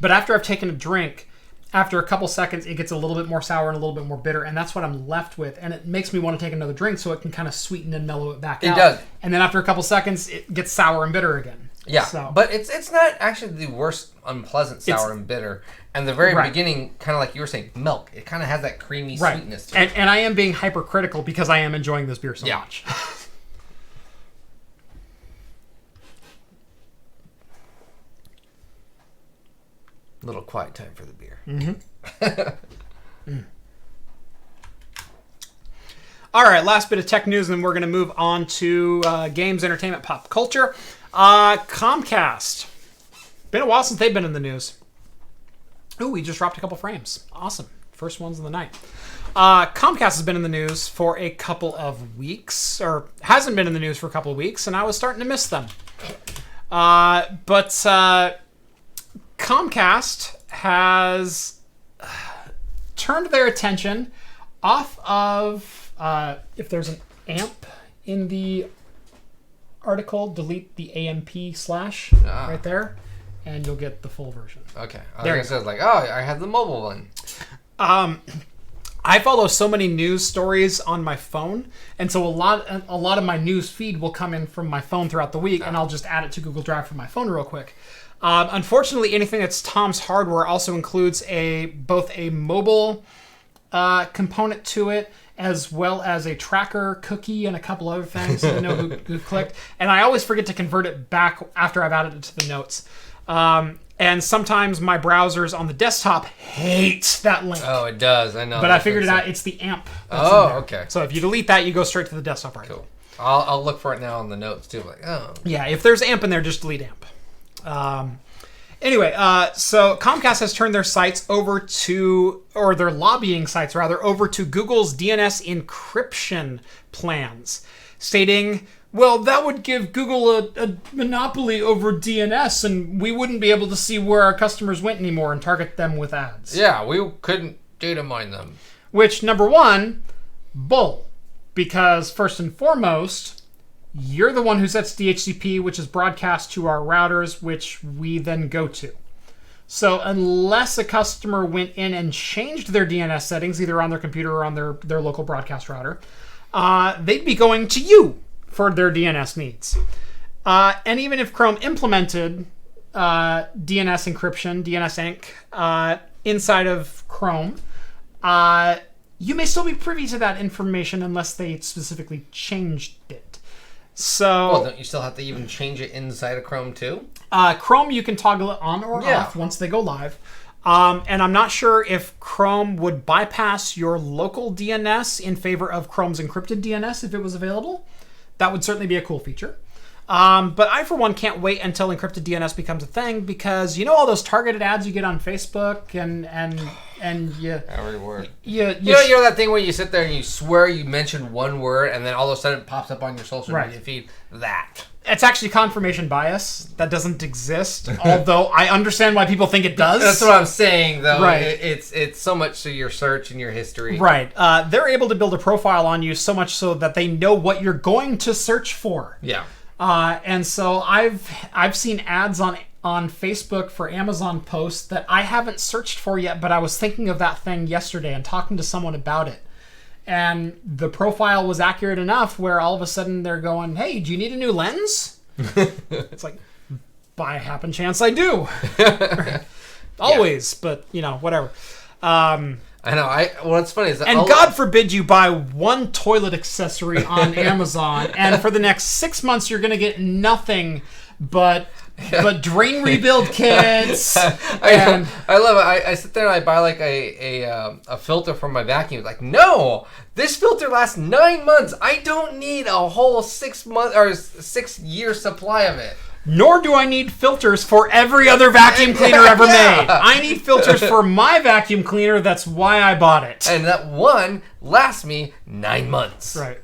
S2: But after I've taken a drink, after a couple seconds, it gets a little bit more sour and a little bit more bitter, and that's what I'm left with. And it makes me want to take another drink so it can kind of sweeten and mellow it back out.
S1: It does.
S2: And then after a couple seconds, it gets sour and bitter again.
S1: Yeah,
S2: so.
S1: But it's not actually the worst unpleasant sour and bitter. And the very beginning, kind of like you were saying, milk. It kind of has that creamy sweetness to it.
S2: And I am being hypercritical because I am enjoying this beer so much.
S1: Little quiet time for the beer.
S2: All right, last bit of tech news, and then we're going to move on to games, entertainment, pop culture. Comcast. Been a while since they've been in the news. Ooh, we just dropped a couple frames. Awesome. First ones of the night. Comcast has been in the news for a couple of weeks, or hasn't been in the news for a couple of weeks, and I was starting to miss them. But Comcast has turned their attention off of, if there's an amp in the article, delete the AMP / right there, and you'll get the full version.
S1: Okay. I was like, oh, I have the mobile one.
S2: I follow so many news stories on my phone, and so a lot of my news feed will come in from my phone throughout the week, and I'll just add it to Google Drive from my phone real quick. Unfortunately, anything that's Tom's Hardware also includes both a mobile component to it, as well as a tracker cookie and a couple other things so you know who clicked. And I always forget to convert it back after I've added it to the notes. And sometimes my browsers on the desktop hate that link.
S1: Oh, it does. I know.
S2: But I figured it out. It's the AMP.
S1: Okay.
S2: So if you delete that, you go straight to the desktop article.
S1: Cool. I'll look for it now on the notes too. Like, oh.
S2: Yeah, if there's AMP in there, just delete AMP. Anyway, so Comcast has turned their sites over to, or their lobbying sites rather, over to Google's DNS encryption plans, stating, well, that would give Google a monopoly over DNS, and we wouldn't be able to see where our customers went anymore and target them with ads.
S1: Yeah, we couldn't data mine them.
S2: Which, number one, bull. Because first and foremost, you're the one who sets DHCP, which is broadcast to our routers, which we then go to. So unless a customer went in and changed their DNS settings, either on their computer or on their local broadcast router, they'd be going to you for their DNS needs. And even if Chrome implemented DNS encryption, DNS Inc., inside of Chrome, you may still be privy to that information unless they specifically changed it. So,
S1: well, don't you still have to even change it inside of Chrome too?
S2: Chrome, you can toggle it on or off once they go live. And I'm not sure if Chrome would bypass your local DNS in favor of Chrome's encrypted DNS if it was available. That would certainly be a cool feature. But I, for one, can't wait until encrypted DNS becomes a thing because you know all those targeted ads you get on Facebook and you...
S1: Everywhere.
S2: You
S1: know that thing where you sit there and you swear you mentioned one word and then all of a sudden it pops up on your social media feed? That.
S2: It's actually confirmation bias. That doesn't exist, although I understand why people think it does.
S1: That's what I'm saying, though.
S2: Right.
S1: It's so much to your search and your history.
S2: Right. They're able to build a profile on you so much so that they know what you're going to search for.
S1: Yeah.
S2: And so I've seen ads on Facebook for Amazon posts that I haven't searched for yet, but I was thinking of that thing yesterday and talking to someone about it. And the profile was accurate enough where all of a sudden they're going, hey, do you need a new lens? It's like, by a happen chance I do. Always, but, whatever.
S1: I know. What's funny is that...
S2: And God forbid you buy one toilet accessory on Amazon, and for the next 6 months you're going to get nothing but drain rebuild kits.
S1: I love it. I sit there and I buy like a filter for my vacuum. Like, no, this filter lasts 9 months. I don't need a whole 6 month or 6 year supply of it.
S2: Nor do I need filters for every other vacuum cleaner ever made. I need filters for my vacuum cleaner. That's why I bought it.
S1: And that one lasts me 9 months.
S2: Right.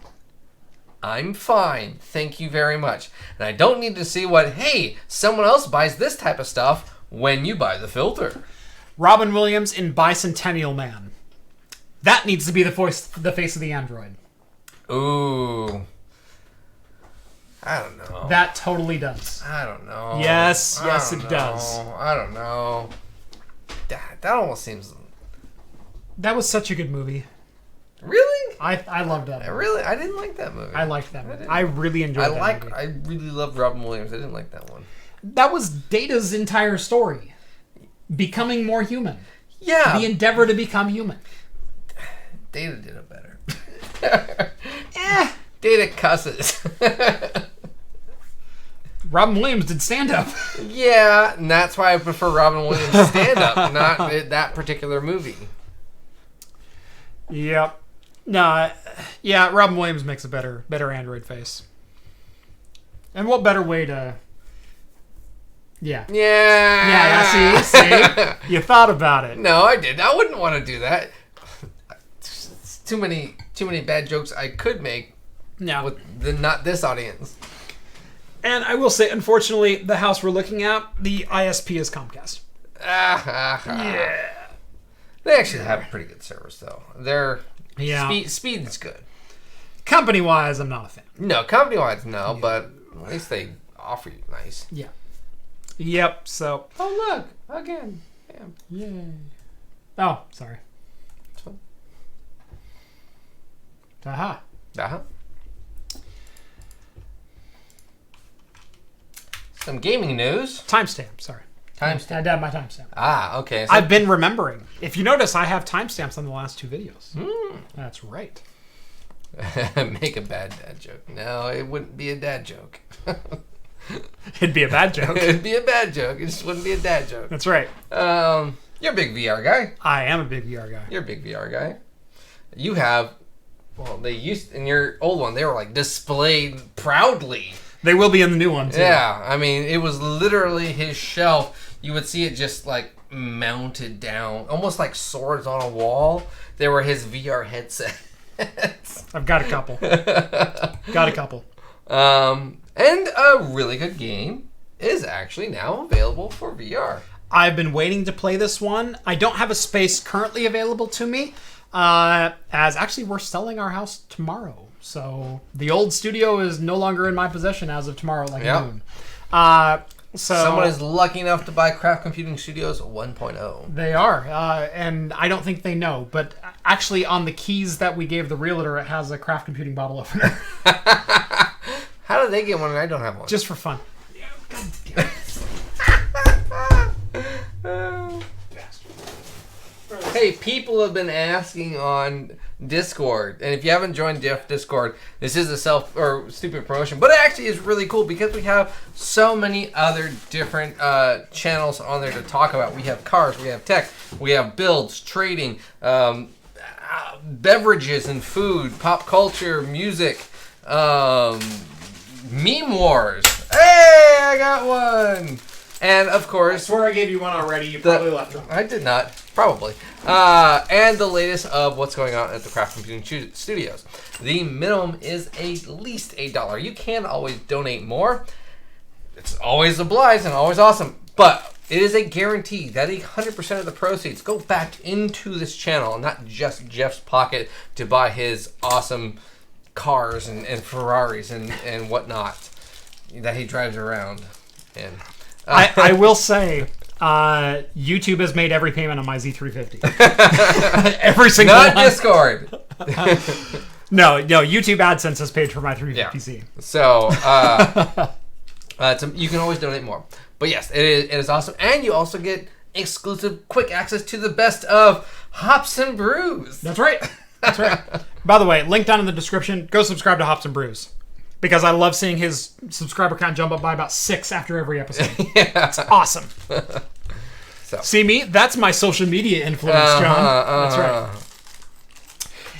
S1: I'm fine. Thank you very much. And I don't need to see what, hey, someone else buys this type of stuff when you buy the filter.
S2: Robin Williams in Bicentennial Man. That needs to be the face of the Android.
S1: Ooh. I don't know.
S2: That totally does.
S1: I don't know.
S2: Yes, it does.
S1: I don't know. That almost seems...
S2: That was such a good movie.
S1: Really?
S2: I loved that movie.
S1: I didn't like that movie.
S2: I liked that movie. I really enjoyed that movie.
S1: I really loved Robin Williams. I didn't like that one.
S2: That was Data's entire story. Becoming more human.
S1: Yeah.
S2: The endeavor to become human.
S1: Data did it better. Data cusses.
S2: Robin Williams did stand-up.
S1: Yeah, and that's why I prefer Robin Williams stand-up, not that particular movie.
S2: Yep. No, yeah, Robin Williams makes a better Android face. And what better way to... Yeah.
S1: Yeah.
S2: Yeah, see? You thought about it.
S1: No, I didn't. I wouldn't want to do that. It's too many bad jokes I could make with not this audience.
S2: And I will say, unfortunately, the house we're looking at, the ISP is Comcast.
S1: Yeah. They actually have a pretty good service, though. Their speed is good.
S2: Company-wise, I'm not a fan.
S1: No, company-wise, no, but at least they offer you nice.
S2: Yeah. Yep, so...
S1: Oh, look. Again. Damn.
S2: Yay. Oh, sorry.
S1: It's fun.
S2: Aha.
S1: Uh-huh. Some gaming news.
S2: Timestamp, sorry.
S1: Timestamp.
S2: I had to have my timestamp.
S1: Ah, okay. So
S2: I've been remembering. If you notice, I have timestamps on the last 2 videos. That's right.
S1: Make a bad dad joke. No, it wouldn't be a dad joke.
S2: It'd be a bad joke.
S1: It'd be a bad joke. It just wouldn't be a dad joke.
S2: That's right.
S1: You're a big VR guy.
S2: I am a big VR guy.
S1: You're a big VR guy. You have, well, they used, in your old one, they were like displayed proudly.
S2: They will be in the new one, too.
S1: Yeah, I mean, it was literally his shelf. You would see it just like mounted down, almost like swords on a wall. They were his VR headsets.
S2: I've got a couple. Got a couple.
S1: And a really good game is actually now available for VR.
S2: I've been waiting to play this one. I don't have a space currently available to me, as actually we're selling our house tomorrow. So the old studio is no longer in my possession as of tomorrow, like noon. So
S1: someone is lucky enough to buy Craft Computing Studios 1.0.
S2: They are, and I don't think they know. But actually, on the keys that we gave the realtor, it has a Craft Computing bottle opener.
S1: How did they get one and I don't have one?
S2: Just for fun.
S1: Hey, people have been asking on Discord, and if you haven't joined Discord, this is a stupid promotion, but it actually is really cool because we have so many other different channels on there to talk about. We have cars, we have tech, we have builds, trading, beverages and food, pop culture, music, meme wars. Hey, I got one. And of course,
S2: I swear I gave you one already. You probably left one.
S1: I did not. Probably. And the latest of what's going on at the Craft Computing Studios. The minimum is at least $8. You can always donate more. It's always obliged and always awesome. But it is a guarantee that 100% of the proceeds go back into this channel, not just Jeff's pocket to buy his awesome cars and Ferraris and whatnot that he drives around. And
S2: I will say, YouTube has made every payment on my Z350. Every single
S1: not
S2: one.
S1: Discord.
S2: No, YouTube AdSense has paid for my 350Z.
S1: Yeah. So, you can always donate more. But yes, it is awesome. And you also get exclusive quick access to the best of Hops and Brews.
S2: That's right. That's right. By the way, link down in the description. Go subscribe to Hops and Brews. Because I love seeing his subscriber count jump up by about 6 after every episode.
S1: Yeah.
S2: It's awesome.
S1: So.
S2: See me? That's my social media influence, John. That's right.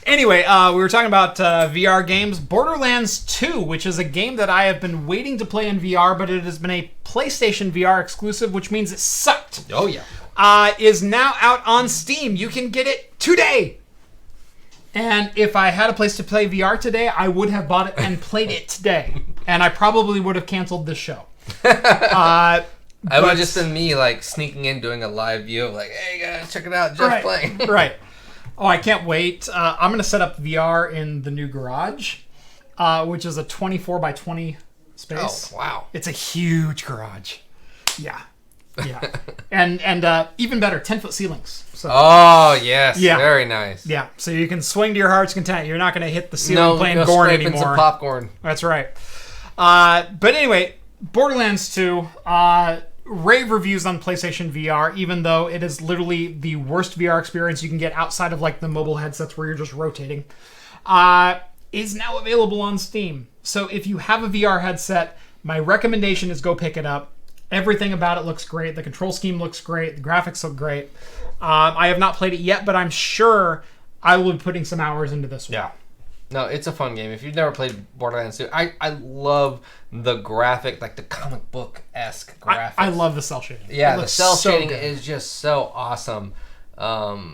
S2: Anyway, we were talking about VR games. Borderlands 2, which is a game that I have been waiting to play in VR, but it has been a PlayStation VR exclusive, which means it sucked.
S1: Oh, yeah.
S2: Is now out on Steam. You can get it today. And if I had a place to play VR today, I would have bought it and played it today. And I probably would have canceled this show. It
S1: would have just been me, like, sneaking in, doing a live view of, like, hey, guys, check it out, just playing.
S2: Right. Oh, I can't wait. I'm going to set up VR in the new garage, which is a 24 by 20 space.
S1: Oh, wow.
S2: It's a huge garage. Yeah. Yeah. and even better, 10-foot ceilings. So,
S1: oh, yes. Yeah. Very nice.
S2: Yeah. So you can swing to your heart's content. You're not going to hit the ceiling playing Gorn anymore.
S1: Some popcorn.
S2: That's right. But anyway, Borderlands 2, rave reviews on PlayStation VR, even though it is literally the worst VR experience you can get outside of like the mobile headsets where you're just rotating, is now available on Steam. So if you have a VR headset, my recommendation is go pick it up. Everything about it looks great. The control scheme looks great. The graphics look great. I have not played it yet, but I'm sure I will be putting some hours into this one.
S1: Yeah. No, it's a fun game. If you've never played Borderlands 2, I love the graphic, like the comic book-esque graphics.
S2: I love the cell shading.
S1: Yeah, the cell shading is just so awesome. I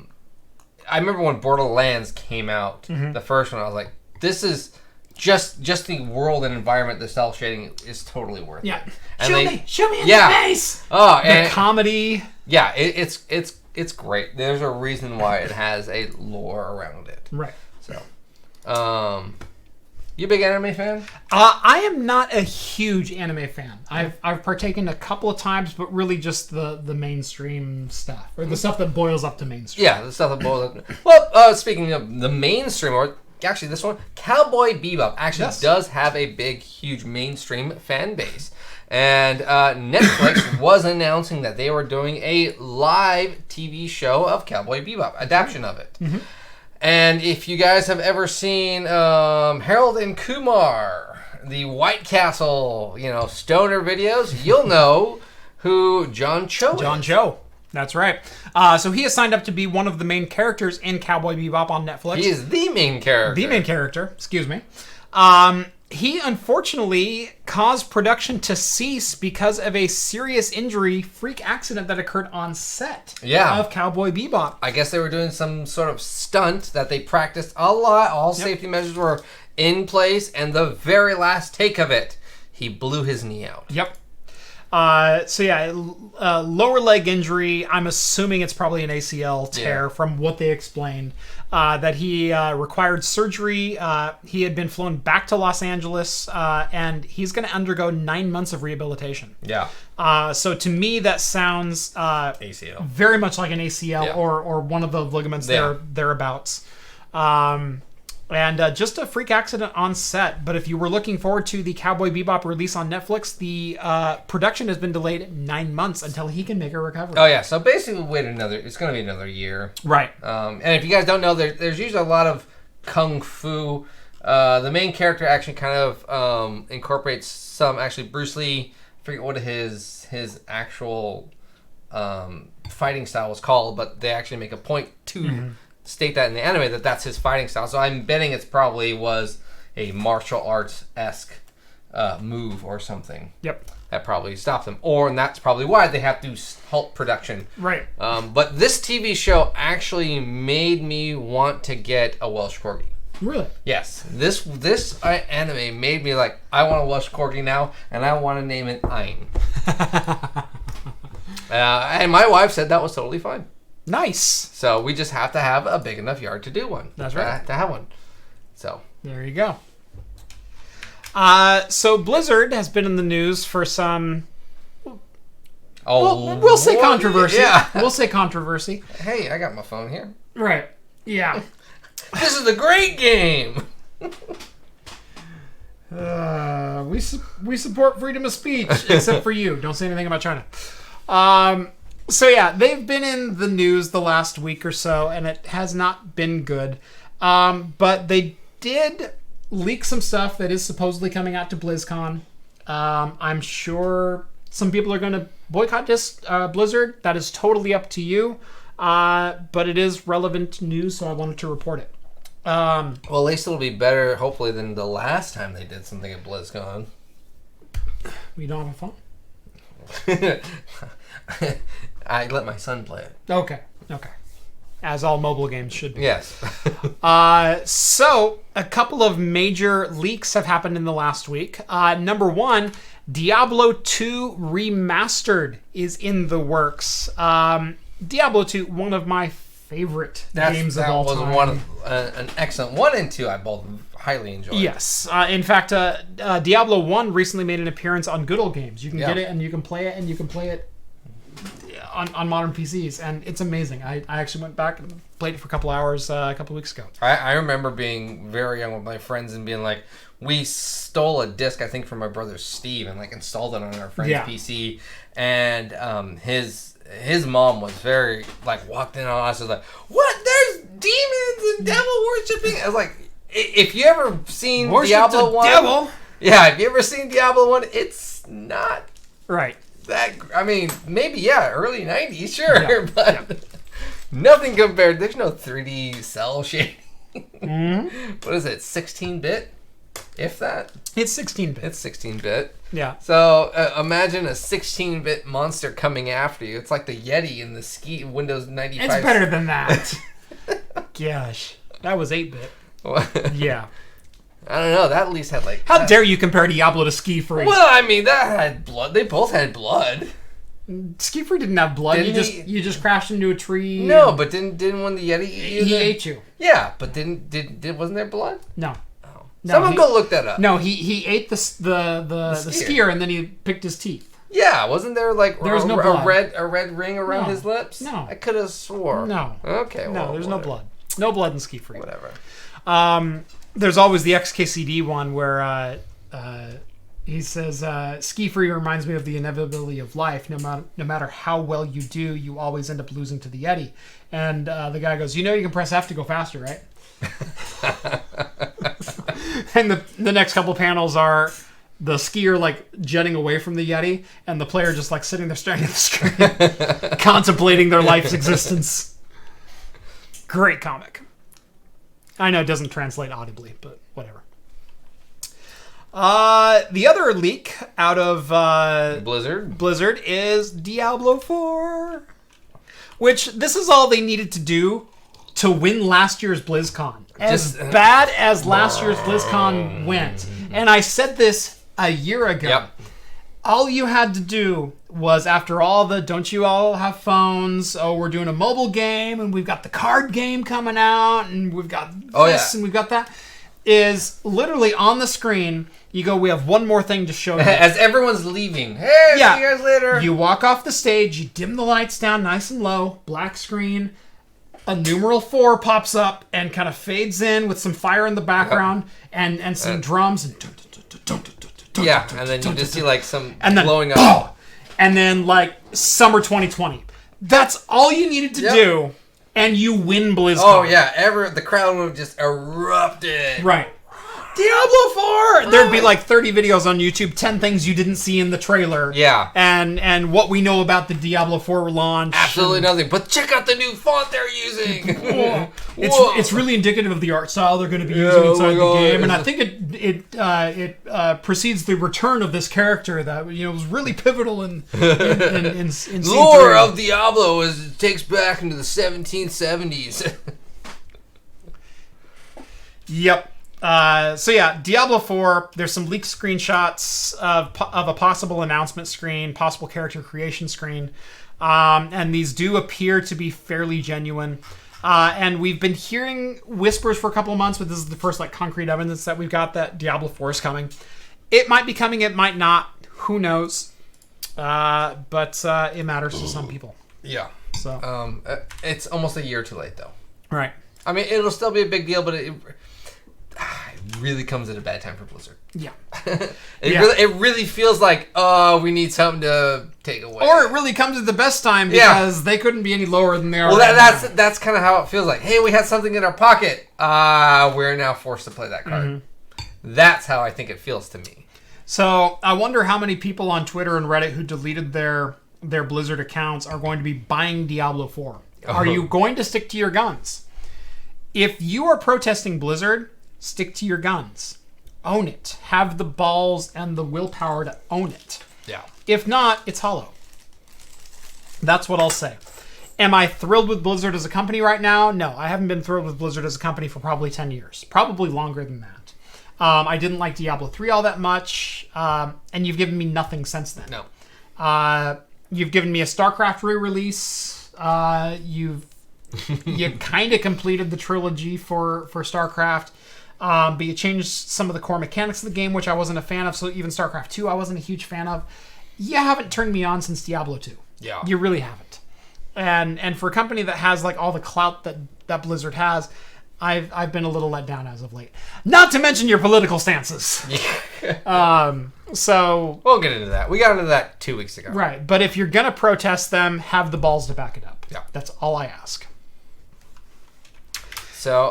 S1: remember when Borderlands came out, the first one, I was like, this is just the world and environment, the cell shading is totally worth it. And
S2: shoot me in the face!
S1: Oh,
S2: and the comedy.
S1: Yeah, it's great. There's a reason why it has a lore around it.
S2: Right.
S1: So, you a big anime fan?
S2: I am not a huge anime fan. I've partaken a couple of times, but really just the mainstream stuff, or the stuff that boils up to mainstream.
S1: Yeah, the stuff that boils up. Well, speaking of the mainstream, or actually this one, Cowboy Bebop actually does have a big, huge mainstream fan base. And Netflix was announcing that they were doing a live TV show of Cowboy Bebop, adaptation of it. Mm-hmm. And if you guys have ever seen Harold and Kumar, the White Castle, stoner videos, you'll know who John Cho is.
S2: John Cho. That's right. So he has signed up to be one of the main characters in Cowboy Bebop on Netflix.
S1: He is the main character.
S2: The main character, excuse me. He unfortunately caused production to cease because of a serious injury, freak accident that occurred on set of Cowboy Bebop.
S1: I guess they were doing some sort of stunt that they practiced a lot. All safety measures were in place, and the very last take of it, he blew his knee out.
S2: Yep. Lower leg injury. I'm assuming it's probably an ACL tear from what they explained. That he required surgery. He had been flown back to Los Angeles, and he's going to undergo 9 months of rehabilitation.
S1: Yeah.
S2: So to me, that sounds
S1: ACL.
S2: very much like an ACL or one of the ligaments thereabouts. And just a freak accident on set. But if you were looking forward to the Cowboy Bebop release on Netflix, the production has been delayed 9 months until he can make a recovery.
S1: Oh, yeah. So basically, it's going to be another year.
S2: Right.
S1: And if you guys don't know, there's usually a lot of kung fu. The main character actually kind of incorporates some, actually, Bruce Lee, I forget what his actual fighting style was called, but they actually make a point to state that in the anime that's his fighting style. So I'm betting it probably was a martial arts-esque move or something.
S2: Yep.
S1: That probably stopped them. And that's probably why they have to halt production.
S2: Right.
S1: But this TV show actually made me want to get a Welsh Corgi.
S2: Really?
S1: Yes. This anime made me like, I want a Welsh Corgi now, and I want to name it Ein. And my wife said that was totally fine.
S2: Nice.
S1: So we just have to have a big enough yard to do one.
S2: That's right.
S1: To have one. So
S2: there you go. So Blizzard has been in the news for some. We'll say controversy.
S1: Yeah.
S2: We'll say controversy.
S1: Hey, I got my phone here.
S2: Right. Yeah.
S1: This is a great game.
S2: We support freedom of speech, except for you. Don't say anything about China. So yeah, they've been in the news the last week or so, and it has not been good. But they did leak some stuff that is supposedly coming out to BlizzCon. I'm sure some people are going to boycott this Blizzard. That is totally up to you. But it is relevant news, so I wanted to report it.
S1: Well, at least it'll be better, hopefully, than the last time they did something at BlizzCon.
S2: We don't have a phone?
S1: I let my son play it.
S2: Okay. As all mobile games should be.
S1: Yes.
S2: So, a couple of major leaks have happened in the last week. Number one, Diablo 2 Remastered is in the works. Diablo 2, one of my favorite games of all time.
S1: That was an excellent 1 and 2 I both highly enjoyed.
S2: Yes. In fact, Diablo 1 recently made an appearance on Good Old Games. You can get it and you can play it, and you can play it on modern PCs, and it's amazing. I actually went back and played it for a couple hours a couple weeks ago.
S1: I remember being very young with my friends and being like, we stole a disc, I think, from my brother Steve, and like installed it on our friend's PC, and his mom was very, like, walked in on us and was like, what? There's demons and devil worshipping? I was like, if you ever seen Diablo 1...
S2: devil?
S1: Yeah, if you ever seen Diablo 1, it's not...
S2: Right.
S1: That, I mean, maybe, early 90s, sure, but nothing compared. There's no 3D cell shading. What is it, 16-bit? If that?
S2: It's 16-bit.
S1: It's 16-bit.
S2: Yeah.
S1: So imagine a 16-bit monster coming after you. It's like the Yeti in the Windows 95.
S2: It's better than that. Gosh. That was 8-bit. Yeah.
S1: I don't know. That at least had like...
S2: How dare you compare Diablo to Ski Free?
S1: Well, I mean, that had blood. They both had blood.
S2: Ski Free didn't have blood. You just crashed into a tree.
S1: No, but didn't when the Yeti eat you?
S2: He ate you.
S1: Yeah, but wasn't there blood?
S2: No.
S1: Oh.
S2: No,
S1: Someone go look that up.
S2: No, he ate the skier and then he picked his teeth.
S1: Yeah, wasn't there like
S2: no
S1: a red ring around his lips?
S2: No.
S1: I could have swore.
S2: No.
S1: Okay. Well,
S2: no, there's no blood. No blood in Ski Free.
S1: Whatever.
S2: There's always the XKCD one where He says, ski free reminds me of the inevitability of life. No matter how well you do, you always end up losing to the Yeti. And the guy goes, you can press F to go faster, right? And the next couple panels are the skier like jetting away from the Yeti and the player just like sitting there staring at the screen, contemplating their life's existence. Great comic. I know it doesn't translate audibly, but whatever. The other leak out of Blizzard is Diablo 4, which this is all they needed to do to win last year's BlizzCon. As bad as last year's BlizzCon went, and I said this a year ago.
S1: Yep.
S2: All you had to do was, after all the don't you all have phones, we're doing a mobile game and we've got the card game coming out and we've got this and we've got that, is literally on the screen you go, we have one more thing to show you.
S1: As everyone's leaving. Hey, see you guys later.
S2: You walk off the stage, you dim the lights down nice and low, black screen, a numeral 4 pops up and kind of fades in with some fire in the background and some drums and
S1: and then you just see like some
S2: and then,
S1: blowing up.
S2: And then like summer 2020. That's all you needed to do, and you win BlizzCon.
S1: Oh yeah, the crowd would have just erupted.
S2: Right. Diablo 4! There'd be like 30 videos on YouTube, 10 things you didn't see in the trailer.
S1: Yeah.
S2: And what we know about the Diablo 4 launch.
S1: Absolutely nothing. But check out the new font they're using.
S2: Whoa. It's really indicative of the art style they're going to be using inside the game. And I think it precedes the return of this character that was really pivotal in scene
S1: lore
S2: 3.
S1: of Diablo takes back into the 1770s.
S2: Yep. Diablo 4, there's some leaked screenshots of a possible announcement screen, possible character creation screen, and these do appear to be fairly genuine. And we've been hearing whispers for a couple of months, but this is the first concrete evidence that we've got that Diablo 4 is coming. It might be coming, it might not. Who knows? But it matters to some people.
S1: Yeah.
S2: So
S1: it's almost a year too late, though.
S2: Right.
S1: I mean, it'll still be a big deal, but it really comes at a bad time for Blizzard.
S2: Yeah.
S1: It really feels like, we need something to take away.
S2: Or it really comes at the best time because they couldn't be any lower than they are.
S1: Well, that's kind of how it feels like. Hey, we had something in our pocket. We're now forced to play that card. Mm-hmm. That's how I think it feels to me.
S2: So I wonder how many people on Twitter and Reddit who deleted their Blizzard accounts are going to be buying Diablo 4. Are you going to stick to your guns? If you are protesting Blizzard, stick to your guns. Own it. Have the balls and the willpower to own it.
S1: Yeah.
S2: If not, it's hollow. That's what I'll say. Am I thrilled with Blizzard as a company right now? No, I haven't been thrilled with Blizzard as a company for probably 10 years. Probably longer than that. I didn't like Diablo 3 all that much, and you've given me nothing since then.
S1: No.
S2: You've given me a StarCraft re-release. You kind of completed the trilogy for StarCraft. But you changed some of the core mechanics of the game, which I wasn't a fan of. So even StarCraft 2, I wasn't a huge fan of. You haven't turned me on since Diablo 2.
S1: Yeah.
S2: You really haven't. And for a company that has all the clout that Blizzard has, I've been a little let down as of late. Not to mention your political stances. So
S1: we'll get into that. We got into that 2 weeks ago.
S2: Right. But if you're gonna protest them, have the balls to back it up.
S1: Yeah.
S2: That's all I ask.
S1: So,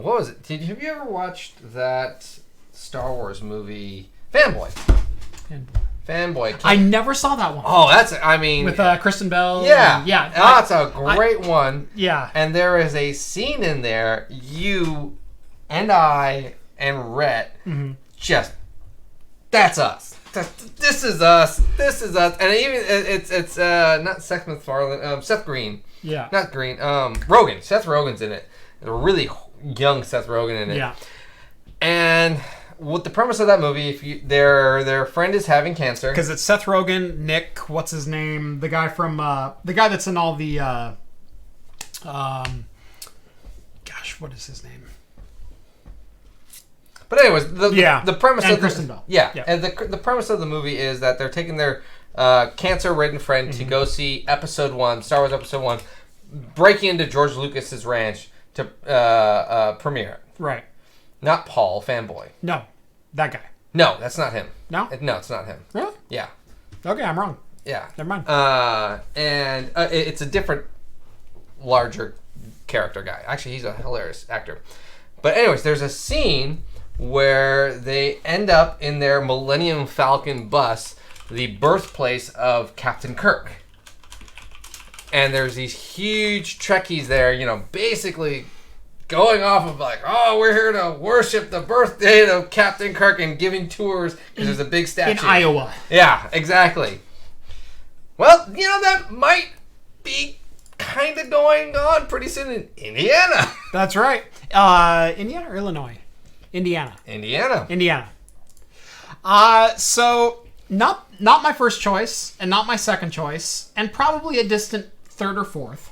S1: what was it? Have you ever watched that Star Wars movie, Fanboy? Fanboy.
S2: I never saw that one.
S1: Oh, with
S2: Kristen Bell.
S1: Yeah.
S2: Yeah.
S1: That's a great one.
S2: Yeah.
S1: And there is a scene in there, you and I and Rhett, that's us. This is us. This is us. And even, it's not Seth MacFarlane, Seth Green.
S2: Yeah.
S1: Not Green. Rogen. Seth Rogen's in it. A really young Seth Rogen in it.
S2: Yeah.
S1: And what the premise of that movie, their friend is having cancer.
S2: Because it's Seth Rogen, Nick, what's his name? The guy from the guy that's in all the what is his name?
S1: But anyways, the premise
S2: and
S1: of
S2: Kristen Bell.
S1: Yeah. And the premise of the movie is that they're taking their cancer-ridden friend to go see Episode 1, Star Wars Episode 1, breaking into George Lucas's ranch to premiere it.
S2: Right.
S1: Not Paul, Fanboy.
S2: No, that guy.
S1: No, that's not him.
S2: No?
S1: No, it's not him.
S2: Really?
S1: Yeah.
S2: Okay, I'm wrong.
S1: Yeah.
S2: Never mind.
S1: And it's a different, larger character guy. Actually, he's a hilarious actor. But anyways, there's a scene where they end up in their Millennium Falcon bus, the birthplace of Captain Kirk. And there's these huge Trekkies there, you know, basically going off of like, oh, we're here to worship the birthday of Captain Kirk and giving tours because there's a big statue.
S2: In Iowa.
S1: Yeah, exactly. Well, you know, that might be kind of going on pretty soon in Indiana.
S2: That's right. Indiana or Illinois? Indiana.
S1: Indiana.
S2: So not my first choice and not my second choice and probably a distant third or fourth.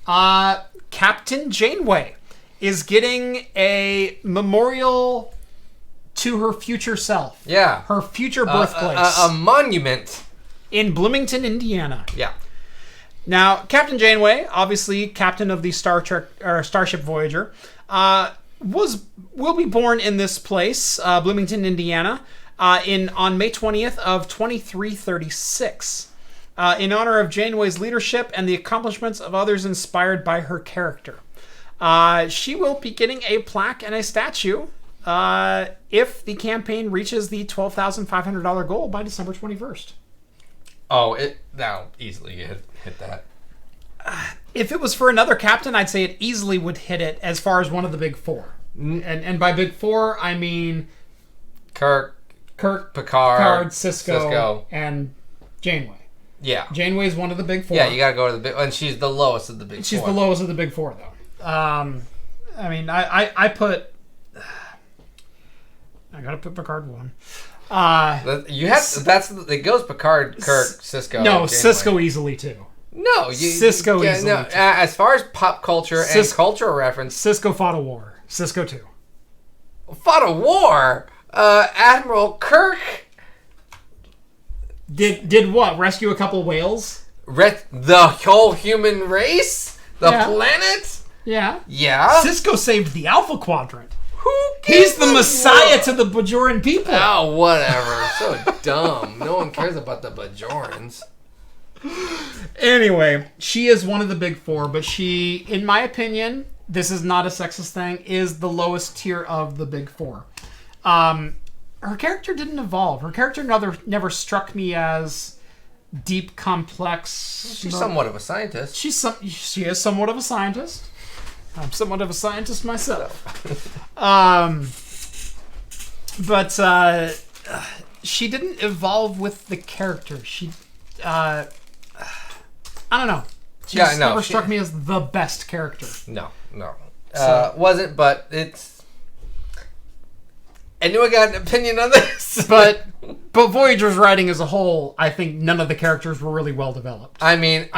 S2: Captain Janeway is getting a memorial to her future self.
S1: Yeah.
S2: Her future birthplace.
S1: A monument.
S2: In Bloomington, Indiana.
S1: Yeah.
S2: Now, Captain Janeway, obviously captain of the Starship Voyager, will be born in this place, Bloomington, Indiana, on May 20th of 2336, in honor of Janeway's leadership and the accomplishments of others inspired by her character. She will be getting a plaque and a statue if the campaign reaches the $12,500 goal by December 21st.
S1: Oh, that'll easily hit that.
S2: If it was for another captain, I'd say it easily would hit it as far as one of the big four. And by big four, I mean
S1: Kirk,
S2: Picard, Cisco, and Janeway.
S1: Yeah.
S2: Janeway's one of the big four.
S1: Yeah, you gotta go to the big, and she's the lowest of the big four.
S2: She's the lowest of the big four, though. I mean, I put... I gotta put Picard one.
S1: It goes Picard, Kirk, Cisco.
S2: No, Cisco easily too.
S1: No,
S2: Cisco easily.
S1: No, as far as pop culture and cultural reference,
S2: Cisco fought a war. Cisco too.
S1: Fought a war. Admiral Kirk
S2: did what? Rescue a couple whales?
S1: The whole human race, the planet.
S2: Yeah.
S1: Yeah.
S2: Cisco saved the Alpha Quadrant.
S1: He's
S2: the Messiah to the Bajoran people.
S1: Oh, whatever. So dumb. No one cares about the Bajorans.
S2: Anyway, she is one of the big four, but she, in my opinion, this is not a sexist thing, is the lowest tier of the big four. Her character didn't evolve. Her character never struck me as deep, complex.
S1: She's somewhat of a scientist.
S2: She is somewhat of a scientist. I'm somewhat of a scientist myself. But she didn't evolve with the character. She, I don't know. She never struck me as the best character.
S1: No. Wasn't, but it's... I knew I got an opinion on this.
S2: But Voyager's writing as a whole, I think none of the characters were really well developed.
S1: I mean,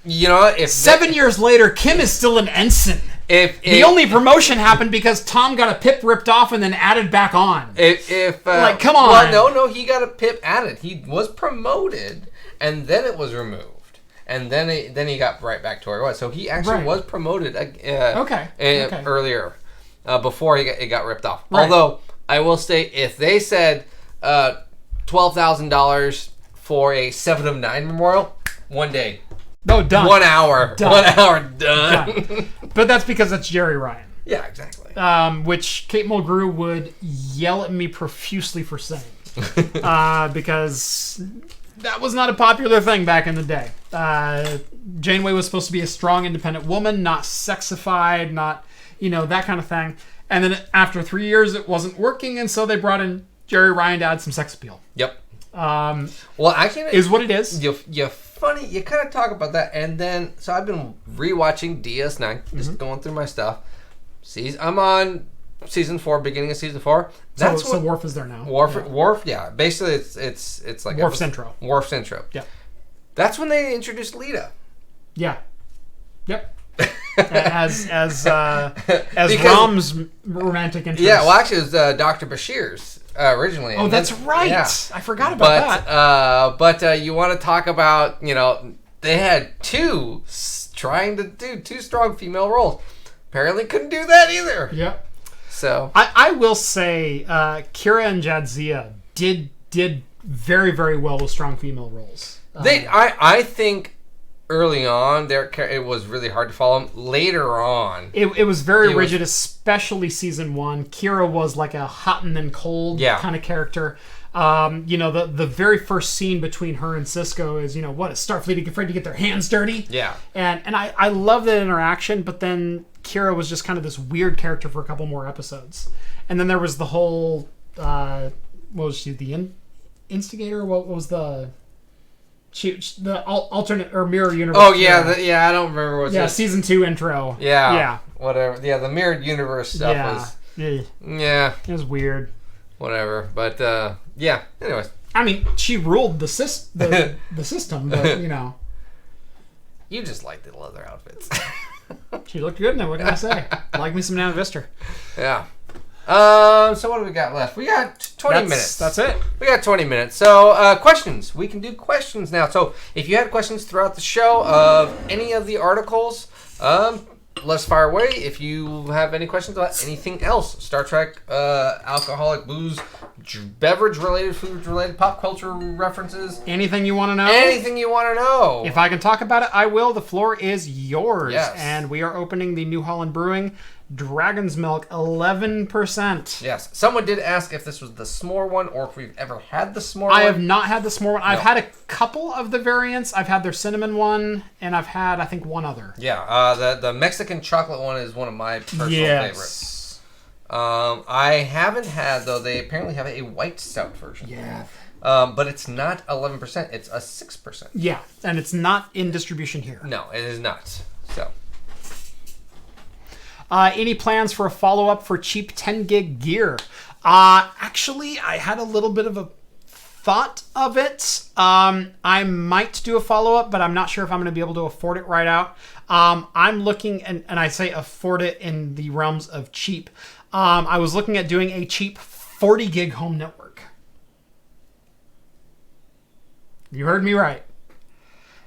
S1: if
S2: 7 years later, Kim is still an ensign.
S1: If
S2: the only promotion happened because Tom got a pip ripped off and then added back on.
S1: Come on. Well, no, he got a pip added. He was promoted, and then it was removed, and then he got right back to where it was. So he actually was promoted. Earlier, before it got ripped off. Right. Although I will say, if they said $12,000 for a 7 of 9 memorial, one day.
S2: No, done.
S1: 1 hour. Done. 1 hour, done.
S2: But that's because it's Jerry Ryan.
S1: Yeah, exactly.
S2: Which Kate Mulgrew would yell at me profusely for saying. Because that was not a popular thing back in the day. Janeway was supposed to be a strong, independent woman, not sexified, not, that kind of thing. And then after 3 years, it wasn't working, and so they brought in Jerry Ryan to add some sex appeal.
S1: Yep.
S2: Well, actually, is what it is.
S1: You're funny. You kind of talk about that, and then so I've been rewatching DS9, just going through my stuff. I'm on season 4, beginning of season 4.
S2: So Worf is there now.
S1: Worf, yeah. Basically, it's like
S2: Worf's intro.
S1: Worf's intro.
S2: Yeah.
S1: That's when they introduced Lita.
S2: Yeah. Yep. as Rom's romantic interest.
S1: Yeah. Well, actually, it was Dr. Bashir's. Originally.
S2: Oh, that's right. Yeah. I forgot about that.
S1: But you want to talk about, they had trying to do 2 strong female roles. Apparently couldn't do that either.
S2: Yep.
S1: So
S2: I will say, Kira and Jadzia did very, very well with strong female roles.
S1: I think early on it was really hard to follow them. Later on,
S2: it was very rigid, especially season 1. Kira was like a hot and then cold kind of character. The very first scene between her and Cisco is, is Starfleet afraid to get their hands dirty? Yeah. And I love that interaction, but then Kira was just kind of this weird character for a couple more episodes. And then there was the whole, what was she, the instigator? What was the alternate or mirror universe?
S1: Oh, yeah, I don't remember what.
S2: Yeah, season 2 intro.
S1: Yeah. Whatever. Yeah, the mirrored universe stuff was. Yeah.
S2: It was weird.
S1: Whatever, but anyways.
S2: I mean, she ruled the system, but
S1: You just like the leather outfits.
S2: She looked good in it, what can I say? Like me some Nana Vister.
S1: Yeah. So what do we got left? We got 20 minutes.
S2: That's it.
S1: We got 20 minutes. So questions. We can do questions now. So if you had questions throughout the show of any of the articles, let's fire away. If you have any questions about anything else, Star Trek, alcoholic, booze, beverage-related, food-related, pop culture references.
S2: Anything you want to know?
S1: Anything you want to know.
S2: If I can talk about it, I will. The floor is yours.
S1: Yes.
S2: And we are opening the New Holland Brewing Dragon's Milk 11%.
S1: Yes. Someone did ask if this was the s'more one or if we've ever had the s'more one.
S2: I have not had the s'more one. I've had a couple of the variants. I've had their cinnamon one, and I've had, I think, one other.
S1: Yeah. The Mexican chocolate one is one of my personal favorites. I haven't had, though, they apparently have a white stout version.
S2: Yeah.
S1: But it's not 11%. It's a 6%.
S2: Yeah. And it's not in distribution here.
S1: No, it is not. So...
S2: any plans for a follow-up for cheap 10 gig gear? Actually, I had a little bit of a thought of it. I might do a follow-up, but I'm not sure if I'm going to be able to afford it right out. I'm looking, and I say afford it in the realms of cheap. I was looking at doing a cheap 40 gig home network. You heard me right.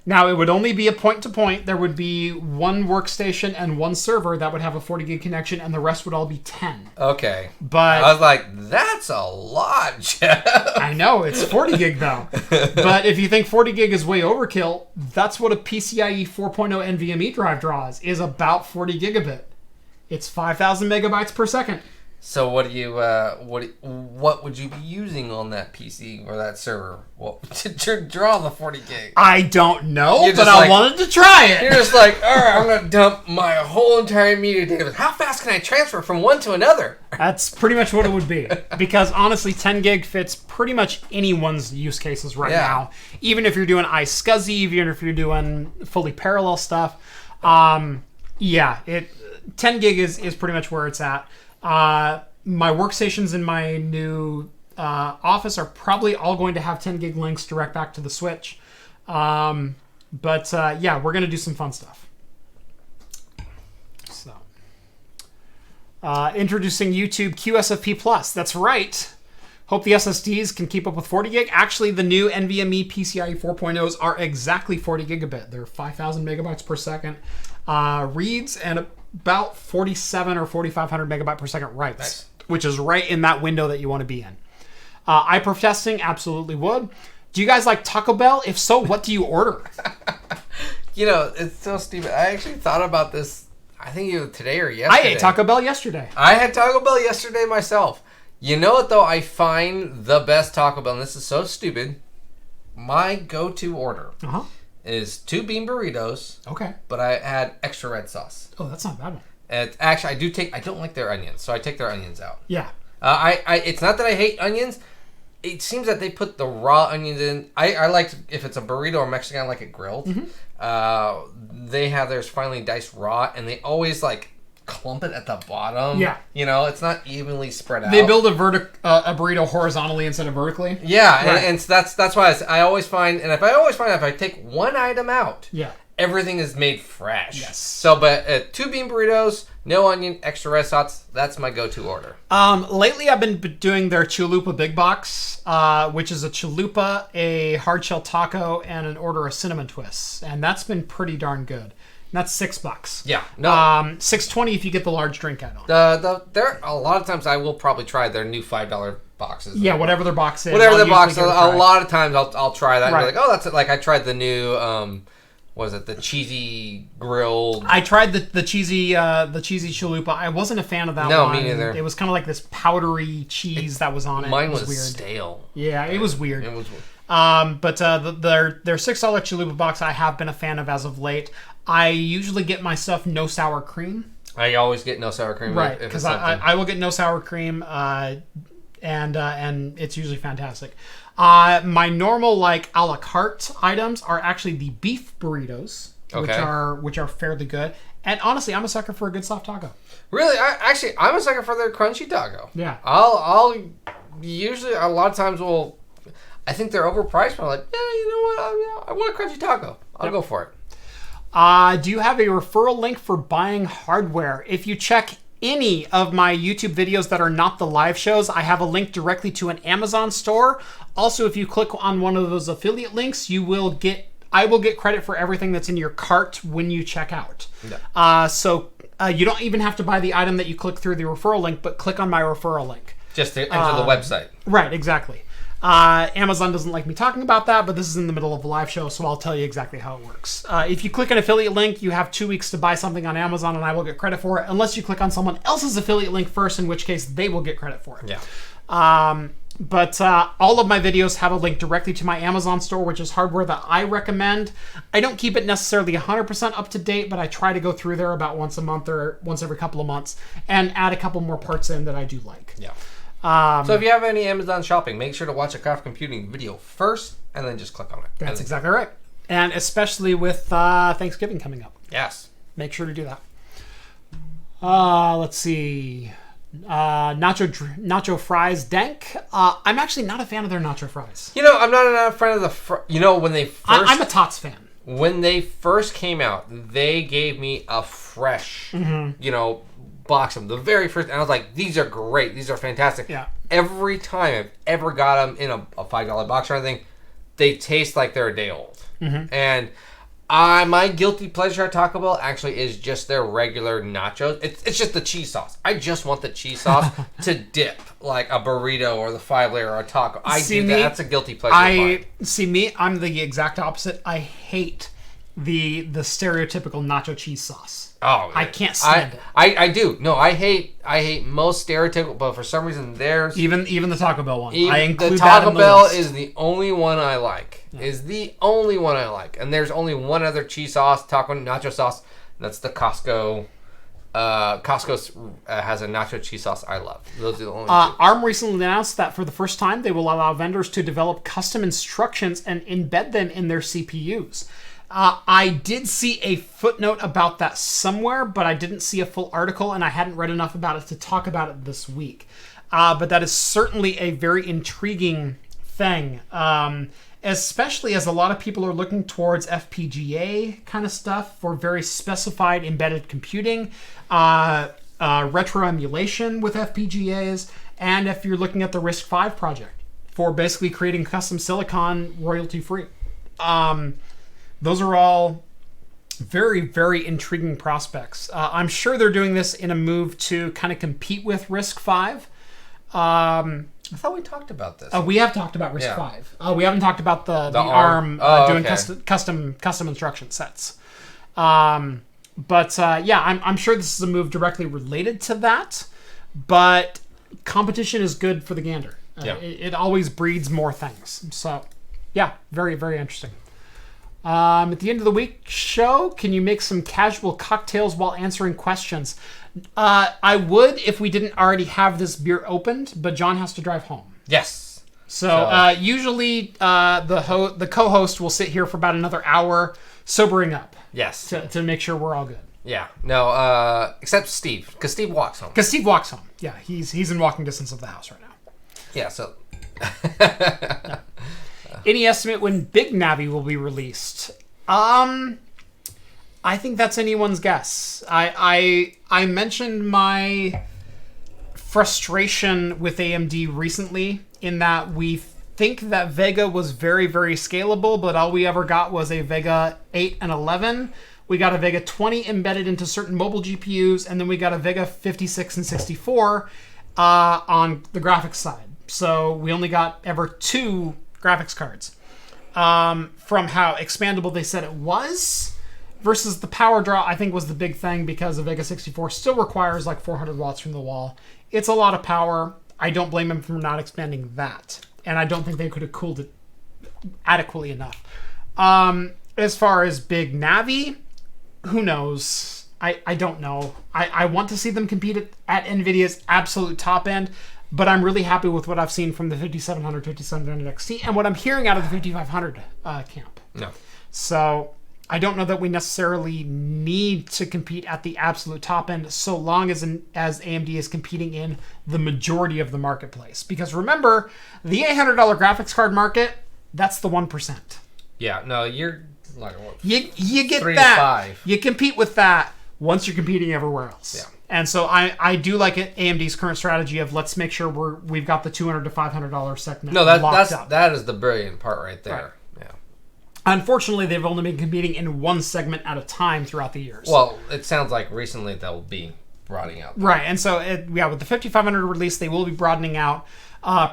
S2: Now, it would only be a point-to-point. There would be one workstation and one server that would have a 40 gig connection, and the rest would all be 10.
S1: Okay.
S2: But
S1: I was like, that's a lot, Jeff.
S2: I know, it's 40 gig, though. But if you think 40 gig is way overkill, that's what a PCIe 4.0 NVMe drive draws, is about 40 gigabit. It's 5,000 megabytes per second.
S1: So what would you be using on that PC or that server? Well, to draw the 40 gig.
S2: I don't know, but I wanted to try it.
S1: You're just like, all right, I'm going to dump my whole entire media data. How fast can I transfer from one to another?
S2: That's pretty much what it would be. Because honestly, 10 gig fits pretty much anyone's use cases right now. Even if you're doing iSCSI, even if you're doing fully parallel stuff. 10 gig is pretty much where it's at. My workstations in my new office are probably all going to have 10 gig links direct back to the Switch. But we're going to do some fun stuff. So, introducing YouTube QSFP Plus. That's right. Hope the SSDs can keep up with 40 gig. Actually, the new NVMe PCIe 4.0s are exactly 40 gigabit. They're 5,000 megabytes per second reads and about 47 or 4,500 megabyte per second writes, which is right in that window that you want to be in. iPerf testing, absolutely would. Do you guys like Taco Bell? If so, what do you order?
S1: It's so stupid. I actually thought about this, I think either today or yesterday.
S2: I ate Taco Bell yesterday.
S1: I had Taco Bell yesterday myself. You know what, though? I find the best Taco Bell, and this is so stupid, my go-to order is 2 bean burritos.
S2: Okay.
S1: But I add extra red sauce.
S2: Oh, that's not a bad one.
S1: And actually, I don't like their onions, so I take their onions out.
S2: Yeah.
S1: It's not that I hate onions. It seems that they put the raw onions in. I like, if it's a burrito or Mexican, I like it grilled. Mm-hmm. They have theirs finely diced raw, and they always clump it at the bottom.
S2: Yeah.
S1: It's not evenly spread out.
S2: They build a burrito horizontally instead of vertically.
S1: Yeah, right. and that's why I always find, and if I take one item out, everything is made fresh.
S2: Yes.
S1: So, but 2 bean burritos, no onion, extra red sauce, that's my go-to order.
S2: Lately I've been doing their Chalupa Big Box, which is a chalupa, a hard shell taco, and an order of cinnamon twists. And that's been pretty darn good. That's $6.
S1: Yeah. No.
S2: $6.20 if you get the large drink add-on.
S1: There a lot of times I will probably try their new $5 boxes.
S2: Yeah, whatever their box is.
S1: Whatever the box is. A lot of times I'll try that.
S2: Right.
S1: And be like, oh, that's it. Like I tried the new what was it, the cheesy grilled?
S2: I tried the cheesy chalupa. I wasn't a fan of that one.
S1: No, me neither.
S2: It was kind of like this powdery cheese that was on it.
S1: Mine
S2: it
S1: was
S2: weird.
S1: stale.
S2: Yeah, it was weird.
S1: It was weird.
S2: But their $6 chalupa box I have been a fan of as of late. I usually get my stuff no sour cream.
S1: I always get no sour cream.
S2: Right, because I will get no sour cream, and it's usually fantastic. My normal like a la carte items are actually the beef burritos, which are fairly good. And honestly, I'm a sucker for a good soft taco.
S1: Really, I'm a sucker for their crunchy taco.
S2: Yeah,
S1: I'll usually a lot of times I think they're overpriced, but I'm like, yeah, you know what? I want a crunchy taco. I'll go for it.
S2: Do you have a referral link for buying hardware? If you check any of my YouTube videos that are not the live shows, I have a link directly to an Amazon store. Also, if you click on one of those affiliate links, I will get credit for everything that's in your cart when you check out. Yeah. So you don't even have to buy the item that you click through the referral link, but click on my referral link.
S1: Just to enter the website.
S2: Right, exactly. Amazon doesn't like me talking about that, but this is in the middle of a live show, so I'll tell you exactly how it works. If you click an affiliate link, you have 2 weeks to buy something on Amazon, and I will get credit for it, unless you click on someone else's affiliate link first, in which case they will get credit for it.
S1: Yeah.
S2: But all of my videos have a link directly to my Amazon store, which is hardware that I recommend. I don't keep it necessarily 100% up to date, but I try to go through there about once a month or once every couple of months and add a couple more parts in that I do like.
S1: Yeah. So if you have any Amazon shopping, make sure to watch a craft computing video first, and then just click on it.
S2: That's exactly right. And especially with Thanksgiving coming up.
S1: Yes.
S2: Make sure to do that. Let's see. Nacho fries, dank. I'm actually not a fan of their nacho fries.
S1: You know, I'm not a fan of when they first...
S2: I'm a Tots fan.
S1: When they first came out, they gave me a fresh, box of them. The very first, and I was like, these are great. These are fantastic.
S2: Yeah.
S1: Every time I've ever got them in a $5 box or anything, they taste like they're a day old. Mm-hmm. And my guilty pleasure at Taco Bell actually is just their regular nachos. It's just the cheese sauce. I just want the cheese sauce to dip like a burrito or the 5-layer or a taco. That's a guilty pleasure.
S2: I'm the exact opposite. I hate the stereotypical nacho cheese sauce.
S1: Oh,
S2: I can't stand it.
S1: I do. No, I hate most stereotypical, but for some reason there's
S2: even the Taco Bell one. I include
S1: the Taco Bell is the only one I like. Yeah. Is the only one I like, and there's only one other cheese sauce, taco nacho sauce. That's the Costco. Costco has a nacho cheese sauce I love. Those are the only two.
S2: ARM recently announced that for the first time they will allow vendors to develop custom instructions and embed them in their CPUs. I did see a footnote about that somewhere, but I didn't see a full article, and I hadn't read enough about it to talk about it this week. But that is certainly a very intriguing thing, especially as a lot of people are looking towards FPGA kind of stuff for very specified embedded computing, retro emulation with FPGAs, and if you're looking at the RISC-V project for basically creating custom silicon royalty-free. Those are all very, very intriguing prospects. I'm sure they're doing this in a move to kind of compete with RISC-V.
S1: I thought we talked about this.
S2: We have talked about RISC-V. Yeah. We haven't talked about the ARM doing custom instruction sets. I'm sure this is a move directly related to that. But competition is good for the gander. It always breeds more things. So, yeah, very, very interesting. At the end of the week show, can you make some casual cocktails while answering questions? I would if we didn't already have this beer opened, but John has to drive home.
S1: Yes.
S2: So usually the co-host will sit here for about another hour sobering up.
S1: Yes.
S2: To make sure we're all good.
S1: Yeah. No, except Steve, because Steve walks home.
S2: Yeah, he's in walking distance of the house right now.
S1: Yeah, so...
S2: Yeah. Any estimate when Big Navi will be released? I think that's anyone's guess. I mentioned my frustration with AMD recently in that we think that Vega was very, very scalable, but all we ever got was a Vega 8 and 11, We got a Vega 20 embedded into certain mobile GPUs, and then we got a Vega 56 and 64 on the graphics side. So we only got ever 2 graphics cards. From how expandable they said it was, versus the power draw, I think was the big thing, because the Vega 64 still requires like 400 watts from the wall. It's a lot of power. I don't blame them for not expanding that. And I don't think they could have cooled it adequately enough. As far as big Navi, who knows? I don't know. I want to see them compete at NVIDIA's absolute top end, but I'm really happy with what I've seen from the 5700, 5700 XT, and what I'm hearing out of the 5500 camp.
S1: No.
S2: So I don't know that we necessarily need to compete at the absolute top end, so long as AMD is competing in the majority of the marketplace. Because remember, the $800 graphics card market, that's the 1%.
S1: Yeah, no, you're like what,
S2: you get
S1: 3
S2: that.
S1: to 5.
S2: You compete with that once you're competing everywhere else.
S1: Yeah.
S2: And so I do like it, AMD's current strategy of let's make sure we've got the $200 to $500 segment.
S1: No,
S2: locked up.
S1: that is the brilliant part right there.
S2: Right.
S1: Yeah.
S2: Unfortunately, they've only been competing in one segment at a time throughout the years.
S1: Well, it sounds like recently they'll be broadening out.
S2: Right, and so with the 5500 release, they will be broadening out.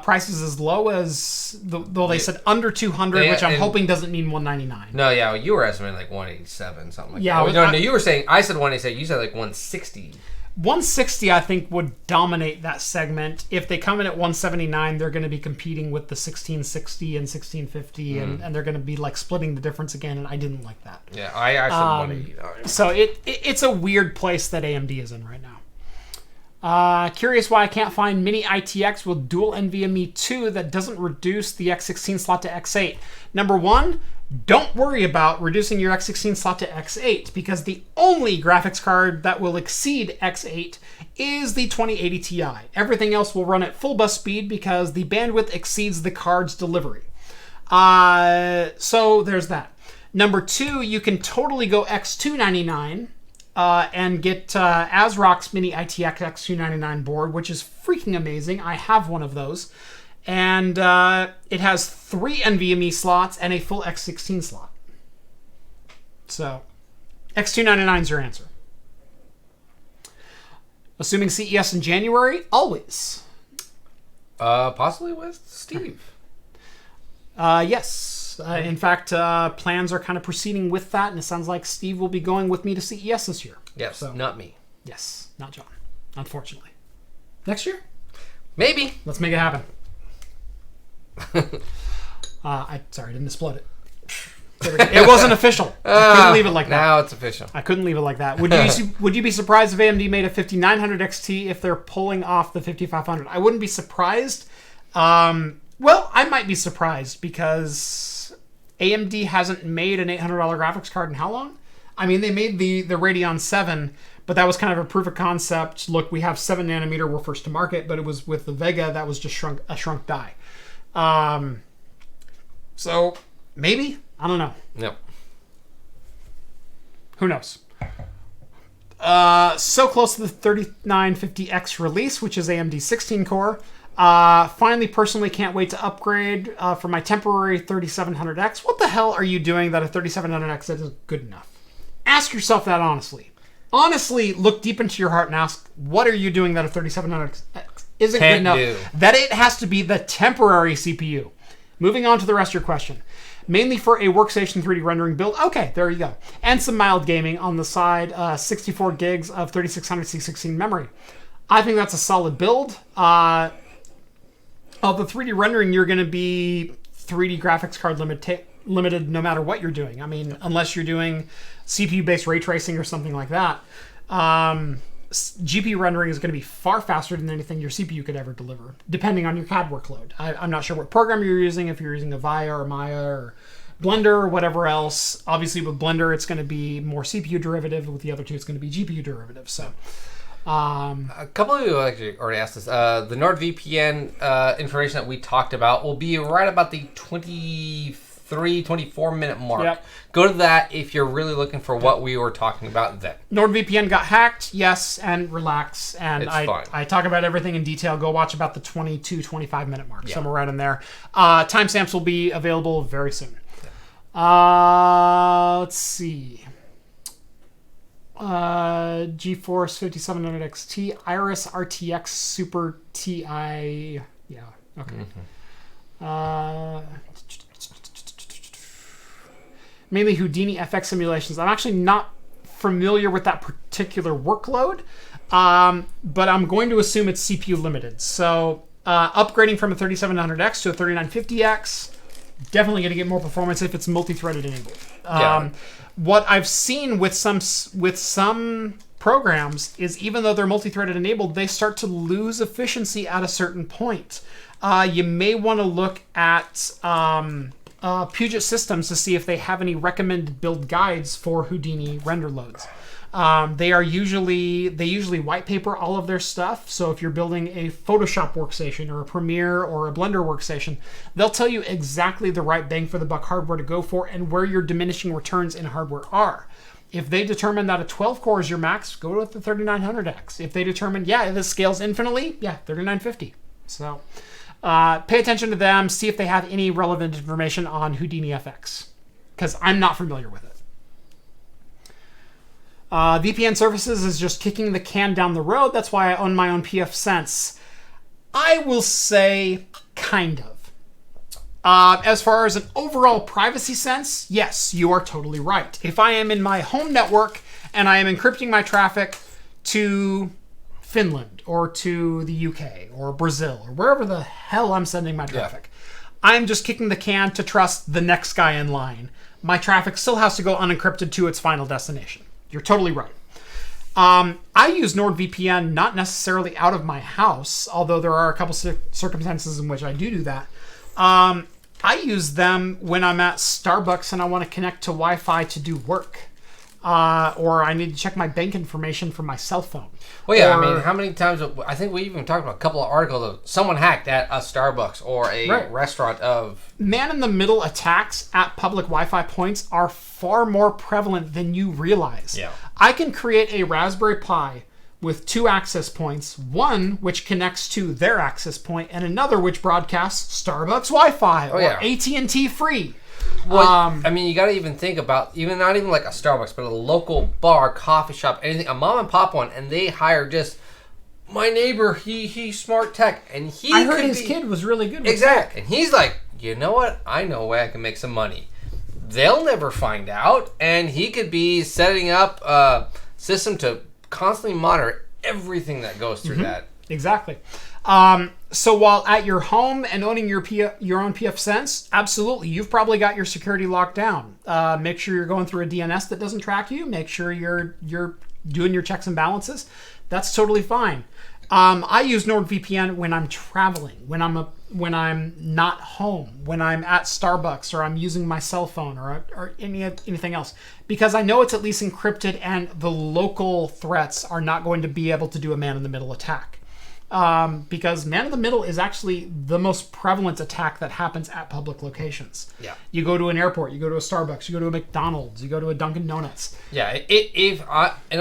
S2: Prices as low as, though they said under 200, which I'm hoping doesn't mean 199.
S1: No, yeah, you were estimating like 187, something like
S2: that.
S1: Yeah, no, you were saying, I said 187, you said like 160.
S2: 160, I think, would dominate that segment. If they come in at 179, they're going to be competing with the 1660 and 1650, and they're going to be like splitting the difference again, and I didn't like that.
S1: Yeah, I said 189.
S2: So it's a weird place that AMD is in right now. Curious why I can't find mini ITX with dual NVMe 2 that doesn't reduce the X16 slot to X8. Number one, don't worry about reducing your X16 slot to X8, because the only graphics card that will exceed X8 is the 2080 Ti. Everything else will run at full bus speed because the bandwidth exceeds the card's delivery. So there's that. Number two, you can totally go X299 and get ASRock's mini ITX X299 board, which is freaking amazing. I have one of those. And it has 3 NVMe slots and a full X16 slot. So, X299 is your answer. Assuming CES in January? Always.
S1: Possibly with Steve.
S2: Yes. In fact, plans are kind of proceeding with that, and it sounds like Steve will be going with me to CES this year.
S1: Yes, so, not me.
S2: Yes, not John, unfortunately. Next year?
S1: Maybe.
S2: Let's make it happen. Sorry, I didn't explode it. It wasn't official. I couldn't leave it like that.
S1: Now it's official.
S2: I couldn't leave it like that. Would you be surprised if AMD made a 5900 XT if they're pulling off the 5500? I wouldn't be surprised. Well, I might be surprised because AMD hasn't made an $800 graphics card in how long? I mean, they made the Radeon 7, but that was kind of a proof of concept. Look, we have 7 nanometer, we're first to market, but it was with the Vega that was just shrunk die. So maybe, I don't know.
S1: Yep.
S2: Who knows? So close to the 3950X release, which is AMD 16 core. Finally, personally can't wait to upgrade for my temporary 3700X. What the hell are you doing that a 3700X isn't good enough? Ask yourself that honestly. Honestly, look deep into your heart and ask, what are you doing that a 3700X isn't good enough? That it has to be the temporary CPU. Moving on to the rest of your question. Mainly for a workstation 3D rendering build. Okay, there you go. And some mild gaming on the side. 64 gigs of 3600 C16 memory. I think that's a solid build. Of the 3D rendering, you're going to be 3D graphics card limited no matter what you're doing. I mean, unless you're doing CPU-based ray tracing or something like that. GPU rendering is going to be far faster than anything your CPU could ever deliver, depending on your CAD workload. I'm not sure what program you're using, if you're using Avaya or Maya or Blender or whatever else. Obviously, with Blender, it's going to be more CPU derivative. With the other two, it's going to be GPU derivative. So,
S1: a couple of you actually already asked this. The NordVPN information that we talked about will be right about the 24 minute mark.
S2: Yep.
S1: Go to that if you're really looking for what we were talking about then.
S2: NordVPN got hacked, yes, and relax. And
S1: It's fine.
S2: I talk about everything in detail. Go watch about the 25 minute mark, somewhere right in there. Timestamps will be available very soon. Let's see. GeForce 5700 XT, Iris RTX Super TI. Yeah, okay. Mainly Houdini FX simulations. I'm actually not familiar with that particular workload, but I'm going to assume it's CPU limited. So upgrading from a 3700X to a 3950X, definitely going to get more performance if it's multi-threaded enabled. What I've seen with some programs is even though they're multi-threaded enabled, they start to lose efficiency at a certain point. You may want to look at Puget Systems to see if they have any recommended build guides for Houdini render loads. They usually white paper all of their stuff. So if you're building a Photoshop workstation or a Premiere or a Blender workstation, they'll tell you exactly the right bang for the buck hardware to go for and where your diminishing returns in hardware are. If they determine that a 12 core is your max, go with the 3900X. If they determine, this scales infinitely, 3950. So pay attention to them, see if they have any relevant information on Houdini FX, because I'm not familiar with it. VPN services is just kicking the can down the road. That's why I own my own pfSense. I will say kind of. As far as an overall privacy sense, yes, you are totally right. If I am in my home network and I am encrypting my traffic to Finland or to the UK or Brazil or wherever the hell I'm sending my traffic, I'm just kicking the can to trust the next guy in line. My traffic still has to go unencrypted to its final destination. You're totally right. I use NordVPN not necessarily out of my house, although there are a couple circumstances in which I do that. I use them when I'm at Starbucks and I want to connect to Wi-Fi to do work. Or I need to check my bank information from my cell phone.
S1: Well, yeah, I mean, how many times... I think we even talked about a couple of articles of someone hacked at a Starbucks or a restaurant of...
S2: Man-in-the-middle attacks at public Wi-Fi points are far more prevalent than you realize.
S1: Yeah.
S2: I can create a Raspberry Pi with 2 access points, one which connects to their access point, and another which broadcasts Starbucks Wi-Fi or AT&T free.
S1: Well, I mean, you got to even think about not even like a Starbucks, but a local bar, coffee shop, anything, a mom and pop one, and they hire just my neighbor. He's smart tech, and
S2: I heard his kid was really good. With
S1: tech. And he's like, you know what? I know a way I can make some money. They'll never find out, and he could be setting up a system to constantly monitor everything that goes through that.
S2: Exactly. So while at your home and owning your own pfSense, absolutely, you've probably got your security locked down. Make sure you're going through a DNS that doesn't track you. Make sure you're doing your checks and balances. That's totally fine. I use NordVPN when I'm traveling, when I'm not home, when I'm at Starbucks or I'm using my cell phone or anything else, because I know it's at least encrypted and the local threats are not going to be able to do a man-in-the-middle attack. Because man-in-the-middle is actually the most prevalent attack that happens at public locations. Yeah. You go to an airport, you go to a Starbucks, you go to a McDonald's, you go to a Dunkin' Donuts.
S1: Yeah, in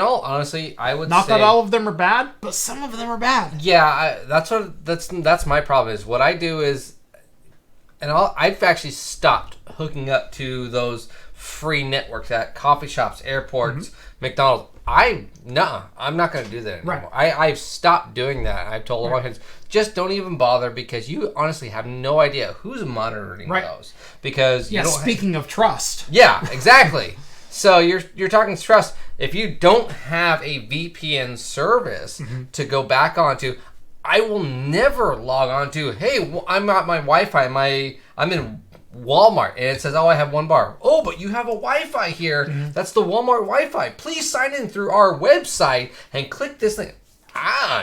S1: all honesty, I would
S2: not
S1: say... Not
S2: that all of them are bad, but some of them are bad.
S1: Yeah, that's my problem is what I do is... I've actually stopped hooking up to those free networks at coffee shops, airports, McDonald's. I'm not going to do that anymore. Right. I've stopped doing that. I've told all my kids, just don't even bother because you honestly have no idea who's monitoring those. Because
S2: speaking of trust.
S1: Yeah, exactly. So you're talking trust. If you don't have a VPN service to go back onto, I will never log on to, hey, I'm at my Wi-Fi, I'm in Walmart, and it says, I have one bar. Oh, but you have a Wi-Fi here. That's the Walmart Wi-Fi. Please sign in through our website and click this thing.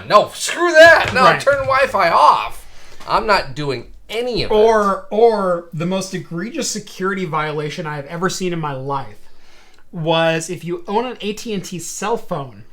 S1: No, screw that. No, turn Wi-Fi off. I'm not doing any of it.
S2: Or the most egregious security violation I have ever seen in my life was if you own an AT&T cell phone,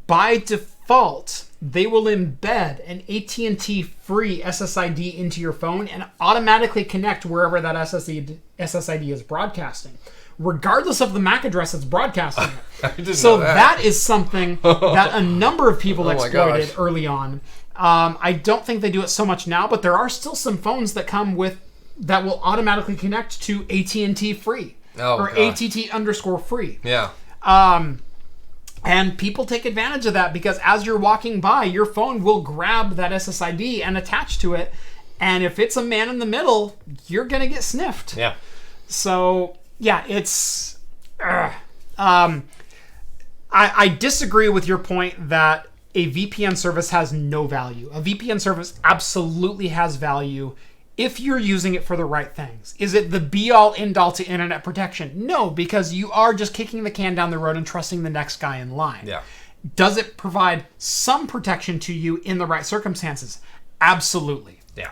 S2: by default, they will embed an AT&T free SSID into your phone and automatically connect wherever that SSID is broadcasting, regardless of the MAC address it's broadcasting it. So that is something that a number of people exploited early on. I don't think they do it so much now, but there are still some phones that that will automatically connect to AT&T free or ATT_free.
S1: Yeah.
S2: And people take advantage of that because as you're walking by, your phone will grab that SSID and attach to it. And if it's a man in the middle, you're going to get sniffed.
S1: Yeah.
S2: So, yeah, it's... I disagree with your point that a VPN service has no value. A VPN service absolutely has value if you're using it for the right things. Is it the be-all, end-all to internet protection? No, because you are just kicking the can down the road and trusting the next guy in line.
S1: Yeah.
S2: Does it provide some protection to you in the right circumstances? Absolutely.
S1: Yeah.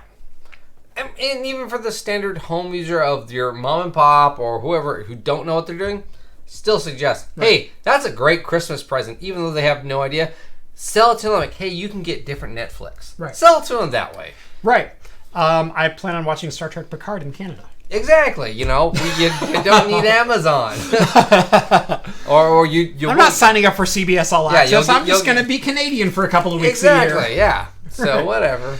S1: And even for the standard home user of your mom and pop or whoever who don't know what they're doing, still suggest, hey, that's a great Christmas present, even though they have no idea. Sell it to them like, hey, you can get different Netflix.
S2: Right.
S1: Sell it to them that way.
S2: Right. I plan on watching Star Trek Picard in Canada.
S1: Exactly. You know, you don't need Amazon. or you.
S2: I'm not signing up for CBS All Access. I'm just going to be Canadian for a couple of weeks a year.
S1: Exactly. Yeah. So whatever.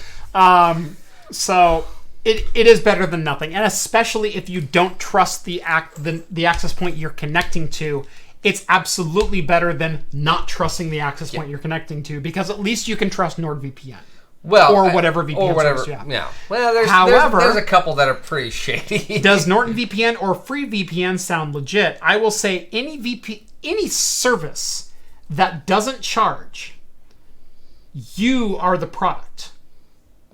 S2: So it is better than nothing, and especially if you don't trust the access point you're connecting to. It's absolutely better than not trusting the access point you're connecting to, because at least you can trust NordVPN.
S1: Well,
S2: or whatever VPN service you have.
S1: Yeah. Well,
S2: However,
S1: there's a couple that are pretty shady.
S2: Does NordVPN or FreeVPN sound legit? I will say any service that doesn't charge, you are the product.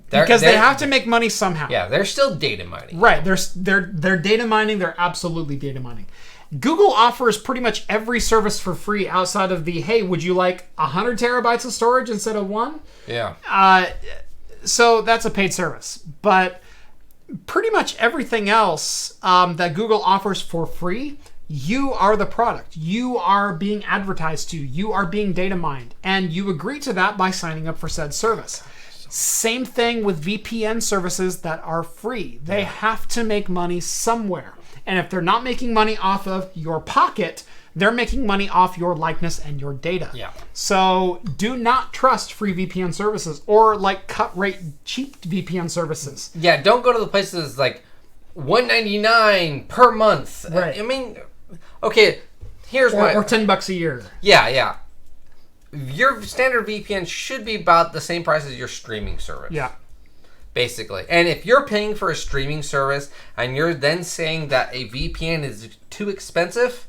S2: Because they have to make money somehow.
S1: Yeah, they're still data mining.
S2: Right. They're data mining. They're absolutely data mining. Google offers pretty much every service for free outside of the, hey, would you like 100 terabytes of storage instead of 1?
S1: Yeah.
S2: So that's a paid service. But pretty much everything else that Google offers for free, you are the product. You are being advertised to. You are being data mined. And you agree to that by signing up for said service. Same thing with VPN services that are free. They have to make money somewhere. And if they're not making money off of your pocket, they're making money off your likeness and your data.
S1: Yeah.
S2: So do not trust free VPN services or like cut rate cheap VPN services.
S1: Yeah, don't go to the places like $1.99 per month.
S2: Right.
S1: I mean, okay, here's
S2: or $10 a year.
S1: Yeah. Your standard VPN should be about the same price as your streaming service.
S2: Yeah.
S1: Basically. And if you're paying for a streaming service and you're then saying that a VPN is too expensive,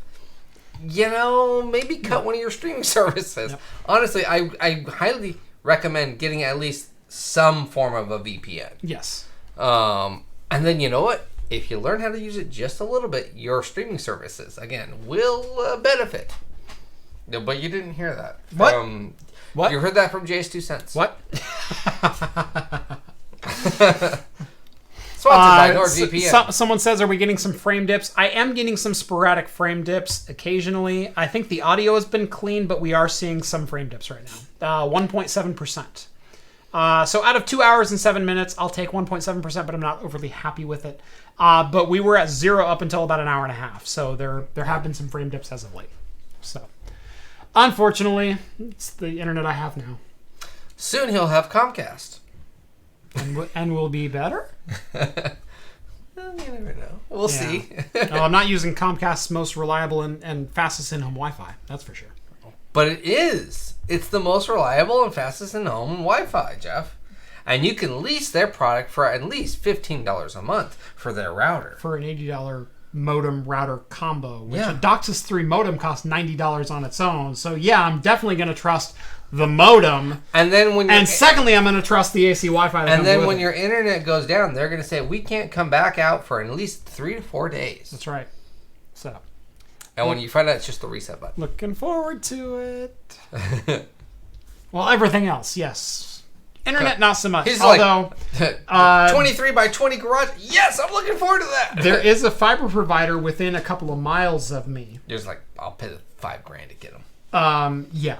S1: maybe cut one of your streaming services. Yep. Honestly, I highly recommend getting at least some form of a VPN.
S2: Yes.
S1: And then you know what? If you learn how to use it just a little bit, your streaming services, again, will benefit. No, but you didn't hear that.
S2: What?
S1: You heard that from Jay's 2 cents.
S2: What?
S1: Sponsored by NordVPN.
S2: Someone says, are we getting some frame dips? I am getting some sporadic frame dips occasionally. I think the audio has been clean, but we are seeing some frame dips right now. 1.7%. So out of 2 hours and 7 minutes, I'll take 1.7%, but I'm not overly happy with it. But we were at 0 up until about an hour and a half. So there have been some frame dips as of late. So unfortunately, it's the internet I have now.
S1: Soon he'll have Comcast.
S2: And will be better?
S1: Well, you never know. We'll see.
S2: No, I'm not using Comcast's most reliable and fastest in-home Wi-Fi. That's for sure.
S1: But it is. It's the most reliable and fastest in-home Wi-Fi, Jeff. And you can lease their product for at least $15 a month for their router.
S2: For an $80 modem router combo, which a DOCSIS 3 modem costs $90 on its own. So yeah, I'm definitely going to trust the modem.
S1: And then
S2: secondly, I'm going to trust the AC Wi-Fi.
S1: And then when your internet goes down, they're going to say, we can't come back out for at least 3 to 4 days.
S2: That's right. So.
S1: And when you find out, it's just the reset button.
S2: Looking forward to it. Well, everything else, yes. Internet, not so much.
S1: He's
S2: although,
S1: like, 23 by 20 garage. Yes, I'm looking forward to that.
S2: There is a fiber provider within a couple of miles of me.
S1: There's like, I'll pay the $5,000 to get them.
S2: Yeah.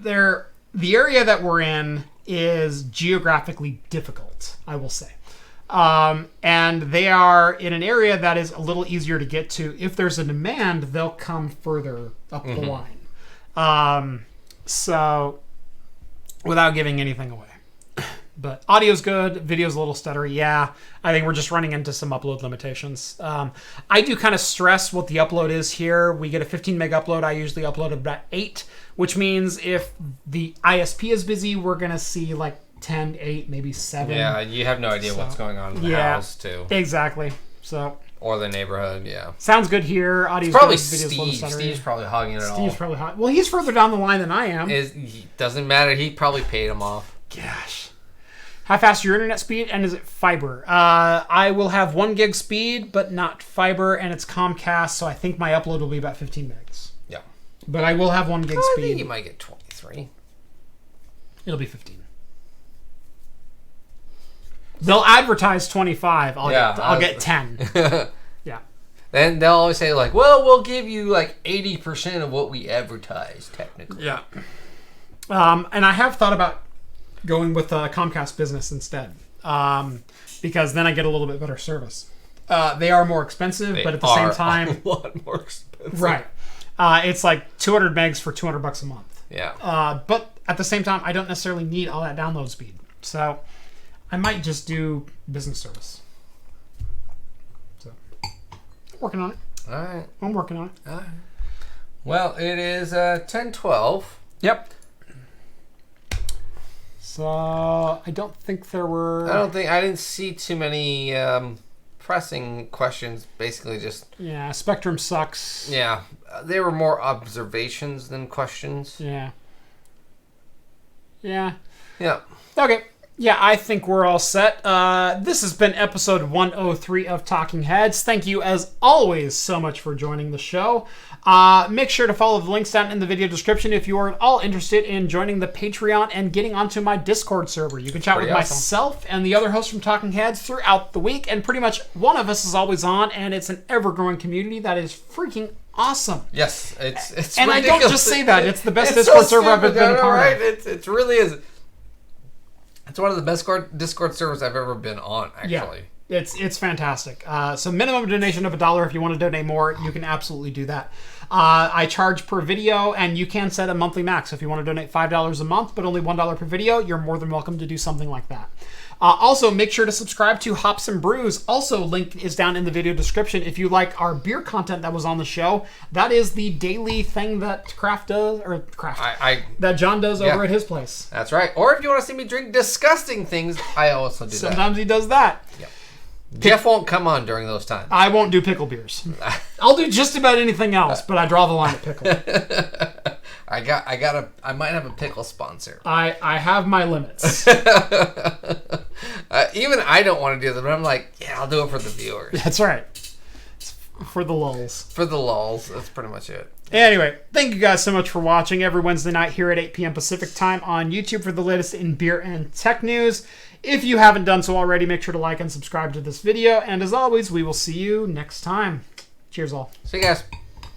S2: The area that we're in is geographically difficult, I will say. And they are in an area that is a little easier to get to. If there's a demand, they'll come further up the line. So, without giving anything away. But audio's good, video's a little stuttery. Yeah, I think we're just running into some upload limitations. I do kind of stress what the upload is here. We get a 15 meg upload. I usually upload about 8, which means if the ISP is busy, we're going to see like 10, 8, maybe 7.
S1: Yeah, you have no idea what's going on in the house, too.
S2: Exactly. So...
S1: Or the neighborhood, yeah.
S2: Sounds good here. Audio's
S1: probably
S2: good. Video's
S1: Steve.
S2: a little stuttery.
S1: Steve's probably hogging it all.
S2: Steve's probably hot. Well, he's further down the line than I am.
S1: Doesn't matter. He probably paid him off.
S2: Gosh. How fast is your internet speed, and is it fiber? I will have 1 gig speed, but not fiber, and it's Comcast, so I think my upload will be about 15 megs.
S1: Yeah.
S2: But I will have 1 gig speed.
S1: I think you might get 23.
S2: It'll be 15. They'll advertise 25. I'll get 10. Yeah.
S1: Then they'll always say, like, well, we'll give you, like, 80% of what we advertise, technically.
S2: Yeah. And I have thought about going with Comcast Business instead, because then I get a little bit better service. They are more expensive, but at the same time...
S1: a lot more expensive.
S2: Right. It's like 200 megs for $200 a month.
S1: Yeah.
S2: But at the same time, I don't necessarily need all that download speed. So I might just do business service. So working on it.
S1: All right.
S2: I'm working on it.
S1: All right. Well, it is 10:12.
S2: Yep. So I don't think there were...
S1: I didn't see too many pressing questions. Basically just...
S2: Yeah, Spectrum sucks.
S1: Yeah. There were more observations than questions.
S2: Yeah. Yeah.
S1: Yeah.
S2: Okay. Yeah, I think we're all set. This has been episode 103 of Talking Heads. Thank you, as always, so much for joining the show. Make sure to follow the links down in the video description if you are at all interested in joining the Patreon and getting onto my Discord server. You can chat with myself and the other hosts from Talking Heads throughout the week, and pretty much one of us is always on, and it's an ever-growing community that is freaking awesome.
S1: Yes, it's
S2: and
S1: ridiculous.
S2: I don't just say that. It's the best Discord server I've ever been a part of.
S1: It really is. It's one of the best Discord servers I've ever been on, actually.
S2: Yeah, it's fantastic. So minimum donation of $1. If you want to donate more, you can absolutely do that. I charge per video, and you can set a monthly max. If you want to donate $5 a month, but only $1 per video, you're more than welcome to do something like that. Also, make sure to subscribe to Hops and Brews. Also, link is down in the video description. If you like our beer content that was on the show, that is the daily thing that that John does over at his place.
S1: That's right. Or if you want to see me drink disgusting things, I also do that.
S2: Sometimes he does that.
S1: Yep. Jeff won't come on during those times.
S2: I won't do pickle beers. I'll do just about anything else, but I draw the line at pickle.
S1: I might have a pickle sponsor.
S2: I have my limits.
S1: Even I don't want to do that, but I'm like, yeah, I'll do it for the viewers.
S2: That's right. It's for the lulz.
S1: For the lulz. That's pretty much it.
S2: Anyway, thank you guys so much for watching every Wednesday night here at 8 p.m. Pacific time on YouTube for the latest in beer and tech news. If you haven't done so already, make sure to like and subscribe to this video. And as always, we will see you next time. Cheers all.
S1: See you guys.